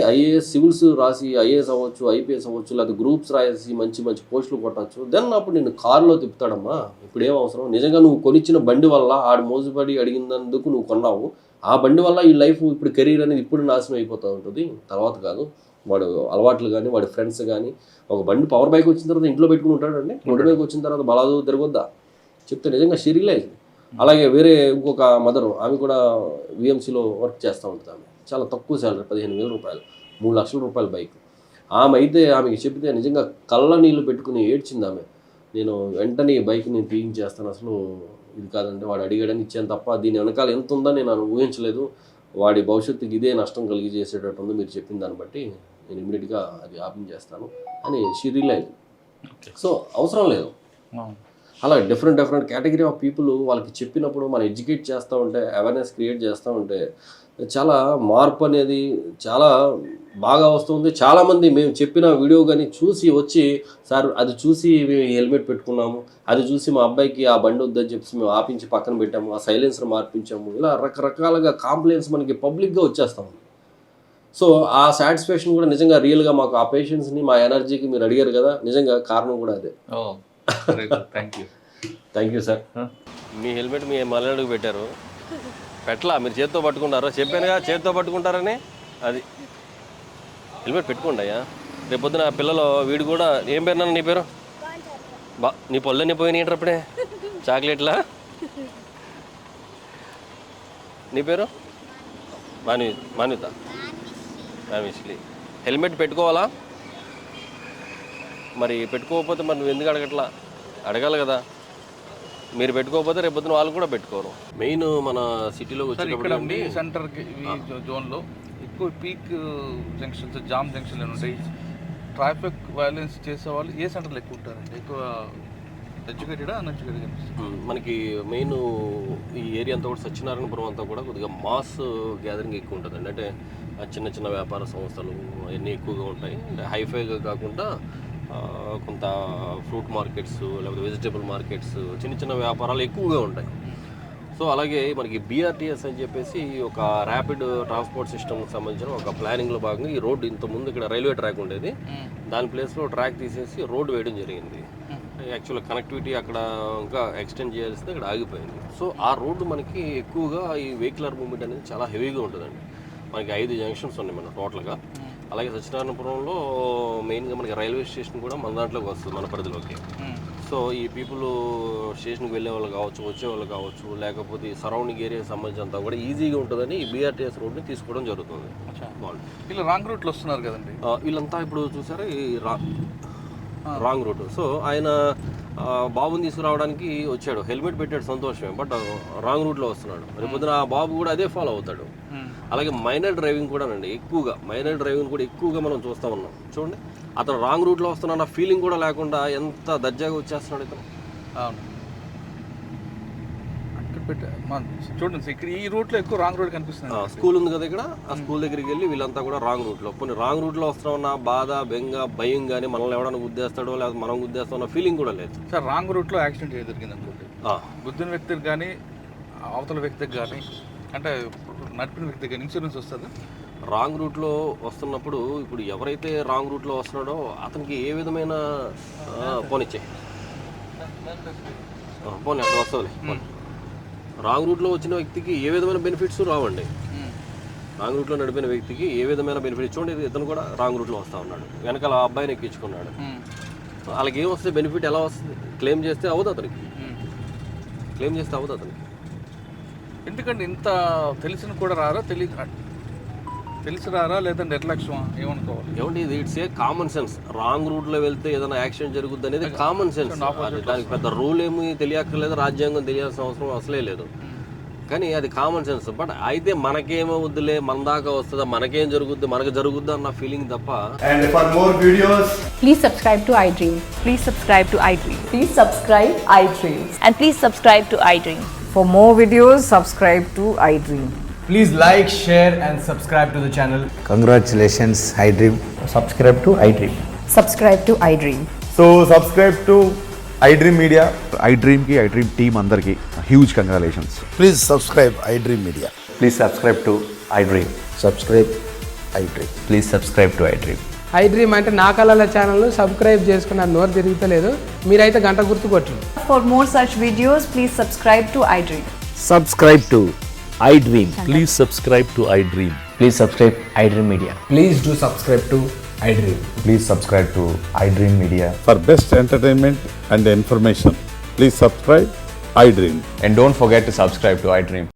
ఐఏఎస్ సివిల్స్ రాసి ఐఏఎస్ అవ్వచ్చు, ఐపీఎస్ అవ్వచ్చు, లేకపోతే గ్రూప్స్ రాసి మంచి పోస్టులు కొట్టచ్చు. దెన్ అప్పుడు నేను కారులో తిప్పుతాడమ్మా. ఇప్పుడు ఏం అవసరం, నిజంగా నువ్వు కొనిచ్చిన బండి వల్ల ఆడు మోజుపడి అడిగినందుకు నువ్వు కొన్నావు, ఆ బండి వల్ల ఈ లైఫ్ ఇప్పుడు కెరీర్ అనేది ఇప్పుడు నాశనం అయిపోతూ ఉంటుంది, తర్వాత కాదు. వాడు అలవాట్లు కానీ వాడి ఫ్రెండ్స్ కానీ, ఒక బండి పవర్ బైక్ వచ్చిన తర్వాత ఇంట్లో పెట్టుకుని ఉంటాడండి, రోడ్డు బైక్ వచ్చిన తర్వాత బలాదు తిరగొద్దా చెప్తే నిజంగా షిరిలైజ్. అలాగే వేరే ఇంకొక మదరు, ఆమె కూడా విఎంసీలో వర్క్ చేస్తూ ఉంటుంది. ఆమె చాలా తక్కువ శాలరీ 15,000 రూపాయలు, 3 లక్షల రూపాయల బైక్. ఆమె అయితే ఆమెకి చెప్తే నిజంగా కళ్ళ నీళ్ళు పెట్టుకుని ఏడ్చింది ఆమె. నేను వెంటనే ఈ బైక్ నేను తీయించేస్తాను, అసలు ఇది కాదంటే వాడు అడిగాడని ఇచ్చాను తప్ప దీని వెనకాల ఎంత ఉందో నేను ఊహించలేదు, వాడి భవిష్యత్తుకి ఇదే నష్టం కలిగి చేసేటట్టు ఉందో మీరు చెప్పిన దాన్ని బట్టి నేను ఇమీడియట్గా అది ఆపించేస్తాను అని షీ రియలైజ్. సో అవసరం లేదు. అలా డిఫరెంట్ కేటగిరీ ఆఫ్ పీపుల్ వాళ్ళకి చెప్పినప్పుడు మనం ఎడ్యుకేట్ చేస్తూ ఉంటే, అవేర్నెస్ క్రియేట్ చేస్తూ ఉంటే చాలా మార్పు అనేది చాలా బాగా వస్తుంది. చాలామంది మేము చెప్పిన వీడియో కానీ చూసి వచ్చి, సార్ అది చూసి మేము హెల్మెట్ పెట్టుకున్నాము, అది చూసి మా అబ్బాయికి ఆ బండి వద్దని చెప్పి మేము ఆపించి పక్కన పెట్టాము, ఆ సైలెన్సర్ మార్పించాము, ఇలా రకరకాలుగా కాంప్లైంట్స్ మనకి పబ్లిక్గా వచ్చేస్తాము. సో ఆ సాటిస్ఫాక్షన్ కూడా నిజంగా రియల్గా మాకు ఆ పేషెన్స్ని మా ఎనర్జీకి మీరు అడిగారు కదా, నిజంగా కారణం కూడా అదే. Thank you sir. మీ హెల్మెట్ మీ మలయాళకు పెట్టారు, పెట్టలా మీరు చేత్తో పట్టుకుంటారు, చెప్పానుగా చేత్తో పట్టుకుంటారని. అది హెల్మెట్ పెట్టుకోండి అయ్యా. రేపు పొద్దున పిల్లలు వీడు కూడా ఏం పేరు నాన్న నీ పేరు? నీ పళ్ళని పోయినాయి అప్పుడే చాక్లెట్లా? నీ పేరు? మాన్విత. మామిష్లి. హెల్మెట్ పెట్టుకోవాలా? మరి పెట్టుకోకపోతే మరి నువ్వు ఎందుకు అడగట్లా? అడగాలి కదా. మీరు పెట్టుకోకపోతే రేపు పొద్దున వాళ్ళు కూడా పెట్టుకోరు. మెయిన్ మన సిటీలో వచ్చేటప్పుడు సెంటర్కి జోన్లో ఎక్కువ పీక్ జంక్షన్స్, జామ్ జంక్షన్లు ఉంటాయి. ట్రాఫిక్ వైలెన్స్ చేసేవాళ్ళు ఏ సెంటర్లో ఎక్కువ ఉంటారండి? ఎక్కువ ఎడ్యుకేటెడా అన్ఎడ్యుకేటెడ్ కనిపిస్తుంది మనకి. మెయిన్ ఈ ఏరియా అంతా కూడా సత్యనారాయణపురం అంతా కూడా కొద్దిగా మాస్ గ్యాదరింగ్ ఎక్కువ ఉంటుందండి. అంటే చిన్న చిన్న వ్యాపార సంస్థలు అవన్నీ ఎక్కువగా ఉంటాయి. అంటే హైఫైగా కాకుండా కొంత ఫ్రూట్ మార్కెట్స్ లేకపోతే వెజిటబుల్ మార్కెట్స్, చిన్న చిన్న వ్యాపారాలు ఎక్కువగా ఉంటాయి. సో అలాగే మనకి BRTS అని చెప్పేసి ఒక ర్యాపిడ్ ట్రాన్స్పోర్ట్ సిస్టమ్కి సంబంధించిన ఒక ప్లానింగ్లో భాగంగా ఈ రోడ్డు ఇంతకుముందు ఇక్కడ రైల్వే ట్రాక్ ఉండేది, దాని ప్లేస్లో ట్రాక్ తీసేసి రోడ్డు వేయడం జరిగింది. యాక్చువల్గా కనెక్టివిటీ అక్కడ ఇంకా ఎక్స్టెండ్ చేయాల్సింది ఇక్కడ ఆగిపోయింది. సో ఆ రోడ్డు మనకి ఎక్కువగా ఈ వెహికులర్ మూవ్మెంట్ అనేది చాలా హెవీగా ఉంటుందండి. మనకి 5 జంక్షన్స్ ఉన్నాయి మన టోటల్గా. అలాగే సత్యనారాయణపురంలో మెయిన్గా మనకి రైల్వే స్టేషన్ కూడా మన దాంట్లోకి వస్తుంది, మన పరిధిలోకి. సో ఈ పీపుల్ స్టేషన్కి వెళ్ళే వాళ్ళు కావచ్చు, వచ్చేవాళ్ళు కావచ్చు, లేకపోతే ఈ సరౌండింగ్ ఏరియా సంబంధించినంతా కూడా ఈజీగా ఉంటుందని ఈ BRTS రోడ్ని తీసుకోవడం జరుగుతుంది. వీళ్ళు రాంగ్ రూట్లో వస్తున్నారు కదండి వీళ్ళంతా. ఇప్పుడు చూసారా ఈ రాంగ్ రూట్. సో ఆయన బాబుని తీసుకురావడానికి వచ్చాడు, హెల్మెట్ పెట్టాడు, సంతోషమే, బట్ రాంగ్ రూట్లో వస్తున్నాడు. రేపు పొద్దున ఆ బాబు కూడా అదే ఫాలో అవుతాడు. అలాగే మైనర్ డ్రైవింగ్ కూడా అండి, ఎక్కువగా మైనర్ డ్రైవింగ్ కూడా ఎక్కువగా మనం చూస్తూ ఉన్నాం. చూడండి, అతను రాంగ్ రూట్లో వస్తున్న ఫీలింగ్ కూడా లేకుండా ఎంత దర్జాగా వచ్చేస్తున్నాడు ఇతను. అవును, చూడండి ఇక్కడ ఈ రూట్లో ఎక్కువ రాంగ్ రూట్ కనిపిస్తుంది. స్కూల్ ఉంది కదా ఇక్కడ, ఆ స్కూల్ దగ్గరికి వెళ్ళి వీళ్ళంతా కూడా రాంగ్ రూట్లో. కొన్ని రాంగ్ రూట్లో వస్తున్నా బాధ, బెంగ, భయం కానీ మనల్ని ఎవడన్నా గుద్దేస్తాడో లేకపోతే మనం గుద్దేస్తామన్న ఫీలింగ్ కూడా లేదు. సార్ రాంగ్ రూట్లో యాక్సిడెంట్ జరిగింది అనుకోండి, గుద్దిన వ్యక్తికి కానీ అవతల వ్యక్తికి కానీ, అంటే నడిపిన వ్యక్తికి కానీ ఇన్సూరెన్స్ వస్తుంది? రాంగ్ రూట్లో వస్తున్నప్పుడు ఇప్పుడు ఎవరైతే రాంగ్ రూట్లో వస్తున్నాడో అతనికి ఏ విధమైన పోనీ అక్కడ వస్తుంది. రాంగ్ రూట్లో వచ్చిన వ్యక్తికి ఏ విధమైన బెనిఫిట్స్ రావండి. రాంగ్ రూట్లో నడిపిన వ్యక్తికి ఏ విధమైన బెనిఫిట్. చూడండి, ఇతను కూడా రాంగ్ రూట్లో వస్తూ ఉన్నాడు, వెనకాల ఆ అబ్బాయిని ఎక్కించుకున్నాడు. వాళ్ళకి ఏం వస్తుంది బెనిఫిట్, ఎలా వస్తుంది? క్లెయిమ్ చేస్తే అవ్వదు అతనికి, క్లెయిమ్ చేస్తే అవ్వదు అతనికి. ఎందుకంటే ఇంత తెలిసిన కూడా రారా, తెలిసి రారా, లేదా నిర్లక్ష్యం ఏమనుకోవాలి? ఏమండి, ఇది it's a common sense. Wrong రూట్లో వెళ్తే ఏదైనా యాక్సిడెంట్ జరుగుద్ది అనేది కామన్ సెన్స్. దానికి పెద్ద రూల్ ఏమి తెలియక్కర్లేదు, రాజ్యాంగం తెలియాల్సిన అవసరం అసలే లేదు. కానీ అది కామన్ సెన్స్. బట్ అయితే మనకేమవుద్దులే, మన దాకా వస్తుందా, మనకేం జరుగుద్ది, మనకు జరుగుద్దా అన్న ఫీలింగ్ తప్ప. And for more videos, please subscribe to iDream. Please subscribe to iDream. Please subscribe iDream. And please subscribe to iDream. For more videos, subscribe to iDream. please like, share and subscribe to the channel. Congratulations, iDream. Subscribe to iDream. Subscribe to iDream. So subscribe to iDream Media. iDream ki iDream team andarki huge congratulations. Please subscribe iDream Media. Please subscribe to iDream. Subscribe iDream. Please subscribe to iDream. iDream అంటే నా కళల channel subscribe చేసుకున్న నోరు తిరుగుతలేదు, మీరైతే గంట గుర్తు కొట్టండి. For more such videos, please subscribe to iDream. Subscribe to iDream. Please subscribe to iDream. Please subscribe iDream Media. Please do subscribe to iDream. Please subscribe to iDream Media. For best entertainment and information, please subscribe iDream. And don't forget to subscribe to iDream.